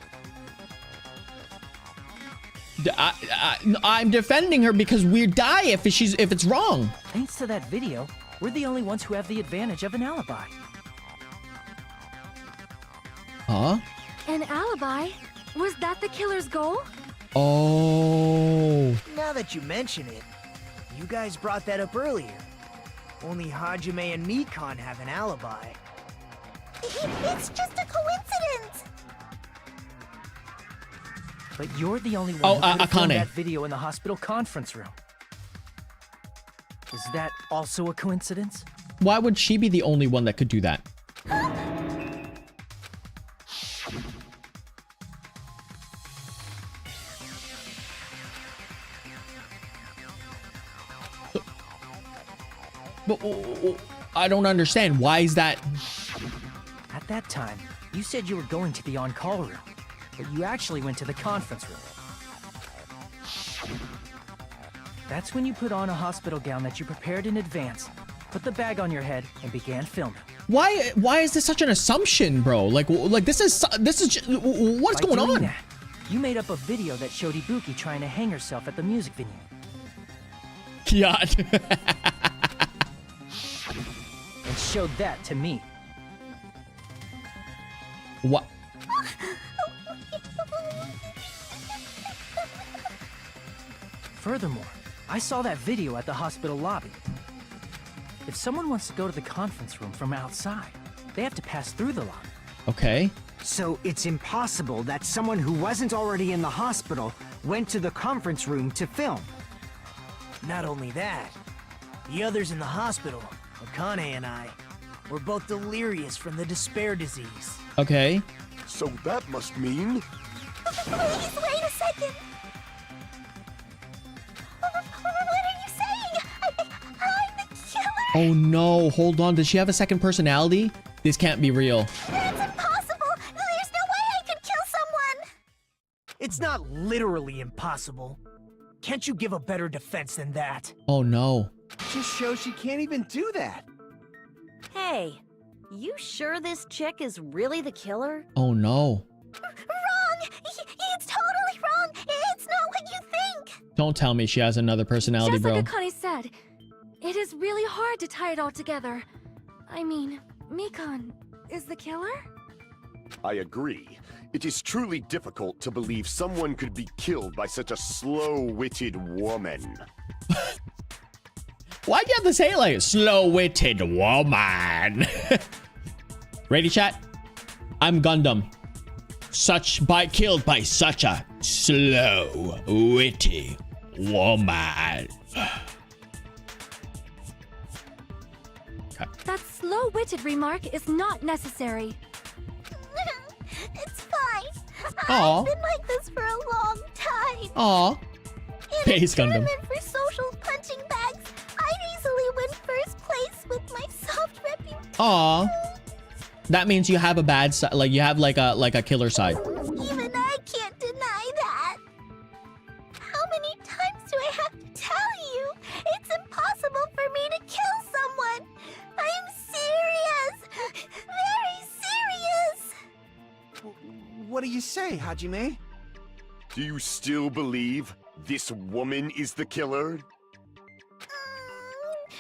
I'm defending her because we'd die if it's wrong. Thanks to that video, we're the only ones who have the advantage of an alibi. Huh? An alibi? Was that the killer's goal? Oh. Now that you mention it, you guys brought that up earlier. Only Hajime and Mikan have an alibi. It's just a coincidence. But you're the only one Oh, who could have filmed Akane. that video in the hospital conference room. Is that also a coincidence? Why would she be the only one that could do that? But I don't understand. Why is that? At that time, you said you were going to the on-call room, but you actually went to the conference room. That's when you put on a hospital gown that you prepared in advance, put the bag on your head, and began filming. Why is this such an assumption, bro? Like this is just, what's By going doing on? that, you made up a video that showed Ibuki trying to hang herself at the music venue. Yeah. And showed that to me. What? Furthermore, I saw that video at the hospital lobby. If someone wants to go to the conference room from outside, they have to pass through the lobby. Okay. So it's impossible that someone who wasn't already in the hospital went to the conference room to film. Not only that, the others in the hospital, Akane and I, were both delirious from the despair disease. Okay. So that must mean... Please, wait a second. What are you saying? I'm the killer. Oh no, hold on. Does she have a second personality? This can't be real. That's impossible. There's no way I could kill someone. It's not literally impossible. Can't you give a better defense than that? Oh no. Just shows she can't even do that. Hey, you sure this chick is really the killer? Oh no. Wrong. It's totally wrong. It's not what you think. Don't tell me she has another personality, Just bro. like Akane said, it is really hard to tie it all together. I mean, Mikan is the killer? I agree. It is truly difficult to believe someone could be killed by such a slow-witted woman. Why'd you have to say it like slow-witted woman? Ready, chat? I'm Gundam. Killed by such a slow-witty woman. That slow-witted remark is not necessary. It's fine. Aw. I've been like this for a long time. Aw. In Space a Gundam. tournament for social punching bags, I'd easily win first place with my soft reputation. Aw. That means you have a bad side, like you have like a killer side. Even I can't deny that. How many times do I have to tell you? It's impossible for me to kill someone. I'm serious. Very serious. What do you say, Hajime? Do you still believe this woman is the killer?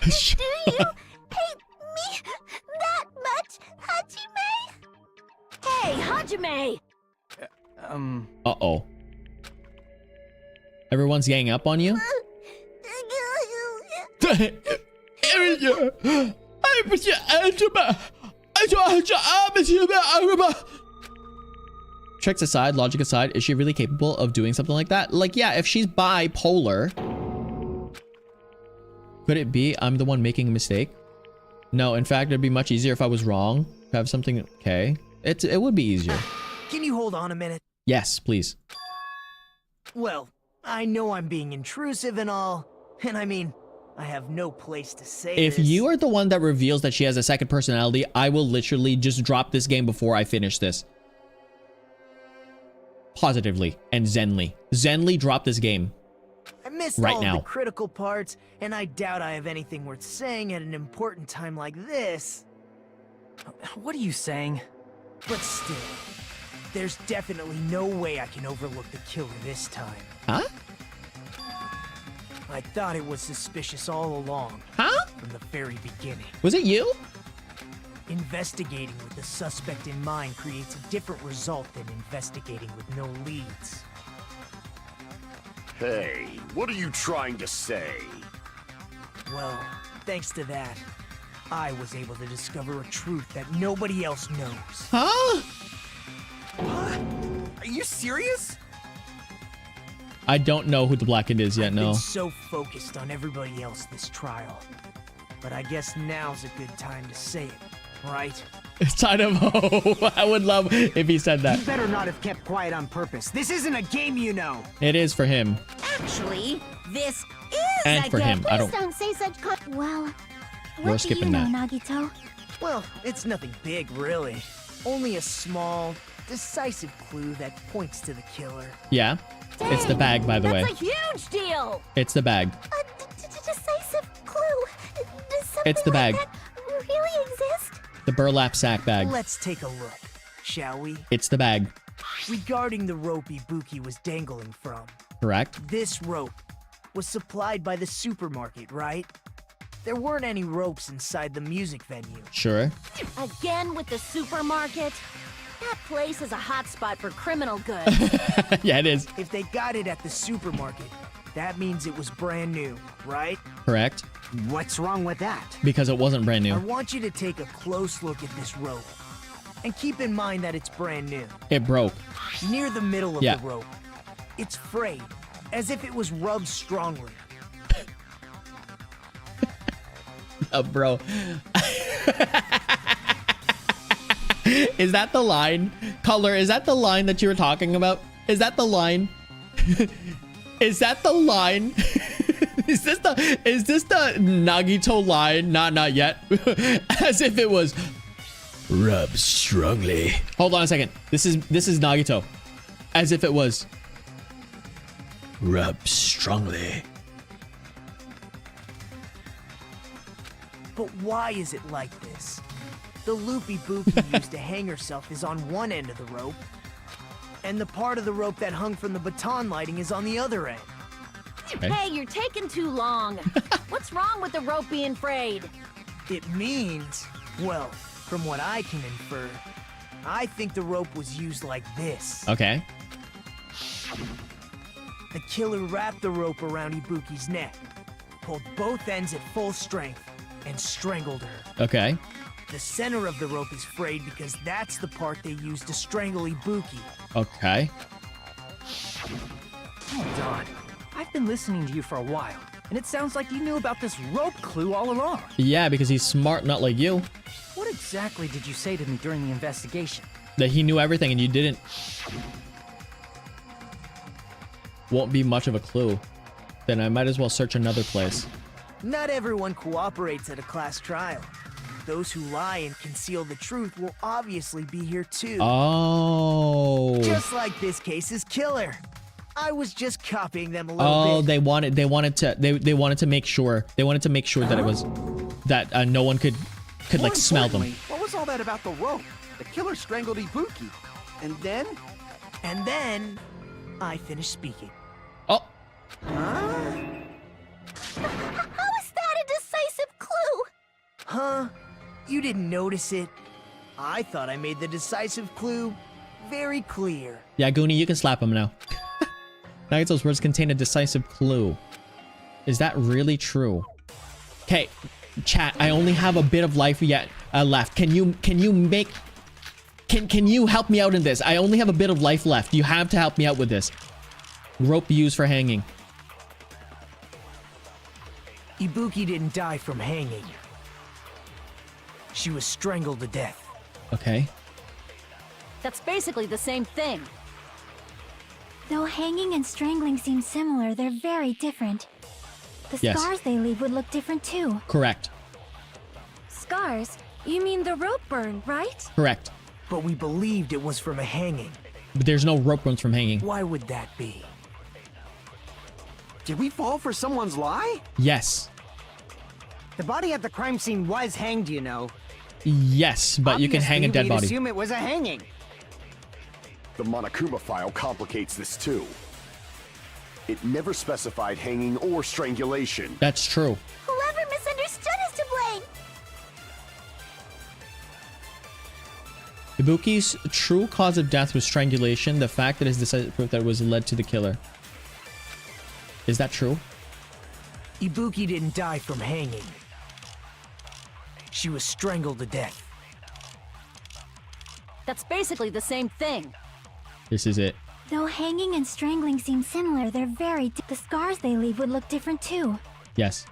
Do you hate me that much, Hajime? Hey, Hajime! Uh-oh. Everyone's ganging up on you? Tricks aside, logic aside, is she really capable of doing something like that? Like, yeah, if she's bipolar, could it be I'm the one making a mistake? No, in fact, it'd be much easier if I was wrong. If I have something, okay. It would be easier. Can you hold on a minute? Yes, please. Well, I know I'm being intrusive and all, and I mean, I have no place to say If this. you are the one that reveals that she has a second personality, I will literally just drop this game before I finish this. Positively and Zenly. Zenly, drop this game. I missed right all now. the critical parts, and I doubt I have anything worth saying at an important time like this. What are you saying? But still, there's definitely no way I can overlook the killer this time. Huh? I thought it was suspicious all along, Huh? from the very beginning. Was it you? Investigating with the suspect in mind creates a different result than investigating with no leads. Hey, what are you trying to say? Well, thanks to that, I was able to discover a truth that nobody else knows. Huh? What? Are you serious? I don't know who the Blackened is yet, I've no. been so focused on everybody else this trial. But I guess now's a good time to say it, right? It's kind of, oh, I would love if he said that. You better not have kept quiet on purpose. This isn't a game, you know. It is for him. Actually, this is And a for game. him. I Please don't. don't say such Well, We're what do skipping you know, that. Nagito? Well, it's nothing big, really. Only a small, decisive clue that points to the killer. Yeah. It's the bag, by the way. That's a huge deal! It's the bag. A decisive clue. Does something It's the bag. like that really exist? The burlap sack bag. Let's take a look, shall we? It's the bag. Regarding the rope Ibuki was dangling from, Correct? this rope was supplied by the supermarket, right? There weren't any ropes inside the music venue. Sure. Again with the supermarket? That place is a hotspot for criminal goods. Yeah, it is. If they got it at the supermarket, that means it was brand new, right? Correct. What's wrong with that? Because it wasn't brand I new. want you to take a close look at this rope. And keep in mind that it's brand new. It broke. Near the middle of Yeah. the rope, it's frayed, as if it was rubbed strongly. Bro. Is that the line? Color, is that the line that you were talking about? Is that the line? Is that the line? Is this the Nagito line? Not yet. As if it was rub strongly. Hold on a second. This is Nagito. As if it was rub strongly. But why is it like this? The loop Ibuki used to hang herself is on one end of the rope, and the part of the rope that hung from the baton lighting is on the other end. Okay. Hey, you're taking too long. What's wrong with the rope being frayed? It means, well, from what I can infer, I think the rope was used like this. Okay. The killer wrapped the rope around Ibuki's neck, pulled both ends at full strength, and strangled her. Okay. The center of the rope is frayed because that's the part they used to strangle Ibuki. Okay. Hold on. I've been listening to you for a while, and it sounds like you knew about this rope clue all along. Yeah, because he's smart, not like you. What exactly did you say to me during the investigation? That he knew everything and you didn't. Won't be much of a clue. Then I might as well search another place. Not everyone cooperates at a class trial. Those who lie and conceal the truth will obviously be here too. Oh. Just like this case's killer. I was just copying them a little bit. They wanted to make sure that it was that no one could More like smell them. importantly, what was all that about the rope? The killer strangled Ibuki. And then? And then, I finished speaking. Oh. How is that a decisive clue? Huh? You didn't notice it? I thought I made the decisive clue very clear. Yeah, Goonie, you can slap him now. Nagito's words contain a decisive clue. Is that really true? Okay, chat. I only have a bit of life yet left. Can you help me out in this? I only have a bit of life left. You have to help me out with this. Rope used for hanging. Ibuki didn't die from hanging. She was strangled to death. Okay. That's basically the same thing. Though hanging and strangling seem similar, they're very different. The Yes. scars they leave would look different too. Correct. Scars? You mean the rope burn, right? Correct. But we believed it was from a hanging. But there's no rope runs from hanging. Why would that be? Did we fall for someone's lie? Yes. The body at the crime scene was hanged, you know. Yes, but you can hang a Obviously, dead we'd body. assume it was a hanging. The Monokuma file complicates this too. It never specified hanging or strangulation. That's true. Whoever misunderstood is to blame. Ibuki's true cause of death was strangulation. The fact that is decisive proof that it was led to the killer. Is that true? Ibuki didn't die from hanging. She was strangled to death. That's basically the same thing. This is it. Though hanging and strangling seem similar, they're the scars they leave would look different too. Yes.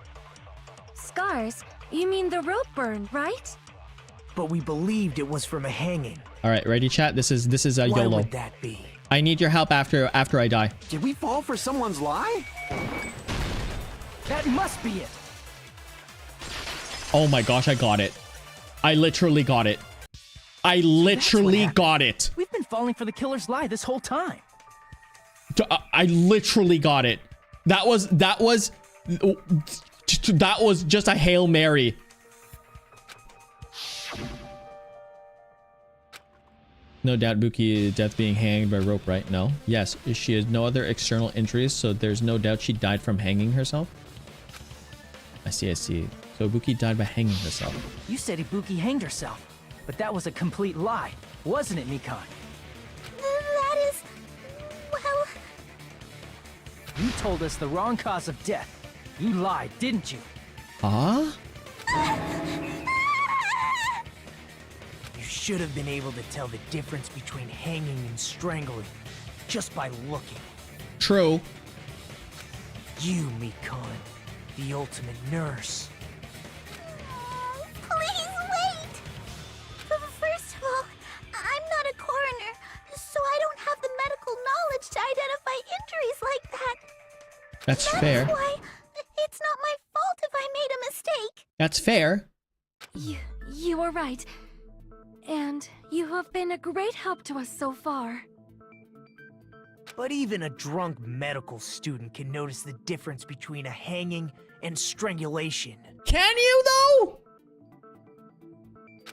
Scars? You mean the rope burn, right? But we believed it was from a hanging. All right, ready, chat? This is a Why YOLO. would that be? I need your help after I die. Did we fall for someone's lie? That must be it. Oh my gosh, I got it. I literally got it. I literally got it. We've been falling for the killer's lie this whole time. I literally got it. That was just a Hail Mary. No doubt Buki death being hanged by rope, right? No. Yes. She has no other external injuries, so there's no doubt she died from hanging herself. I see. So Buki died by hanging herself. You said Ibuki hanged herself, but that was a complete lie, wasn't it, Mikan? That is... well... You told us the wrong cause of death. You lied, didn't you? Huh? You should have been able to tell the difference between hanging and strangling just by looking. True. You, Mikan, the ultimate nurse. Please wait! First of all, I'm not a coroner, so I don't have the medical knowledge to identify injuries like that. That's fair. That's why it's not my fault if I made a mistake. That's fair. You were right. And you have been a great help to us so far. But even a drunk medical student can notice the difference between a hanging and strangulation. Can you though?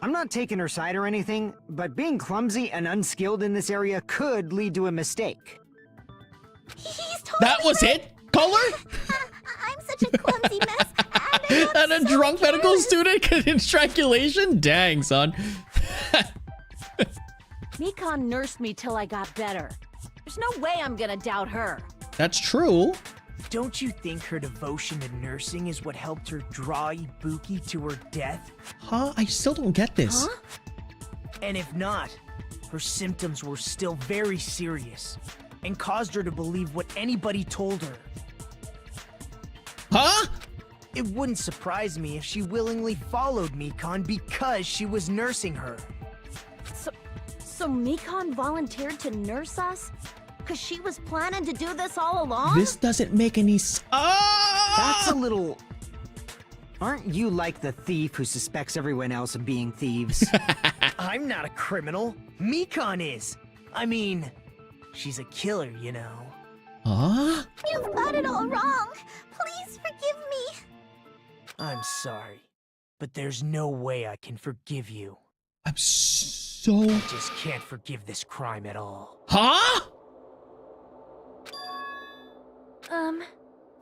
I'm not taking her side or anything, but being clumsy and unskilled in this area could lead to a mistake. He's totally That was right. it? Color? I'm such a clumsy mess. And a drunk medical student in strangulation? Dang, son. Mikan nursed me till I got better. There's no way I'm gonna doubt her. That's true. Don't you think her devotion to nursing is what helped her draw Ibuki to her death? Huh? I still don't get this. Huh? And if not, her symptoms were still very serious and caused her to believe what anybody told her. Huh? It wouldn't surprise me if she willingly followed Mikan because she was nursing her. So Mikan volunteered to nurse us? Cause she was planning to do this all along? This doesn't make any sense. That's a little... Aren't you like the thief who suspects everyone else of being thieves? I'm not a criminal. Mikan is. I mean, she's a killer, you know. Huh? You've got it all wrong. Please forgive me. I'm sorry, but there's no way I can forgive you. I'm so... I just can't forgive this crime at all. Huh?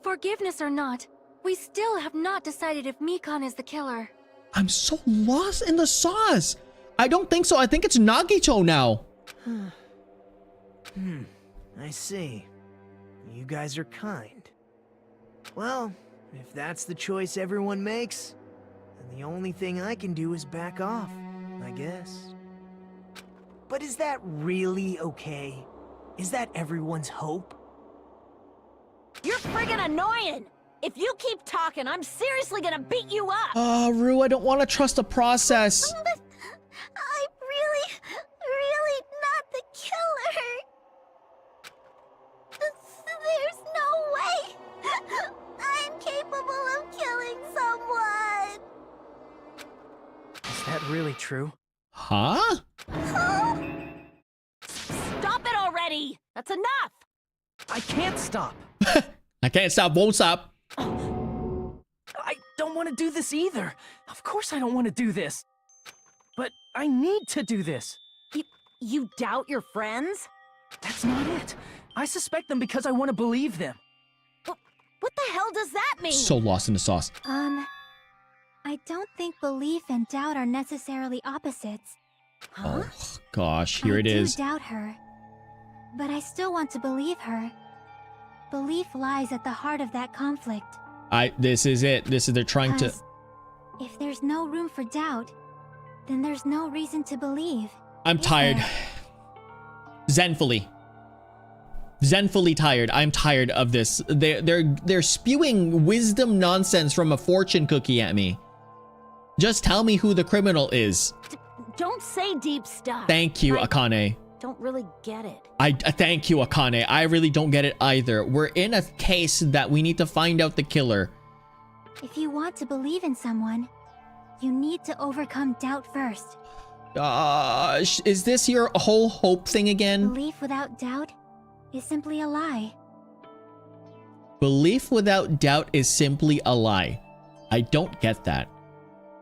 Forgiveness or not, we still have not decided if Mikan is the killer. I'm so lost in the sauce. I don't think so. I think it's Nagito now. I see. You guys are kind. Well, if that's the choice everyone makes, then the only thing I can do is back off, I guess. But is that really okay? Is that everyone's hope? You're friggin' annoying! If you keep talking, I'm seriously gonna beat you up! Rue, I don't want to trust the process. But I'm really not the killer. There's no way. I'm capable of killing someone. Is that really true? Huh? Stop it already! That's enough! I can't stop. I can't stop, won't stop. I don't want to do this either. Of course I don't want to do this. But I need to do this. You doubt your friends? That's not it. I suspect them because I want to believe them. What the hell does that mean? So lost in the sauce. I don't think belief and doubt are necessarily opposites. Huh? Oh, gosh, here it is. I do doubt her, but I still want to believe her. Belief lies at the heart of that conflict. This is it. They're trying to. If there's no room for doubt, then there's no reason to believe. I'm tired. Zenfully tired. I'm tired of this. They're spewing wisdom nonsense from a fortune cookie at me. Just tell me who the criminal is. Don't say deep stuff. Thank you, Akane. Don't really get it. I thank you, Akane. I really don't get it either. We're in a case that we need to find out the killer. If you want to believe in someone, you need to overcome doubt first. Is this your whole hope thing again? Belief without doubt is simply a lie. Belief without doubt is simply a lie. I don't get that.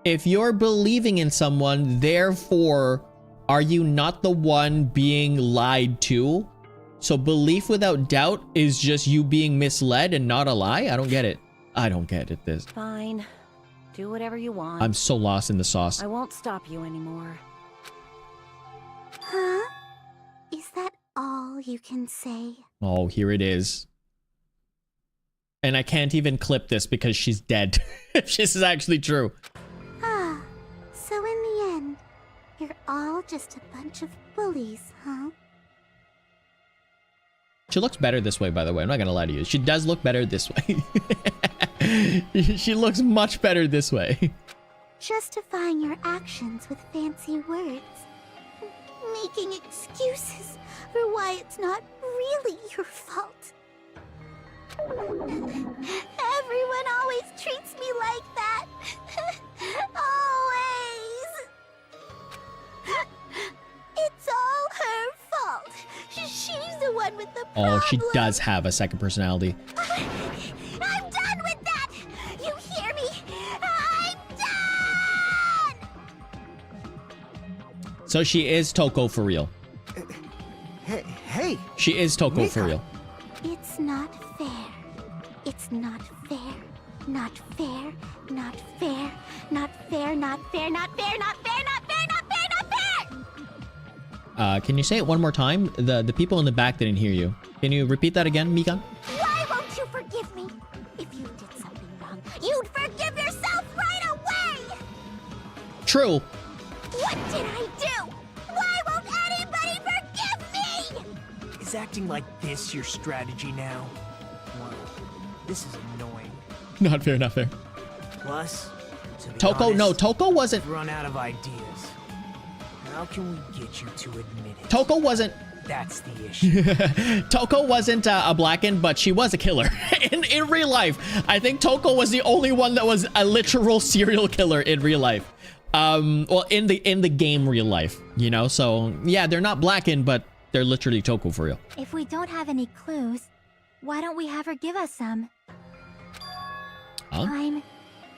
If you're believing in someone, therefore, are you not the one being lied to? So belief without doubt is just you being misled and not a lie? I don't get it. I don't get it. This. Fine. Do whatever you want. I'm so lost in the sauce. I won't stop you anymore. Huh? Is that all you can say? Oh, here it is. And I can't even clip this because she's dead. If this is actually true. Ah, so in the end, you're all just a bunch of bullies, huh? She looks better this way, by the way. I'm not gonna lie to you. She does look better this way. She looks much better this way. Justifying your actions with fancy words. Making excuses for why it's not really your fault. Everyone always treats me like that. Always. It's all her fault. She's the one with the problem. Oh, she does have a second personality. I'm done with that. You hear me? I'm done. So she is Toko for real. Hey. She is Toko Mika. for real. It's not fair. It's not fair. Not fair. Not fair. Not fair. Not fair. Not fair. Not fair. Not fair. Not fair. Not fair. Can you say it one more time? The people in the back didn't hear you. Can you repeat that again, Mika? Why won't you forgive me? If you did something wrong, you'd forgive yourself right away. True. What did I do? Why won't anybody forgive me? Is acting like this your strategy now? Wow, this is annoying. Not fair, not fair. Plus, to be Toko, honest, no, Toko wasn't. I've run out of ideas. How can we get you to admit it? Toko wasn't. That's the issue. Toko wasn't a Blackened, but she was a killer in real life. I think Toko was the only one that was a literal serial killer in real life. Well, in the game real life, you know. So yeah, they're not Blackened, but they're literally Toko for real. If we don't have any clues, why don't we have her give us some? Huh? I'm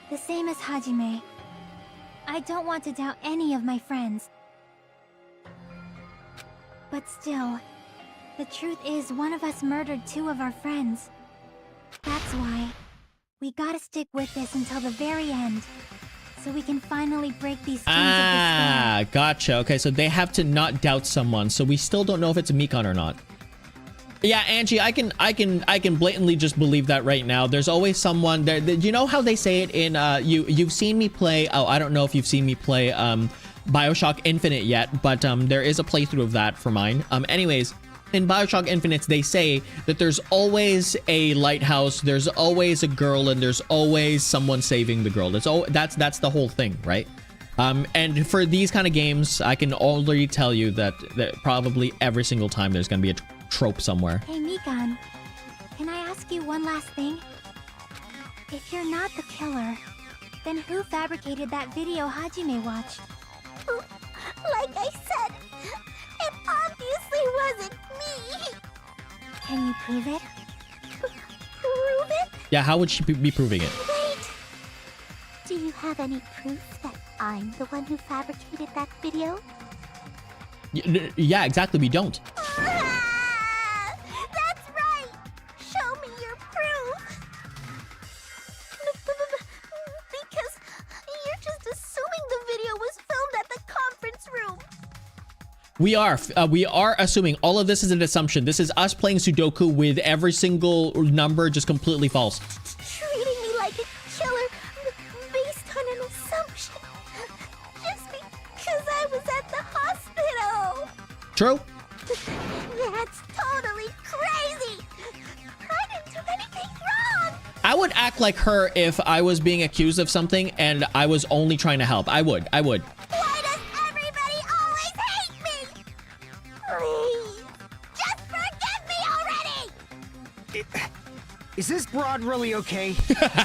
the same as Hajime. I don't want to doubt any of my friends. But still, the truth is one of us murdered two of our friends. That's why we gotta stick with this until the very end, so we can finally break these chains of despair. Gotcha. Okay, so they have to not doubt someone. So we still don't know if it's a Mikan or not. Yeah, Angie, I can blatantly just believe that right now. There's always someone there. You know how they say it in you've seen me play. Oh, I don't know if you've seen me play BioShock Infinite yet, but there is a playthrough of that for mine. Anyways, in BioShock Infinite, they say that there's always a lighthouse, there's always a girl, and there's always someone saving the girl. That's the whole thing, right? And for these kind of games, I can already tell you that probably every single time there's gonna be a trope somewhere. Hey, Mikan, can I ask you one last thing? If you're not the killer, then who fabricated that video Hajime watched? Like I said, it obviously wasn't me. Can you prove it? Prove it? Yeah, how would she be proving it? Wait. Do you have any proof that I'm the one who fabricated that video? Yeah, exactly, we don't. That's right! Show me your proof! Because you're just assuming the video was filmed at the conference room. We are assuming all of this is an assumption. This is us playing Sudoku with every single number just completely false. Treating me like True. That's totally crazy! I didn't do anything wrong! I would act like her if I was being accused of something and I was only trying to help. I would. Why does everybody always hate me? Please, just forgive me already! Is this broad really okay?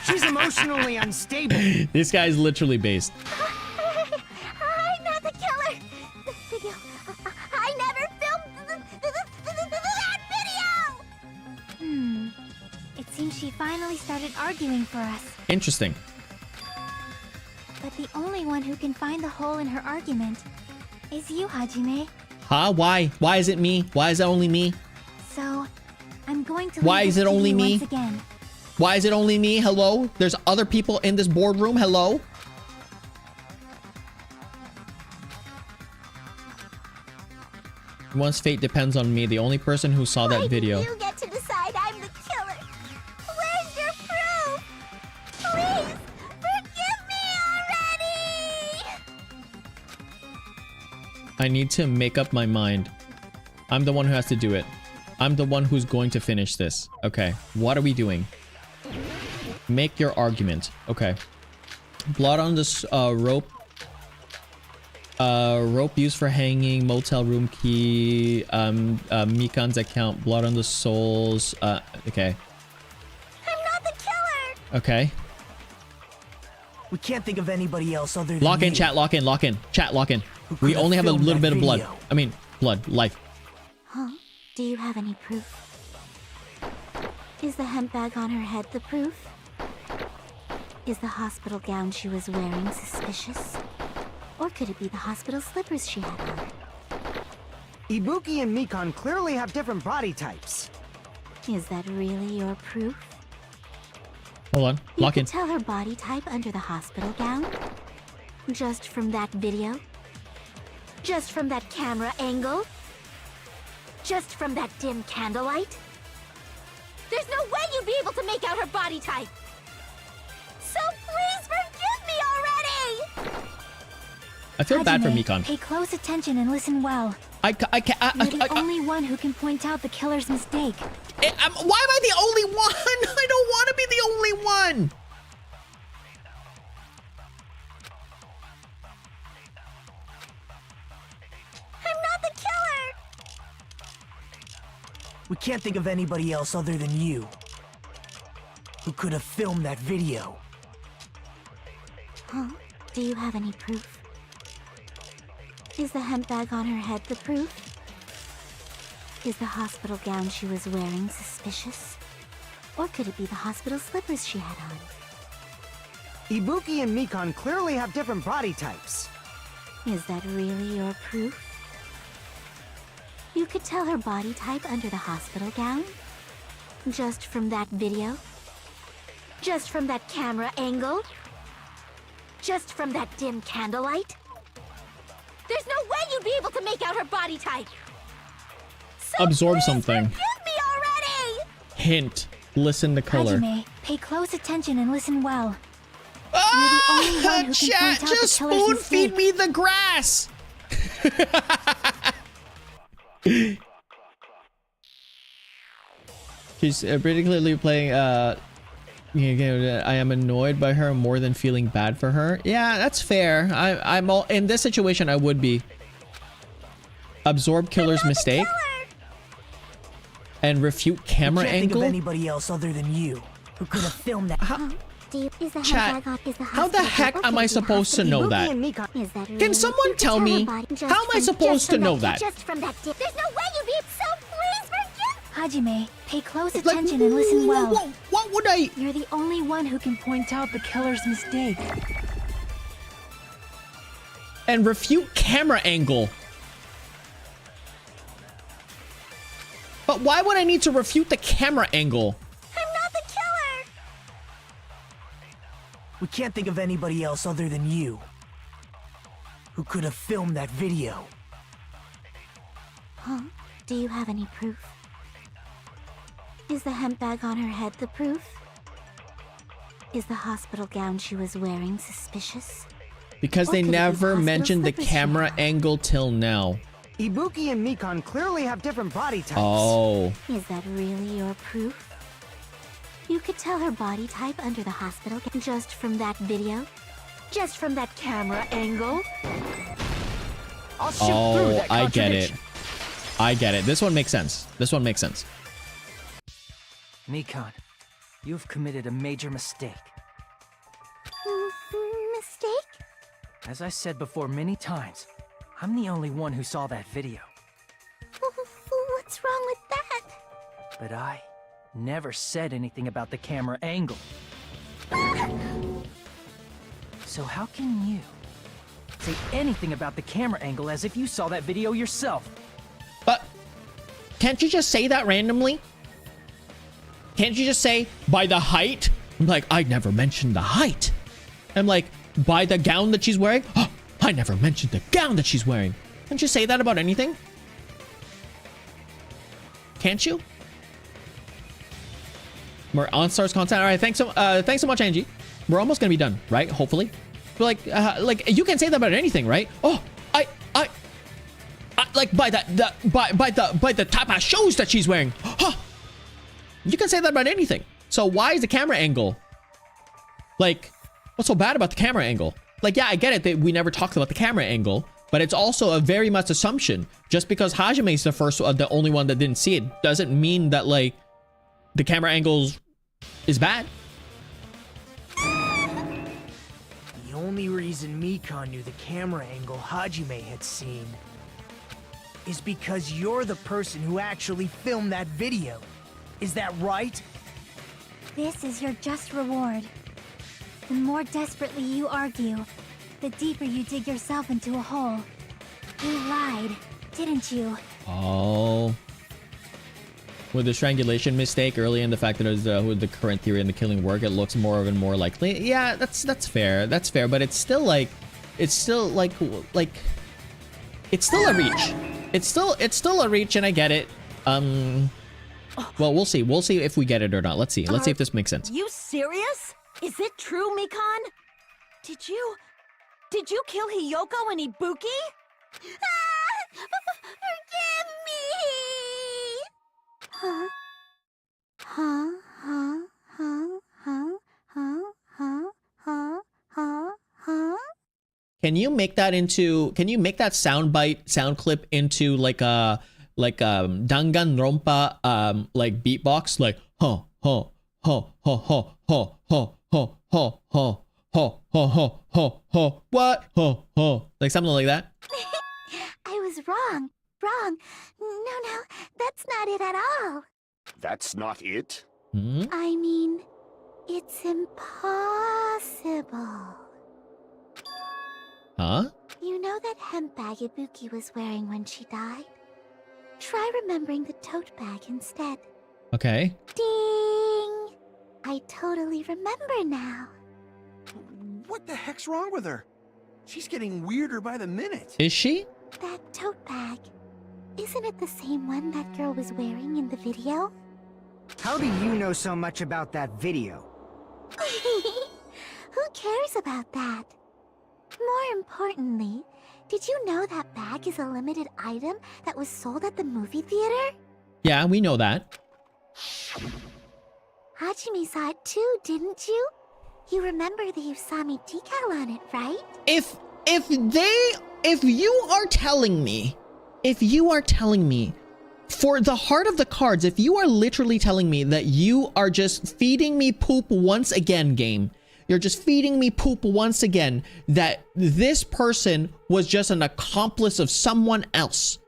She's emotionally unstable. This guy's literally based. I'm not the killer! This video, I never filmed that video! It seems she finally started arguing for us. Interesting. But the only one who can find the hole in her argument is you, Hajime. Huh? Why? Why is it me? Why is it only me? So, I'm going to Why leave is this it to only you me? once again. Why is it only me? Hello? There's other people in this boardroom. Hello? Once fate depends on me, the only person who saw that video. You get to decide I'm the killer. Where's your proof? Please, forgive me already! I need to make up my mind. I'm the one who has to do it. I'm the one who's going to finish this. Okay, what are we doing? Make your argument. Okay. Blood on this rope. Rope used for hanging, motel room key, Mikan's account, blood on the souls. Okay. I'm not the killer! Okay. We can't think of anybody else other than Lock in, you. chat, lock in, lock in. Chat, lock in. Who We could have only have a filmed little that bit of blood. video? I mean, blood, life. Huh? Do you have any proof? Is the hemp bag on her head the proof? Is the hospital gown she was wearing suspicious? Or could it be the hospital slippers she had on? Ibuki and Mikan clearly have different body types. Is that really your proof? Hold on, You lock could in. tell her body type under the hospital gown? Just from that video? Just from that camera angle? Just from that dim candlelight? There's no way you'd be able to make out her body type! So please forgive me already! I feel bad for Hajime, Mikan. Pay close attention and listen well. I can't. You're the only one who can point out the killer's mistake. Why am I the only one? I don't want to be the only one. I'm not the killer! We can't think of anybody else other than you. Who could have filmed that video? Huh? Do you have any proof? Is the hemp bag on her head the proof? Is the hospital gown she was wearing suspicious? Or could it be the hospital slippers she had on? Ibuki and Mikan clearly have different body types. Is that really your proof? You could tell her body type under the hospital gown? Just from that video? Just from that camera angle? Just from that dim candlelight? There's no way you'd be able to make out her body type! So Absorb please something. Forgive me already! Hint. Listen to color. Hajime, pay close attention and listen well. You're the only one who can Chat, point out the just killer's spoon mistake. feed me the grass. She's pretty clearly playing. I am annoyed by her more than feeling bad for her. Yeah, that's fair. I'm all in this situation. I would be. Absorb killer's mistake and refute camera We can't angle. think of anybody else other than you. Who could have filmed that? Is the Chat, hemp bag on? Is the how the hospital heck gown- am I okay, supposed to know Ibuki that? and Mikan. Is that really? Can someone You could tell her me? body just How am I from- supposed just to from know that? Just from that dip. There's no way you'd be so please forgive. Hajime, pay close Like, attention and listen well. What would I? You're the only one who can point out the killer's mistake. And refute camera angle. But why would I need to refute the camera angle? I'm not the killer. We can't think of anybody else other than you. Who could have filmed that video? Huh? Do you have any proof? Is the hemp bag on her head the proof? Is the hospital gown she was wearing suspicious? Because Or they could it be the never hospital mentioned the slippers she camera had? angle till now. Ibuki and Mikan clearly have different body types. Oh. Is that really your proof? You could tell her body type under the hospital just from that video? Just from that camera angle? I'll shoot through that I get it. contradiction. I get it. This one makes sense. This one makes sense. Mikan, you've committed a major mistake. Mistake? As I said before many times, I'm the only one who saw that video. What's wrong with that? But I never said anything about the camera angle. So how can you say anything about the camera angle as if you saw that video yourself? But can't you just say that randomly? Can't you just say by the height? I'm like, I never mentioned the height. I'm like, by the gown that she's wearing? Oh, I never mentioned the gown that she's wearing. Can't you say that about anything? Can't you? More OnStars content. All right, thanks so much, Angie. We're almost gonna be done, right? Hopefully. But like you can say that about anything, right? Oh, I like by the type of shoes that she's wearing. Huh. You can say that about anything. So why is the camera angle? Like, what's so bad about the camera angle? Like, yeah, I get it that we never talked about the camera angle, but it's also a very much assumption. Just because Hajime is the only one that didn't see it, doesn't mean that like the camera angles is bad. The only reason Mikan knew the camera angle Hajime had seen is because you're the person who actually filmed that video. Is that right? This is your just reward. The more desperately you argue, the deeper you dig yourself into a hole. You lied, didn't you? Oh. With the strangulation mistake early in the fact that it was with the current theory and the killing work, it looks more and more likely. Yeah, that's fair. That's fair, but it's still like it's still a reach. It's still a reach, and I get it. Well, we'll see. We'll see if we get it or not. Let's see. Let's see if this makes sense. You serious? Is it true, Mikan? Did you kill Hiyoko and Ibuki? Forgive me! Huh? Huh? Huh? Huh? Huh? Huh? Huh? Huh? Huh? Huh? Can you make that sound clip into like a Danganronpa like beatbox, like huh huh huh huh huh huh huh huh huh huh huh huh huh huh what huh huh, like something like that? I was wrong. Wrong. No, that's not it at all. That's not it? Hmm? I mean, it's impossible. Huh? You know that hemp bag Ibuki was wearing when she died? Try remembering the tote bag instead. Okay. Ding! I totally remember now. What the heck's wrong with her? She's getting weirder by the minute. Is she? That tote bag. Isn't it the same one that girl was wearing in the video? How do you know so much about that video? Who cares about that? More importantly, did you know that bag is a limited item that was sold at the movie theater? Yeah, we know that. Hajime saw it too, didn't you? You remember the Usami decal on it, right? If you are telling me for the heart of the cards, if you are literally telling me that you are just feeding me poop once again, game, you're just feeding me poop once again, that this person was just an accomplice of someone else,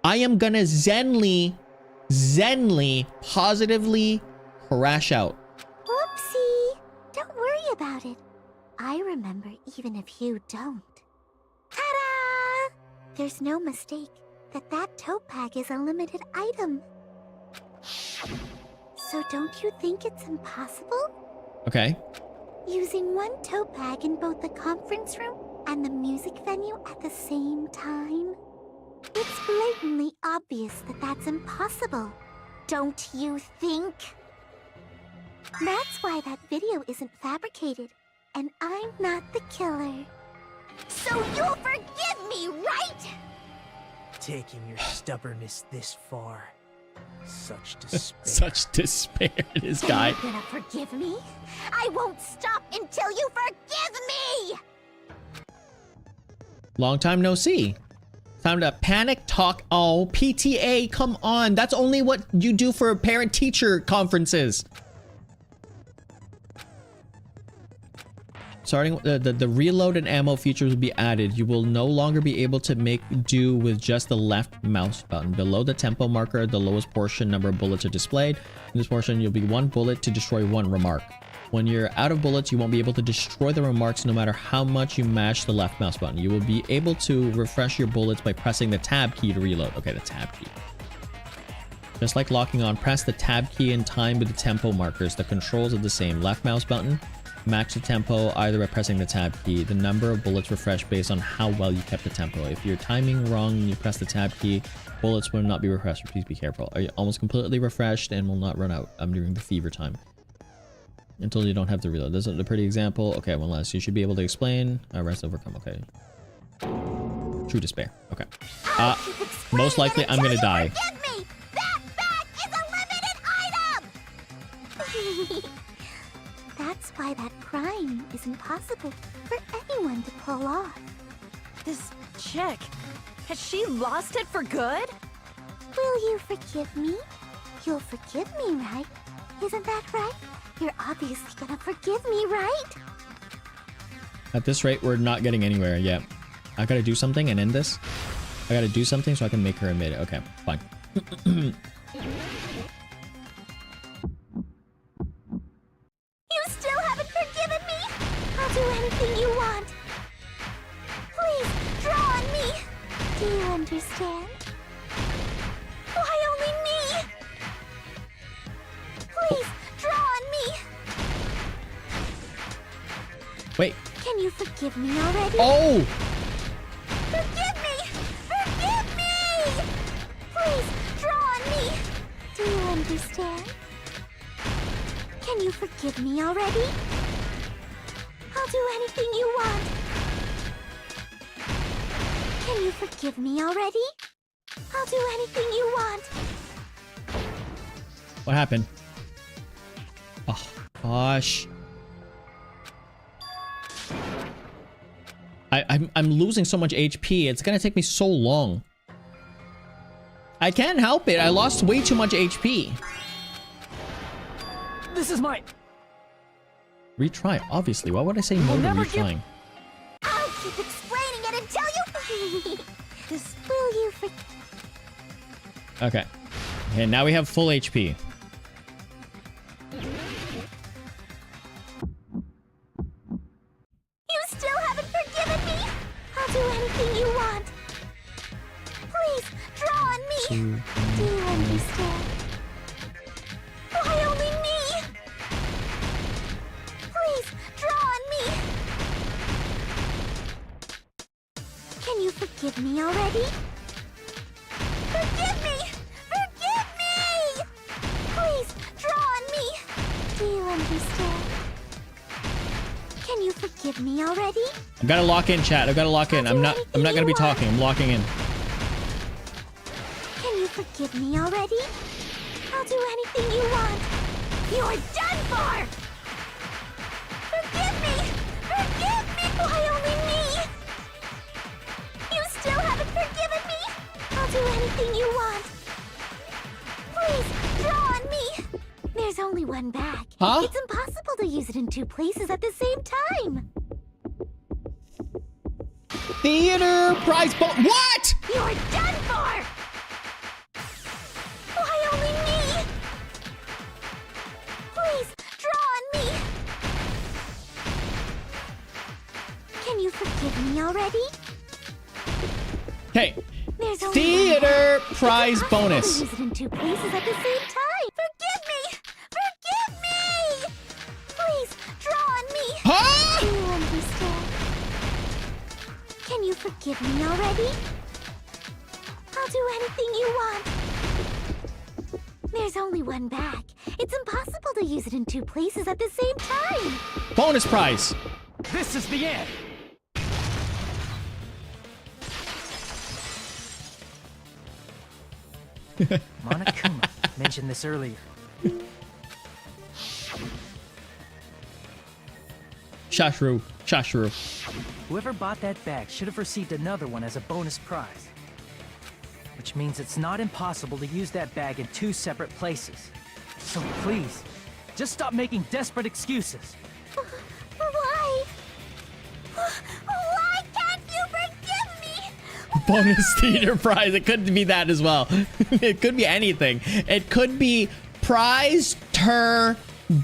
I am gonna zenly, positively crash out. Whoopsie! Don't worry about it. I remember even if you don't. Ta-da! There's no mistake that tote bag is a limited item. So don't you think it's impossible? Okay. Using one tote bag in both the conference room and the music venue at the same time? It's blatantly obvious that that's impossible. Don't you think? That's why that video isn't fabricated, and I'm not the killer. So you'll forgive me, right? taking your stubbornness this far. Such despair. Such despair, this guy. Are you gonna forgive me? I won't stop until you forgive me! Long time no see. Time to panic talk. Oh, PTA, come on. That's only what you do for parent-teacher conferences. Starting the reload and ammo features will be added. You will no longer be able to make do with just the left mouse button. Below the tempo marker, the lowest portion number of bullets are displayed. In this portion, you'll be 1 bullet to destroy 1 remark. When you're out of bullets, you won't be able to destroy the remarks no matter how much you mash the left mouse button. You will be able to refresh your bullets by pressing the tab key to reload. Okay, the tab key. Just like locking on, press the tab key in time with the tempo markers. The controls are the same. Left mouse button, match the tempo either by pressing the tab key. The number of bullets refreshed based on how well you kept the tempo. If you're timing wrong and you press the tab key, bullets will not be refreshed. Please be careful. Are you almost completely refreshed and will not run out during the fever time until you don't have to reload. This is a pretty example. Okay, one last. You should be able to explain. Rest overcome. Okay. True despair. Okay. Most likely I'm gonna die. Forgive me! That bag is a limited item! That's why that crime is impossible for anyone to pull off. This chick, has she lost it for good? Will you forgive me? You'll forgive me, right? Isn't that right? You're obviously gonna forgive me, right? At this rate, we're not getting anywhere yet. I gotta do something and end this. I gotta do something so I can make her admit it. Okay, fine. You still haven't forgiven me? I'll do anything you want. Please, draw on me. Do you understand? Why only me? Please, draw on me. Wait. Can you forgive me already? Oh! Forgive me! Forgive me! Please, draw on me. Do you understand? Can you forgive me already? I'll do anything you want. Can you forgive me already? I'll do anything you want. What happened? Oh, gosh. I'm losing so much HP. It's gonna take me so long. I can't help it. I lost way too much HP. This is my... Retry, obviously. Why would I say no to retrying? I'll keep explaining it until you... This will you Okay. Okay, now we have full HP. You still haven't forgiven me? I'll do anything you want. Please, draw on me. Do you understand? Why only me? Please, draw on me. Can you forgive me already? Forgive me! Forgive me! Please, draw on me. Do you understand? Can you forgive me already? I've got to lock in, chat. I've got to lock in. I'm not gonna be talking. I'm locking in. Can you forgive me already? I'll do anything you want. You're done for! Forgive me! Forgive me! Why only me? You still haven't forgiven me? I'll do anything you want. Please, draw on me. There's only one bag. Huh? It's impossible to use it in 2 places at the same time. Theater prize What? You're done for! Why only me? Please, draw on me. Can you forgive me already? Hey. There's only Theater one. prize It's impossible bonus. to use it in 2 places at the same time. Forgive me! Forgive me! Please, draw on me. Huh? Do you understand? Can you forgive me already? I'll do anything you want. There's only one bag. It's impossible to use it in 2 places at the same time. Bonus prize. This is the end! Monokuma mentioned this earlier. Shashru. Shashru. Whoever bought that bag should have received another one as a bonus prize. Which means it's not impossible to use that bag in 2 separate places. So please, just stop making desperate excuses. Why? Why can't you forgive me? Bonus theater prize. It could be that as well. It could be anything. It could be prize ter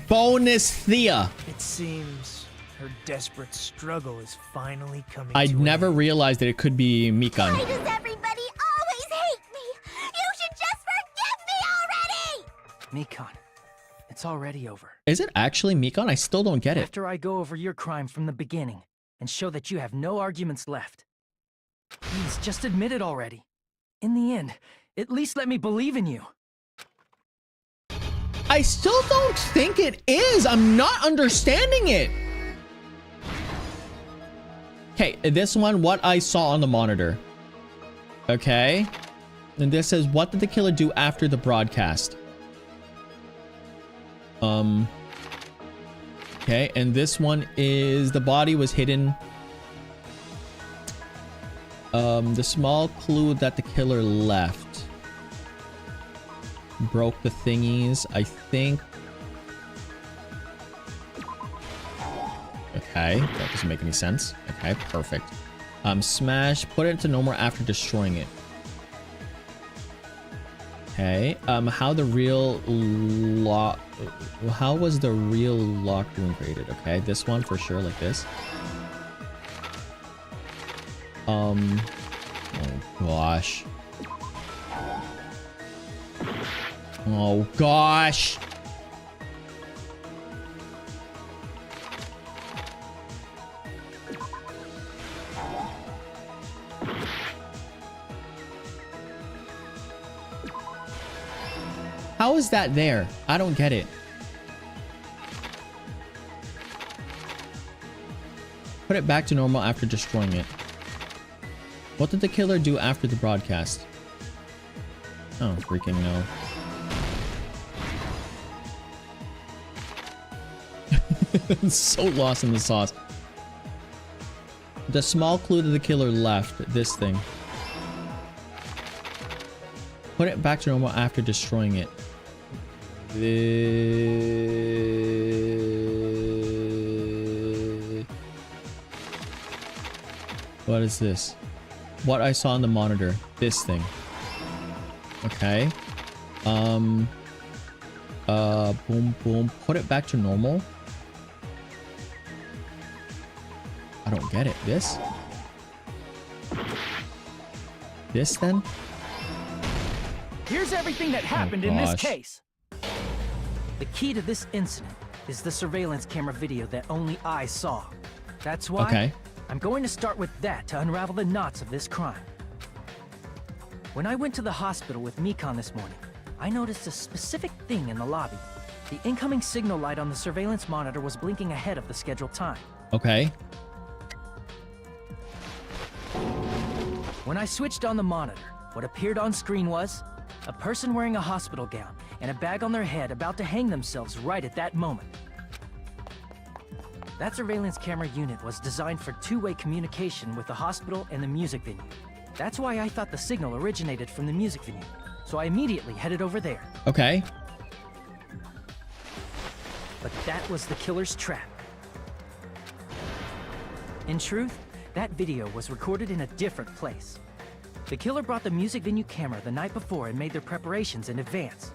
bonus thea. It seems her desperate struggle is finally coming I'd to an never end. realized that it could be Mikan. Why does everybody always hate me? You should just forgive me already! Mikan, it's already over. Is it actually Mikan? I still don't get it. After I go over your crime from the beginning and show that you have no arguments left. Please, just admit it already. In the end, at least let me believe in you. I still don't think it is. I'm not understanding it. Okay, this one, what I saw on the monitor. Okay. And this says, what did the killer do after the broadcast? Okay, and this one is the body was hidden. The small clue that the killer left broke the thingies, I think. Okay, that doesn't make any sense. Okay, perfect. Smash, put it into normal after destroying it. Okay, how was the real lock room created? Okay, this one for sure, like this. Oh gosh. Oh gosh. How is that there? I don't get it. Put it back to normal after destroying it. What did the killer do after the broadcast? Oh, freaking no. So lost in the sauce. The small clue that the killer left, this thing. Put it back to normal after destroying it. What is this? What I saw on the monitor. This thing. Okay. Boom, boom. Put it back to normal. I don't get it. This? This then? Here's everything that happened in this gosh. case. The key to this incident is the surveillance camera video that only I saw. That's why Okay. I'm going to start with that to unravel the knots of this crime. When I went to the hospital with Mikan this morning, I noticed a specific thing in the lobby. The incoming signal light on the surveillance monitor was blinking ahead of the scheduled time. Okay. When I switched on the monitor, what appeared on screen was a person wearing a hospital gown and a bag on their head about to hang themselves right at that moment. That surveillance camera unit was designed for two-way communication with the hospital and the music venue. That's why I thought the signal originated from the music venue, so I immediately headed over there. Okay. But that was the killer's trap. In truth, that video was recorded in a different place. The killer brought the music venue camera the night before and made their preparations in advance.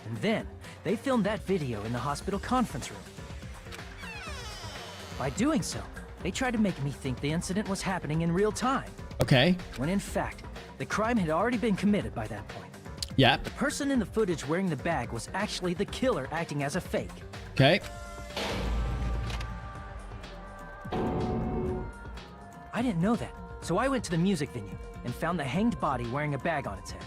And then, they filmed that video in the hospital conference room. By doing so, they tried to make me think the incident was happening in real time, Okay. when in fact, the crime had already been committed by that point. Yeah. The person in the footage wearing the bag was actually the killer acting as a fake. Okay. I didn't know that, so I went to the music venue and found the hanged body wearing a bag on its head.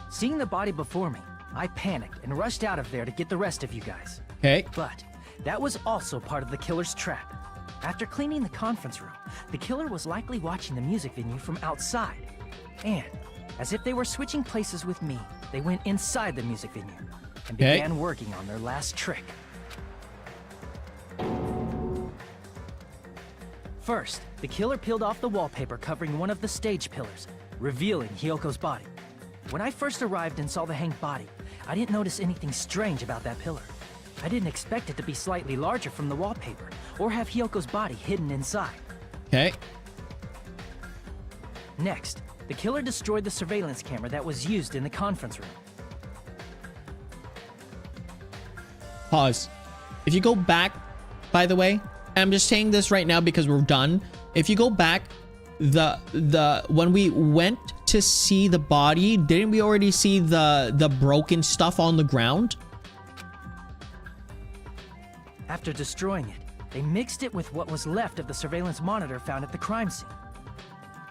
Seeing the body before me, I panicked and rushed out of there to get the rest of you guys. Okay. But that was also part of the killer's trap. After cleaning the conference room, the killer was likely watching the music venue from outside. And, as if they were switching places with me, they went inside the music venue and Okay. began working on their last trick. First, the killer peeled off the wallpaper covering one of the stage pillars, revealing Hyoko's body. When I first arrived and saw the hanged body, I didn't notice anything strange about that pillar. I didn't expect it to be slightly larger from the wallpaper, or have Hyoko's body hidden inside. Okay. Next, the killer destroyed the surveillance camera that was used in the conference room. Pause. If you go back, by the way, I'm just saying this right now because we're done. If you go back, when we went to see the body, didn't we already see the broken stuff on the ground? After destroying it, they mixed it with what was left of the surveillance monitor found at the crime scene.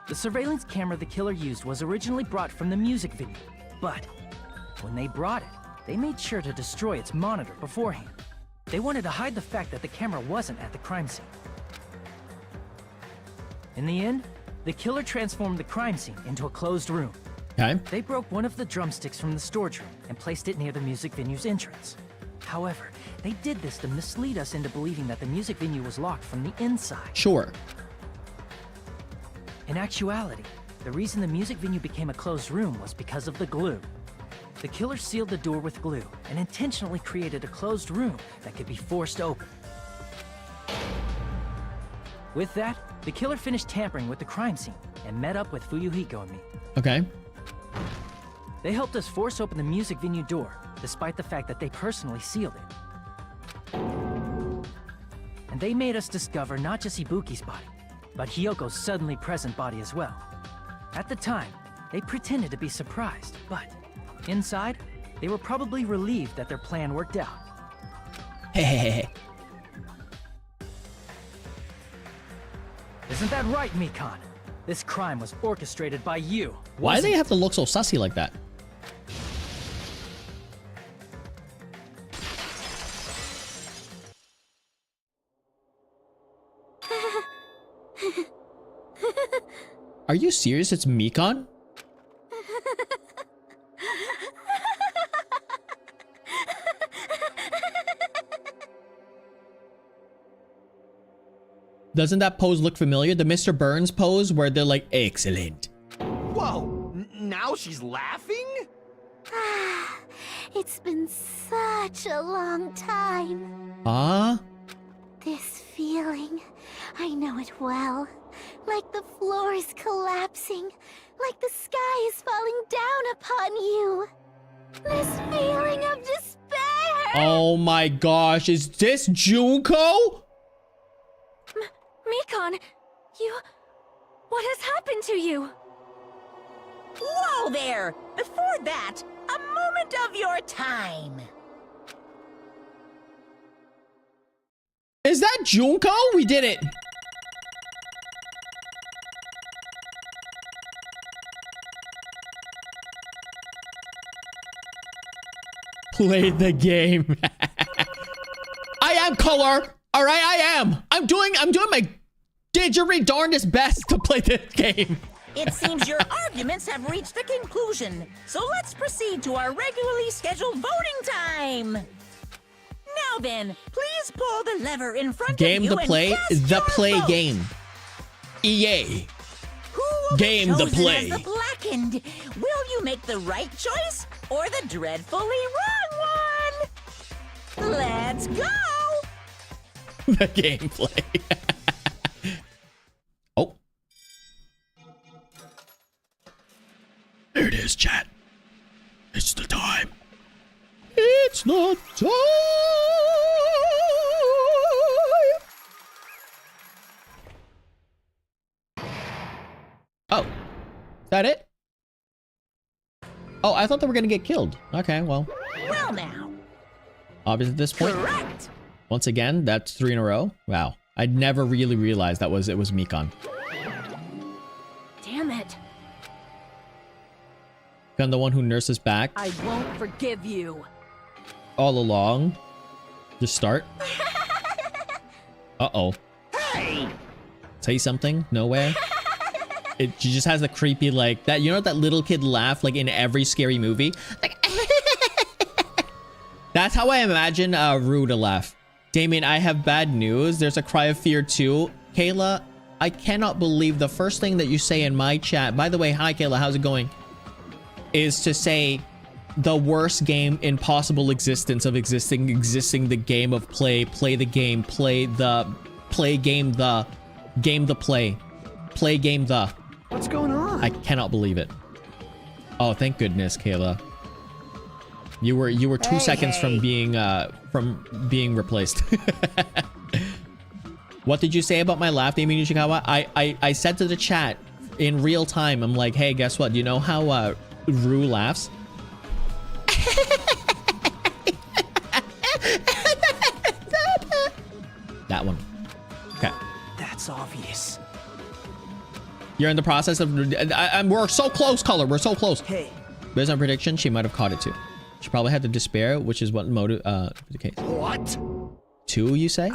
The surveillance camera the killer used was originally brought from the music video, but when they brought it, they made sure to destroy its monitor beforehand. They wanted to hide the fact that the camera wasn't at the crime scene. In the end, the killer transformed the crime scene into a closed room. Okay. They broke one of the drumsticks from the storage room and placed it near the music venue's entrance. However, they did this to mislead us into believing that the music venue was locked from the inside. Sure. In actuality, the reason the music venue became a closed room was because of the glue. The killer sealed the door with glue and intentionally created a closed room that could be forced open. With that, the killer finished tampering with the crime scene and met up with Fuyuhiko and me. Okay. They helped us force open the music venue door, despite the fact that they personally sealed it. And they made us discover not just Ibuki's body, but Hyoko's suddenly present body as well. At the time, they pretended to be surprised, but inside, they were probably relieved that their plan worked out. Hey. Isn't that right, Mikan? This crime was orchestrated by you. Why do they have to look so sussy like that? Are you serious? It's Mikan? Doesn't that pose look familiar? The Mr. Burns pose where they're like, excellent. Whoa! Now she's laughing? It's been such a long time. Huh? This feeling, I know it well. Like the floor is collapsing, like the sky is falling down upon you. This feeling of despair. Oh my gosh, is this Junko? Mikan, what has happened to you? Whoa there! Before that, a moment of your time. Is that Junko? We did it. Play the game. I am color. All right, I am. I'm doing my didgeridoo best to play this game. It seems your arguments have reached a conclusion, so let's proceed to our regularly scheduled voting time. Now then, please pull the lever in front Game of you to play, and cast the your play vote. game. EA. Who will Game be to chosen play. as the blackened? Will you make the right choice or the dreadfully wrong one? Let's go! The gameplay. Oh. There it is, chat. It's the time. It's the time. Oh. Is that it? Oh, I thought they were gonna get killed. Okay, well. Well now. Obviously at this point. Correct. Once again, that's 3 in a row. Wow. I'd never really realized it was Mikan. Damn it. I'm the one who nurses back I won't forgive you. all along. Just start. Uh-oh. Hey! Say something? Nowhere? she just has the creepy like that. You know that little kid laugh like in every scary movie. Like, that's how I imagine Rue to laugh. Damien, I have bad news. There's a cry of fear too. Kayla, I cannot believe the first thing that you say in my chat. By the way, hi Kayla, how's it going? Is to say the worst game in possible existence of existing the game of play the game, play game the play game the. What's going on? I cannot believe it. Oh, thank goodness, Kayla. You were 2 seconds from being replaced. What did you say about my laugh, Damien Nishikawa? I said to the chat in real time, I'm like, hey, guess what? You know how Rue laughs? That one. Okay. That's obvious. You're in the process of... we're so close, Color. We're so close. Hey. Based on prediction, she might have caught it too. She probably had the despair, which is what motive... the case. What? 2, you say?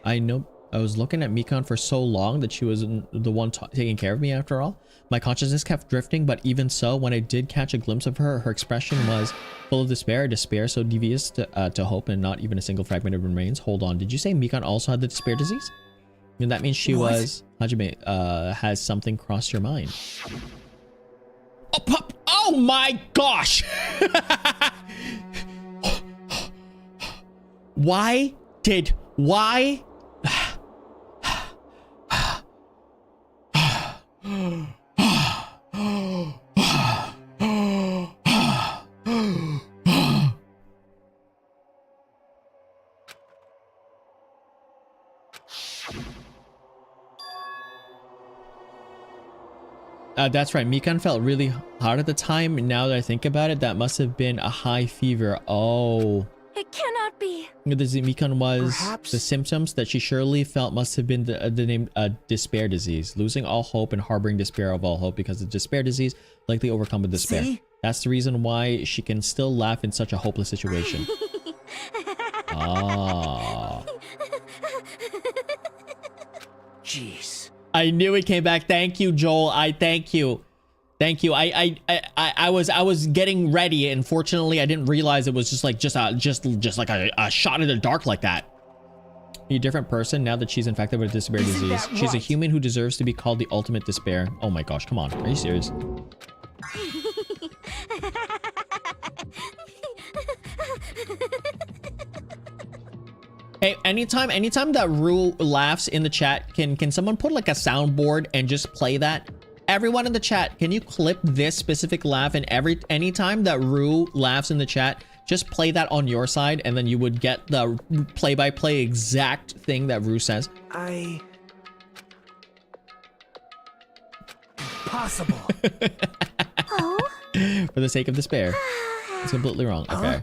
I know. I was looking at Mikan for so long that she was the one taking care of me after all. My consciousness kept drifting, but even so, when I did catch a glimpse of her, her expression was full of despair so devious to hope, and not even a single fragment of remains. Hold on, did you say Mikan also had the despair disease? And that means she was... Hajime, has something crossed your mind? Oh my gosh! Why? That's right. Mikan felt really hot at the time. Now that I think about it, that must have been a high fever. Oh. It cannot be. The Mikan was Perhaps. the symptoms that she surely felt must have been the name despair disease, losing all hope and harboring despair of all hope because of despair disease likely overcome with despair. See? That's the reason why she can still laugh in such a hopeless situation. Ah. Jeez. I knew it came back. Thank you, Joel. Thank you. I was getting ready. Unfortunately, I didn't realize it was just like a shot in the dark like that. A different person now that she's infected with despair Isn't disease. that She's a right? human who deserves to be called the ultimate despair. Oh my gosh, come on. Are you serious? Hey, anytime that Rue laughs in the chat, can someone put like a soundboard and just play that? Everyone in the chat, can you clip this specific laugh, and anytime that Rue laughs in the chat, just play that on your side, and then you would get the play-by-play exact thing that Rue says. Impossible. Oh? For the sake of despair. It's completely wrong. Okay.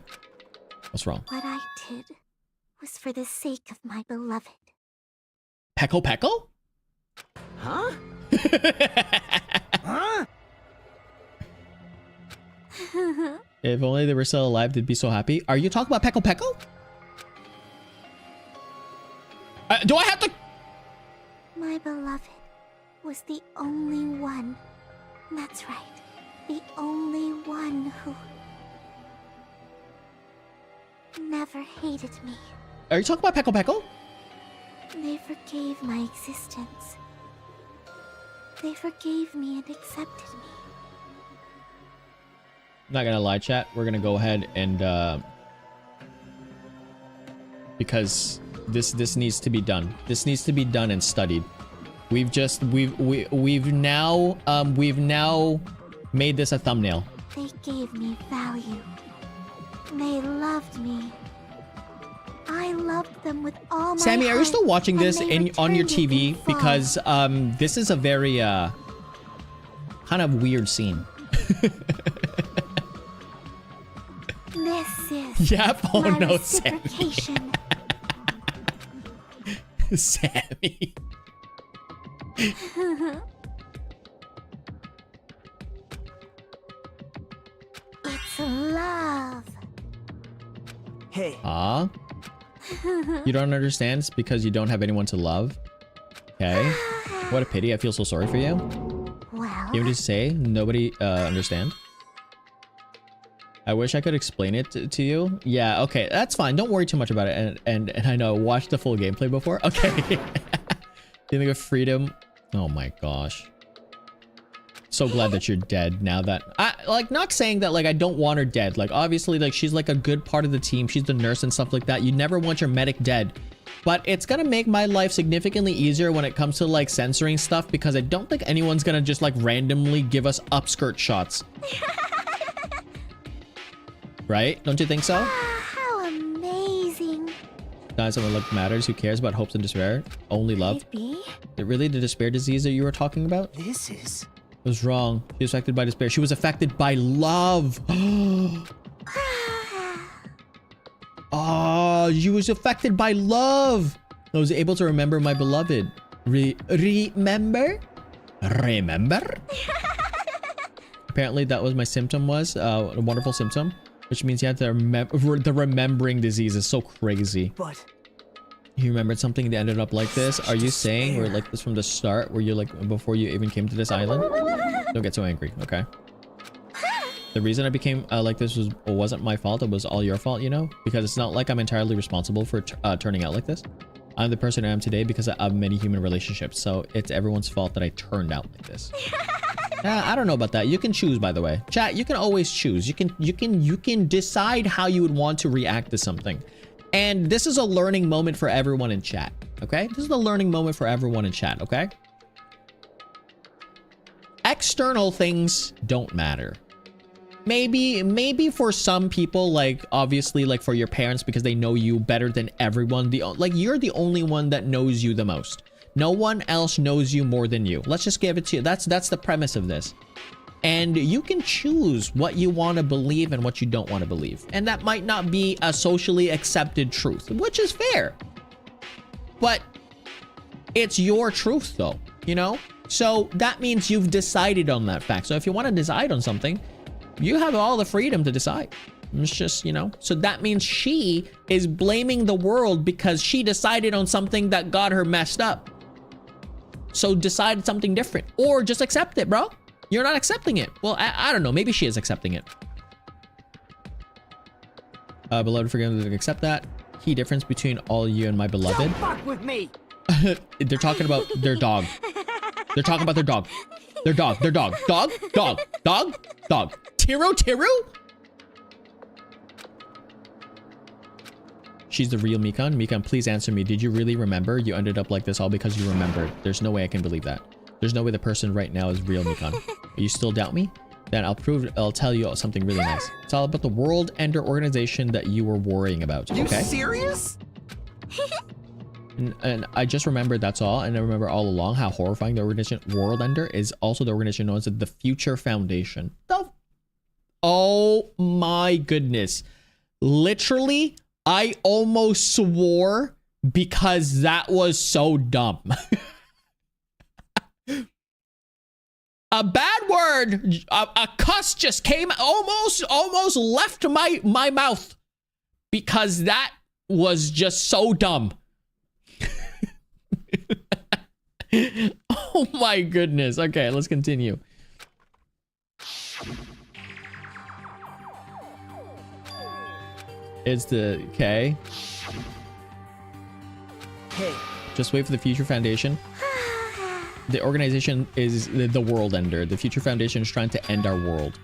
What's wrong? What I did was for the sake of my beloved. Peko Peko? Huh? Huh? If only they were still alive, they'd be so happy. Are you talking about Peko Peko? Do I have to... My beloved was the only one. That's right. The only one who never hated me. Are you talking about Peko Peko? They forgave my existence. They forgave me and accepted me. Not gonna lie, chat. We're gonna go ahead and because this needs to be done. This needs to be done and studied. We've now made this a thumbnail. They gave me value. They loved me. I loved them with all my Sammy, are you heart, still watching and this they on your returned it in TV? full. Because this is a very kind of weird scene. This is Yep. Oh my no, Sammy. reciprocation. Sammy. It's love. Hey. Huh? You don't understand? It's because you don't have anyone to love? Okay. What a pity. I feel so sorry for you. Well, You have to say nobody understand. I wish I could explain it to you. Yeah, okay, that's fine. Don't worry too much about it. And I know I watched the full gameplay before. Okay. Feeling of freedom. Oh my gosh. So glad that you're dead now that like, not saying that like I don't want her dead. Like obviously like she's like a good part of the team. She's the nurse and stuff like that. You never want your medic dead. But it's gonna make my life significantly easier when it comes to like censoring stuff, because I don't think anyone's gonna just like randomly give us upskirt shots. Right? Don't you think so? How amazing. Guys, what look matters. Who cares about hopes and despair? Only love. Could it be? Is it really the despair disease that you were talking about? This is... It was wrong. She was affected by despair. She was affected by love. Oh, she was affected by love. I was able to remember my beloved. Remember? Apparently that was my symptom was a wonderful symptom, which means you have to remember. The remembering disease is so crazy. But... You remembered something that ended up like this? Are you saying we're like this from the start, where you're like before you even came to this island? Don't get so angry, okay? The reason I became like this wasn't my fault. It was all your fault, you know? Because it's not like I'm entirely responsible for turning out like this. I'm the person I am today because of many human relationships. So it's everyone's fault that I turned out like this. I don't know about that. You can choose, by the way. Chat, you can always choose. You can decide how you would want to react to something. And this is a learning moment for everyone in chat, okay? This is a learning moment for everyone in chat, okay? External things don't matter. Maybe for some people, like obviously like for your parents, because they know you better than everyone. Like you're the only one that knows you the most. No one else knows you more than you. Let's just give it to you. That's the premise of this. And you can choose what you want to believe and what you don't want to believe. And that might not be a socially accepted truth, which is fair. But it's your truth though, you know? So that means you've decided on that fact. So if you want to decide on something, you have all the freedom to decide. It's just, you know, so that means she is blaming the world because she decided on something that got her messed up. So decide something different, or just accept it, bro. You're not accepting it. Well, I don't know. Maybe she is accepting it. Beloved, forgive me to accept that. Key difference between all you and my beloved. Don't fuck with me. They're talking about their dog. They're talking about their dog. Their dog. Their dog. Dog. Dog. Dog. Dog. Tiru. She's the real Mikan. Mikan, please answer me. Did you really remember? You ended up like this all because you remembered. There's no way I can believe that. There's no way the person right now is real Mikan. You still doubt me? Then I'll tell you something really nice. It's all about the World Ender organization that you were worrying about. Okay? You serious? And I just remembered, that's all. And I remember all along how horrifying the organization World Ender is also the organization known as the Future Foundation. Oh my goodness. Literally, I almost swore because that was so dumb. A bad word, a cuss just came, almost left my mouth because that was just so dumb. Oh my goodness. Okay, let's continue. It's the okay. Hey. Just wait for the Future Foundation. The organization is the World Ender. The Future Foundation is trying to end our world.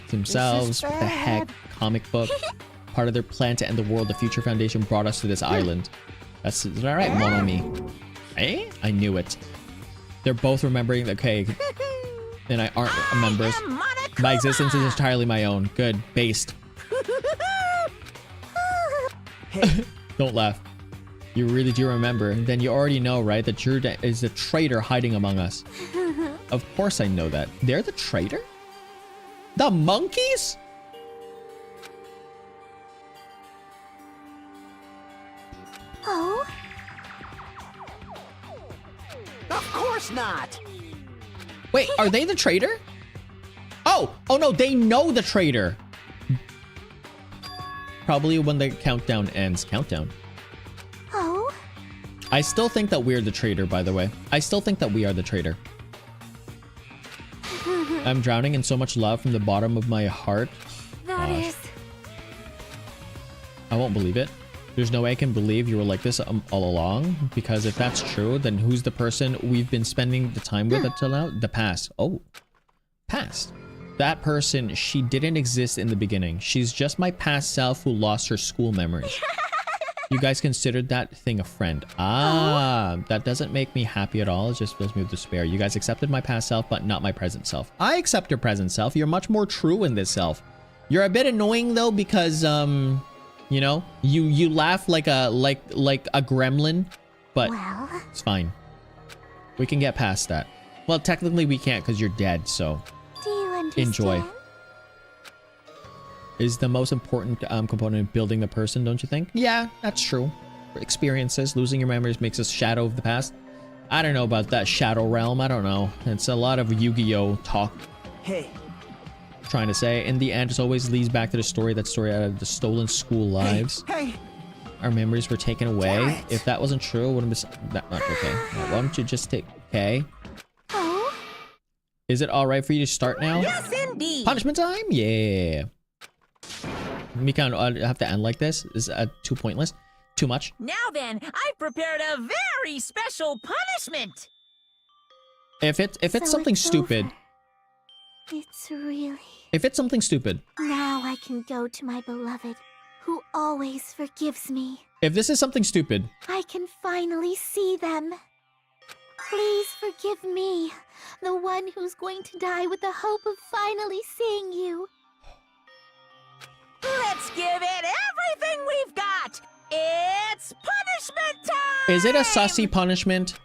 Themselves, what the heck? Comic book. Part of their plan to end the world, the Future Foundation brought us to this island. That's all right, Monomi. Eh? I knew it. They're both remembering. Okay, and I aren't members. My existence is entirely my own. Good, based. Don't laugh. You really do remember. Then you already know, right? That Jurda is a traitor hiding among us. Of course I know that. They're the traitor? The monkeys? Oh? Of course not. Wait, are they the traitor? Oh no, they know the traitor. Probably when the countdown ends. Countdown. Oh? I still think that we're the traitor, by the way. I still think that we are the traitor. I'm drowning in so much love from the bottom of my heart. That Gosh. is... I won't believe it. There's no way I can believe you were like this all along. Because if that's true, then who's the person we've been spending the time with until now? The past. Oh. Past. That person, she didn't exist in the beginning. She's just my past self who lost her school memories. You guys considered that thing a friend. Ah, that doesn't make me happy at all. It just fills me with despair. You guys accepted my past self, but not my present self. I accept your present self. You're much more true in this self. You're a bit annoying though because, you know, you laugh like a gremlin, but Well... it's fine. We can get past that. Well, technically we can't because you're dead, so Do you understand? enjoy. Is the most important component of building the person, don't you think? Yeah, that's true. Experiences, losing your memories makes us shadow of the past. I don't know about that shadow realm. I don't know. It's a lot of Yu-Gi-Oh talk. Hey, Trying to say. In the end, it always leads back to the story out of the stolen school lives. hey, Our memories were taken away. Damn it. If that wasn't true, it wouldn't be that much. Okay. Now, why don't you just take... Okay. Oh? Is it alright for you to start now? Yes, indeed. Punishment time? Yeah. Mikan, I have to end like this? Is too pointless? Too much? Now then, I've prepared a very special punishment. If it's So something it's stupid, over. It's really... if it's something stupid, Now I can go to my beloved, who always forgives me. if this is something stupid, I can finally see them. Please forgive me, the one who's going to die with the hope of finally seeing you. Let's give it everything we've got. It's punishment time. is it a sussy punishment?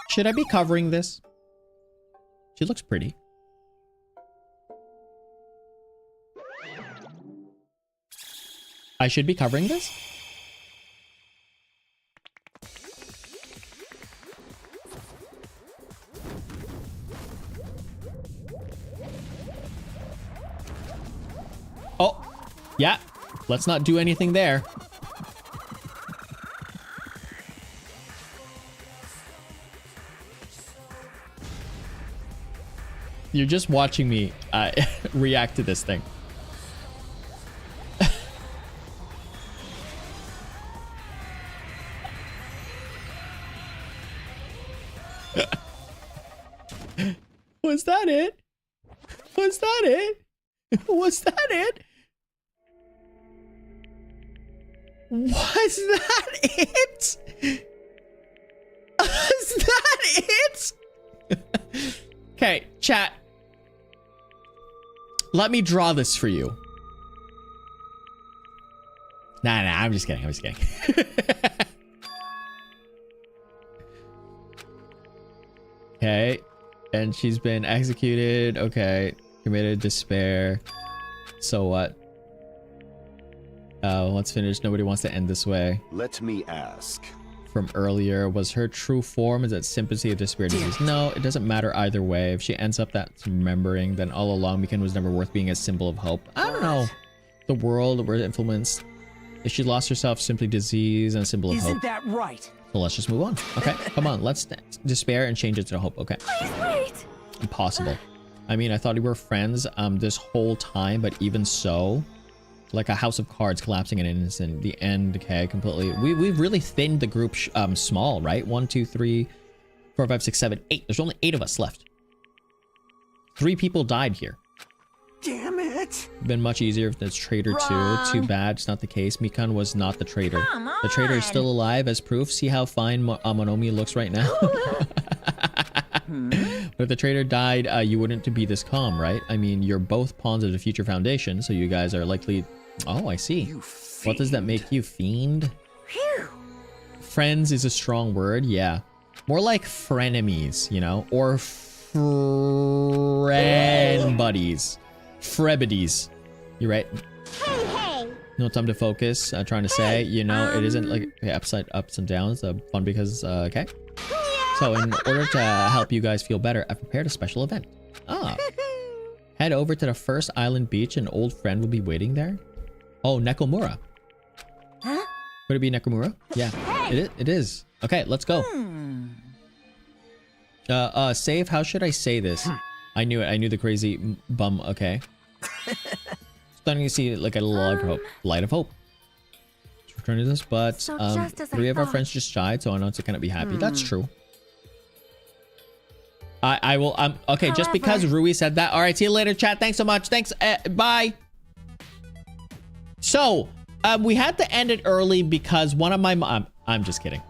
Should I be covering this? She looks pretty. I should be covering this? Oh, yeah. Let's not do anything there. You're just watching me react to this thing. Was that it? Was that it? Was that it? Was that it? Was that it? Okay, chat. Let me draw this for you. Nah, I'm just kidding. I'm just kidding. Okay. And she's been executed. Okay. Committed despair. So what? Let's finish. Nobody wants to end this way. Let me ask. From earlier, was her true form? Is that sympathy or despair disease? No, it doesn't matter either way. If she ends up that's remembering, then all along Mikan was never worth being a symbol of hope. I don't know. The world were influenced. If she lost herself, simply disease and a symbol of hope. isn't that right? So let's just move on. Okay, come on. Let's despair and change it to hope. Okay. Please wait! Impossible. I mean, I thought we were friends this whole time, but even so, like a house of cards collapsing in an instant. The end, okay, completely. We've really thinned the group small, right? 1, 2, 3, 4, 5, 6, 7, 8. There's only 8 of us left. 3 people died here. Damn it! Been much easier if it's traitor Wrong. 2. Too bad it's not the case. Mikan was not the traitor. Come The traitor is on. still alive as proof. See how fine Monomi looks right now? But if the traitor died, you wouldn't be this calm, right? I mean, you're both pawns of the future foundation, so you guys are likely... Oh, I see. You What does that fiend. make you, fiend? Friends is a strong word, yeah. More like frenemies, you know? Or friend buddies. Frebidies. You're right. Hey, hey! No time to focus. Trying to say, you know, it isn't like okay, ups and downs. Fun because, okay. So in order to help you guys feel better, I've prepared a special event. Ah. Head over to the first island beach. An old friend will be waiting there. Oh, Nekomura. Huh? Would it be Nekomura? Yeah, it is. Okay, let's go. Save. How should I say this? I knew it. I knew the crazy bum. Okay. Starting to see like a light of hope. Light of hope. Let's return to this, but So just as I 3 of our thought. friends just died, so I know to kind of be happy. That's true. I will. Okay. Just because Rui said that. All right. See you later, chat. Thanks so much. Thanks. Bye. So we had to end it early because one of my mom. I'm just kidding.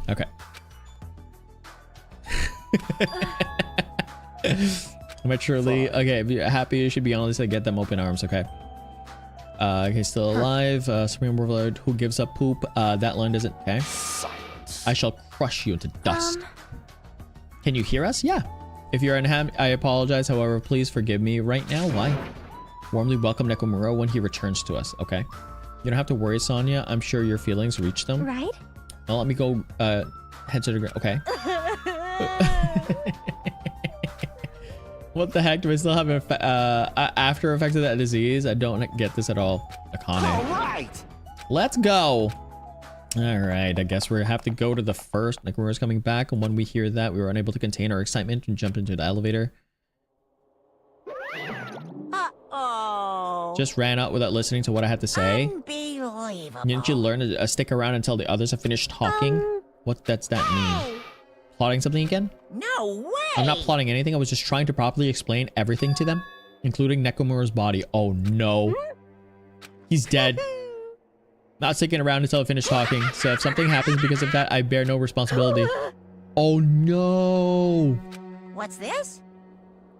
Okay. Maturely. Okay, if you're happy, you should be honest and get them open arms, okay? Okay, still alive. Supreme Warlord who gives up poop. That line doesn't. Okay. I shall crush you into dust. Can you hear us? Yeah. If you're unhappy, I apologize. However, please forgive me right now. Why? Warmly welcome Nekomura when he returns to us, okay? You don't have to worry, Sonia. I'm sure your feelings reach them. Right? Well, let me go head to the ground. Okay. What the heck? Do I still have after effects of that disease? I don't get this at all. Akane. All right. Let's go. All right. I guess we have to go to the first. Nekomura's coming back. And when we hear that, we were unable to contain our excitement and jump into the elevator. Uh-oh. Just ran out without listening to what I had to say. Unbelievable. Didn't you learn to stick around until the others have finished talking? What does that mean? Plotting something again? No way. I'm not plotting anything. I was just trying to properly explain everything to them, including Nekomura's body. Oh no. He's dead. Not sticking around until I finish talking. So if something happens because of that, I bear no responsibility. Oh no. What's this?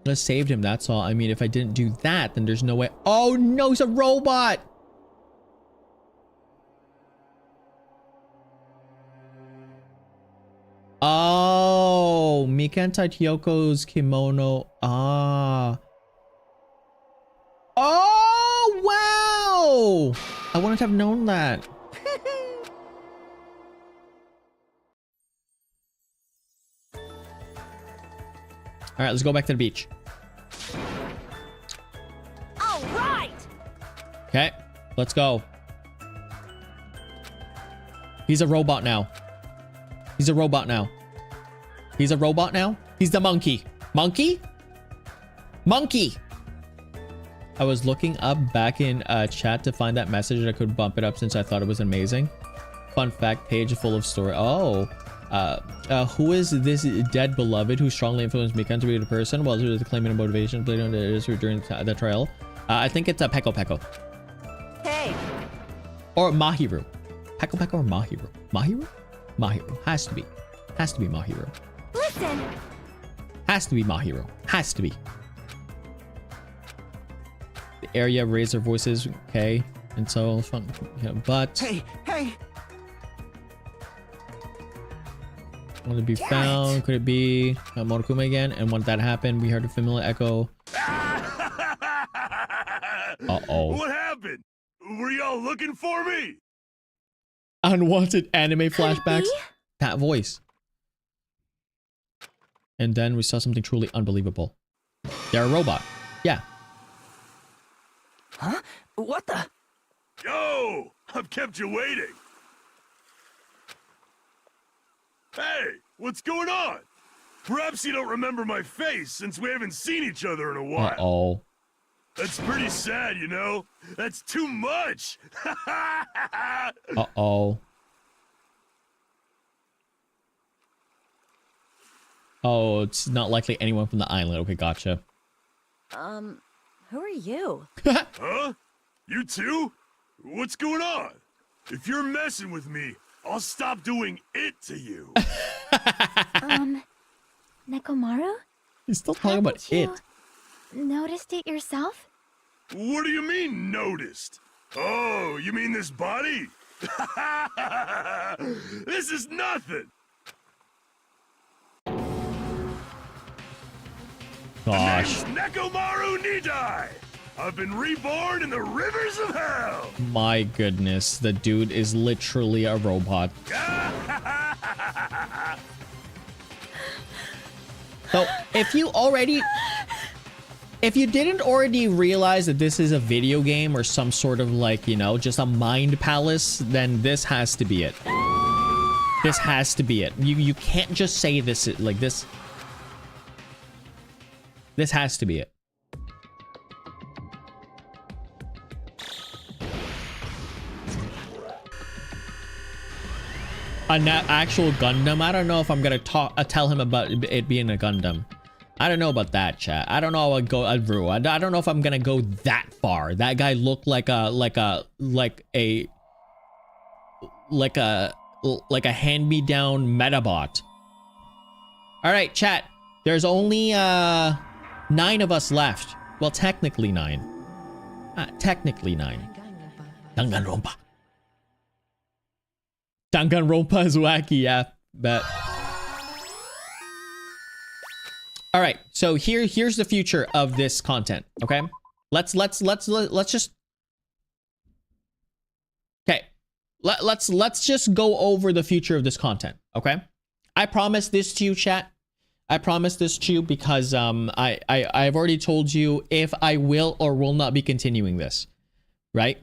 I saved him, that's all. I mean, if I didn't do that, then there's no way. Oh no, he's a robot. Oh, Mika and Taityoko's kimono. Ah. Oh, wow. I wouldn't have known that. All right, let's go back to the beach. All right. Okay, let's go. He's a robot now. He's a robot now. He's a robot now. He's the monkey. Monkey? Monkey! I was looking up back in chat to find that message and I could bump it up since I thought it was amazing. Fun fact, page full of story. Oh. Who is this dead beloved who strongly influenced Mika to be the person while he was claiming a motivation played on during the trial? I think it's Peko Peko. Hey. Or Mahiru. Peko Peko or Mahiru? Mahiru? Mahiru. Has to be. Has to be Mahiru. Listen. Has to be Mahiru. Has to be. The area raised their voices, okay, and so fun, you know, but Hey, hey. want to be found? Could it be Monokuma again? And when that happened, we heard a familiar echo. Uh-oh. What happened? Were y'all looking for me? Unwanted anime flashbacks. be? That voice. And then we saw something truly unbelievable. They're a robot. Yeah. Huh? What the? Yo, I've kept you waiting. Hey, what's going on? Perhaps you don't remember my face since we haven't seen each other in a while. Uh-oh. That's pretty sad, you know? That's too much. Uh-oh. Oh, it's not likely anyone from the island. Okay, gotcha. Who are you? Huh? You too? What's going on? If you're messing with me, I'll stop doing it to you. Nekomaru? He's still talking about it. Haven't you noticed it yourself? What do you mean, noticed? Oh, you mean this body? This is nothing. Gosh. My name's Nekomaru Nidai. I've been reborn in the rivers of hell. My goodness, the dude is literally a robot. So, if you already... If you didn't already realize that this is a video game or some sort of like, you know, just a mind palace, then this has to be it. This has to be it. You can't just say this like this. This has to be it. An actual Gundam? I don't know if I'm gonna tell him about it being a Gundam. I don't know about that, chat. I don't know how I'd go. I don't know if I'm gonna go that far. That guy looked like a hand-me-down Metabot. All right, chat. There's only 9 of us left. Well, technically 9. Technically 9. Danganronpa. Danganronpa is wacky, yeah, bet. All right, so here's the future of this content. Okay, let's just. Okay, let's just go over the future of this content. Okay, I promise this to you, chat. I promise this to you because I've already told you if I will or will not be continuing this, right?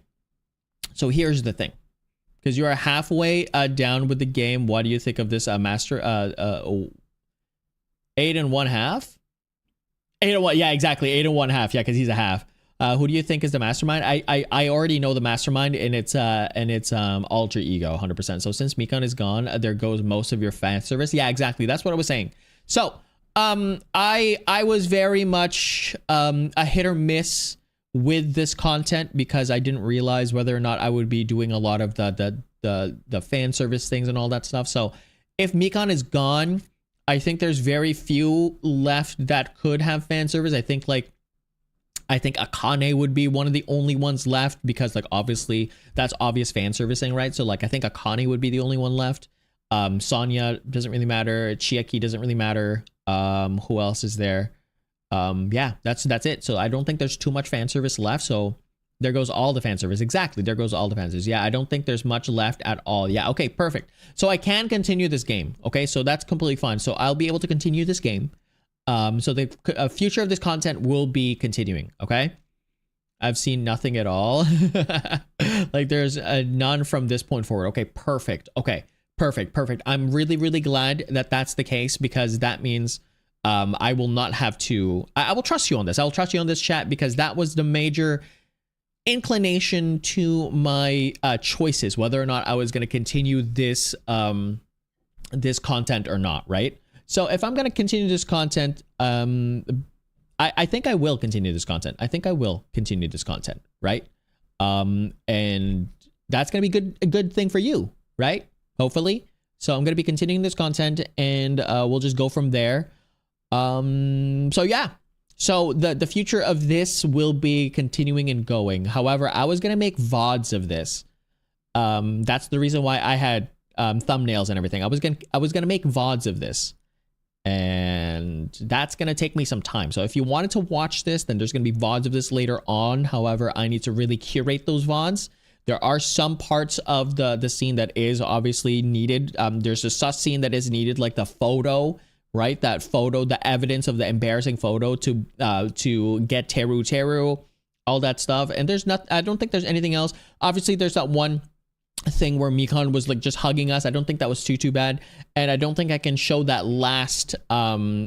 So here's the thing. Because you are halfway down with the game. What do you think of this master? 8 and 1/2? 8 and 1. Yeah, exactly. 8 and 1/2. Yeah, because he's a half. Who do you think is the mastermind? I already know the mastermind, and it's alter ego, 100%. So since Mikan is gone, there goes most of your fan service. Yeah, exactly. That's what I was saying. So I was very much a hit or miss with this content because I didn't realize whether or not I would be doing a lot of the fan service things and all that stuff. So if Mikan is gone, I think there's very few left that could have fan service. I think Akane would be one of the only ones left because like obviously that's obvious fan servicing, right? So like I think Akane would be the only one left. Sonya doesn't really matter. Chiaki doesn't really matter. Who else is there? Yeah, that's it. So I don't think there's too much fan service left. So there goes all the fan service. Exactly. There goes all the fan service. Yeah, I don't think there's much left at all. Yeah. Okay, perfect. So I can continue this game. Okay, so that's completely fine. So I'll be able to continue this game. So the future of this content will be continuing. Okay. I've seen nothing at all. Like there's none from this point forward. Okay, perfect. Okay, perfect. I'm really, really glad that that's the case because that means I will not have to. I will trust you on this. I will trust you on this, chat, because that was the major inclination to my choices, whether or not I was going to continue this this content or not, right? So if I'm going to continue this content, I think I will continue this content. I think I will continue this content, right? And that's going to be a good thing for you, right? Hopefully. So I'm going to be continuing this content, and we'll just go from there. So yeah, so the future of this will be continuing and going. However, I was going to make VODs of this. That's the reason why I had thumbnails and everything. I was going to make VODs of this, and that's going to take me some time. So if you wanted to watch this, then there's going to be VODs of this later on. However, I need to really curate those VODs. There are some parts of the scene that is obviously needed. There's a sus scene that is needed, like the photo, right? That photo, the evidence of the embarrassing photo to get Teru, all that stuff. And there's not, I don't think there's anything else. Obviously, there's that one thing where Mikan was like just hugging us. I don't think that was too bad. And I don't think I can show that last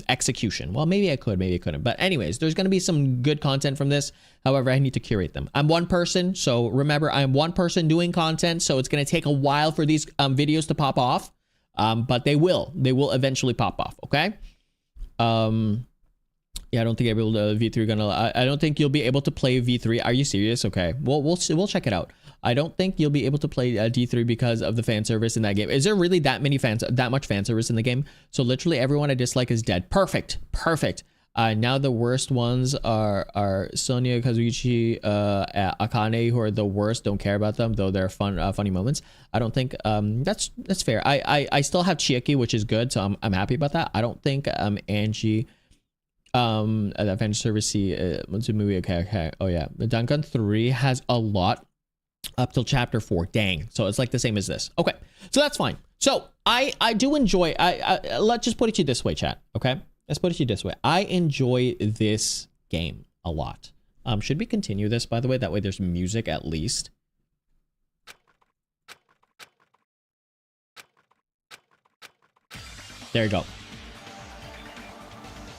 execution. Well, maybe I could, maybe I couldn't. But anyways, there's going to be some good content from this. However, I need to curate them. I'm one person. So remember, I'm one person doing content. So it's going to take a while for these videos to pop off. But they will eventually pop off. Okay. Yeah, I don't think able to V3 gonna. I don't think you'll be able to play V3. Are you serious? Okay. We'll check it out. I don't think you'll be able to play D3 because of the fan service in that game. Is there really that much fan service in the game? So literally everyone I dislike is dead. Perfect. Now the worst ones are Sonya, Kazuichi, Akane, who are the worst. Don't care about them, though they're funny moments. I don't think that's fair. I still have Chiaki, which is good, so I'm happy about that. I don't think Angie, that fan service movie. Okay. Oh yeah, the Dangan 3 has a lot up till chapter 4. Dang. So it's like the same as this. Okay, so that's fine. So I do enjoy. Let's just put it to you this way, chat. Okay. Let's put it to you this way. I enjoy this game a lot. Should we continue this, by the way? That way there's music at least. There you go.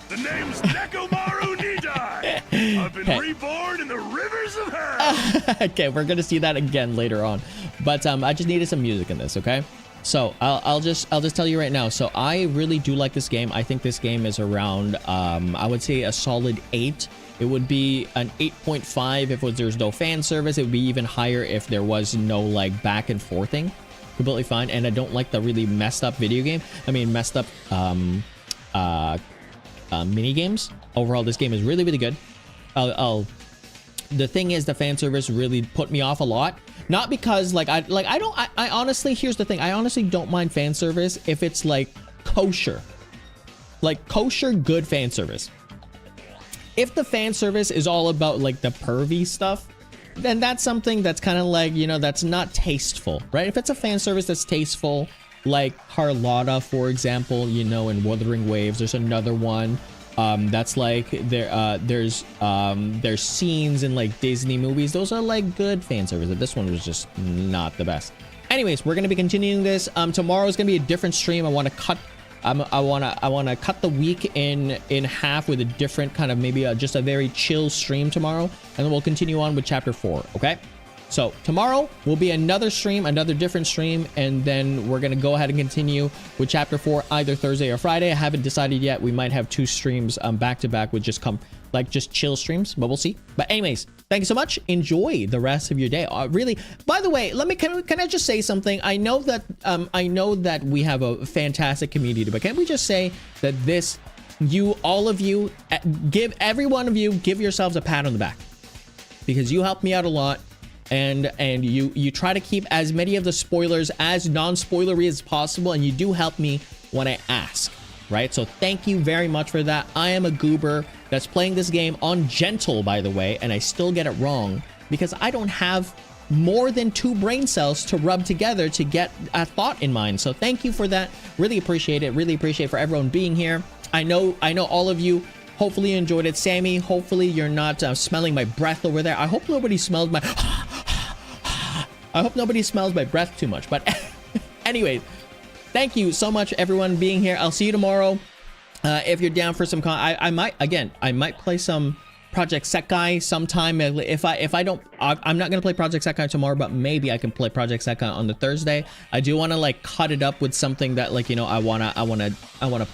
The name's Nekomaru Nidai. I've been reborn in the rivers of hell. Okay, we're gonna see that again later on, but I just needed some music in this. Okay, so I'll just tell you right now. So I really do like this game. I think this game is around I would say a solid 8. It would be an 8.5 if there's no fan service. It would be even higher if there was no like back and forthing. Completely fine. And I don't like the really messed up video game. I mean, messed up mini games. Overall, this game is really, really good. The thing is, the fan service really put me off a lot. Not because I honestly, here's the thing. I honestly don't mind fan service if it's like kosher, good fan service. If the fan service is all about like the pervy stuff, then that's something that's kind of like, you know, that's not tasteful, right? If it's a fan service that's tasteful, like Carlotta, for example, you know, in Wuthering Waves, there's another one that's like there's scenes in like Disney movies. Those are like good fan service. This one was just not the best. Anyways, we're gonna be continuing this. Tomorrow is gonna be a different stream. I want to cut cut the week in half with a different kind of maybe just a very chill stream tomorrow, and then we'll continue on with chapter 4. Okay, so tomorrow will be another stream, another different stream, and then we're gonna go ahead and continue with chapter 4 either Thursday or Friday. I haven't decided yet. We might have 2 streams back to back with just chill streams, but we'll see. But anyways, thank you so much. Enjoy the rest of your day. Really, by the way, can I just say something? I know that we have a fantastic community, but can we just say that all of you, every one of you, give yourselves a pat on the back, because you helped me out a lot, and you try to keep as many of the spoilers as non-spoilery as possible, and you do help me when I ask, right? So thank you very much for that. I am a goober that's playing this game on gentle, by the way, and I still get it wrong because I don't have more than 2 brain cells to rub together to get a thought in mind. So thank you for that. Really appreciate it. Really appreciate for everyone being here. I know all of you hopefully you enjoyed it. Sammy, hopefully you're not smelling my breath over there. I hope nobody smelled my I hope nobody smells my breath too much. But anyway, thank you so much everyone being here. I'll see you tomorrow. If you're down for some I might play some Project Sekai sometime. If I don't, I'm not gonna play Project Sekai tomorrow, but maybe I can play Project Sekai on the Thursday. I do want to like cut it up with something that, like, you know, I wanna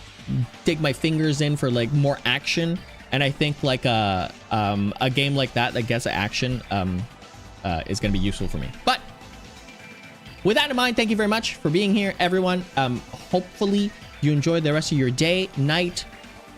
dig my fingers in for like more action, and I think like a game like that gets action is gonna be useful for me. But with that in mind, thank you very much for being here, everyone. Hopefully you enjoy the rest of your day, night,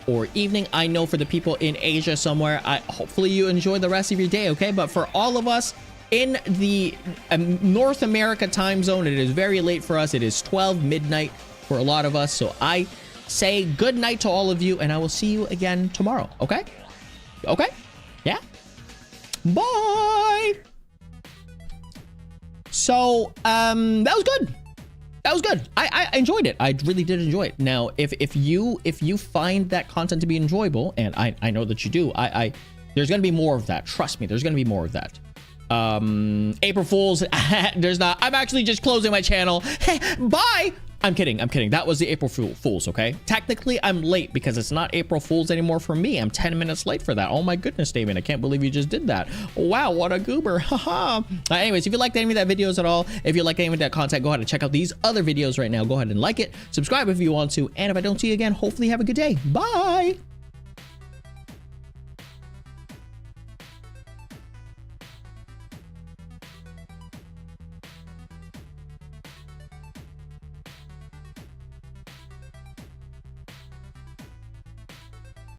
or evening. I know for the people in Asia somewhere, hopefully you enjoy the rest of your day, okay? But for all of us in the North America time zone, it is very late for us. It is 12 midnight for a lot of us. So I say good night to all of you, and I will see you again tomorrow, okay? Okay? Yeah? Bye! So, that was good. That was good. I enjoyed it. I really did enjoy it. Now, if you find that content to be enjoyable, and I know that you do, there's gonna be more of that. Trust me, there's gonna be more of that. April Fools, there's not. I'm actually just closing my channel. Hey, bye. I'm kidding. That was the April Fools, okay? Technically, I'm late because it's not April Fools anymore for me. I'm 10 minutes late for that. Oh my goodness, Damien, I can't believe you just did that. Wow, what a goober. Haha. Anyways, if you liked any of that videos at all, if you like any of that content, go ahead and check out these other videos right now. Go ahead and like it, subscribe if you want to, and if I don't see you again, hopefully have a good day. Bye.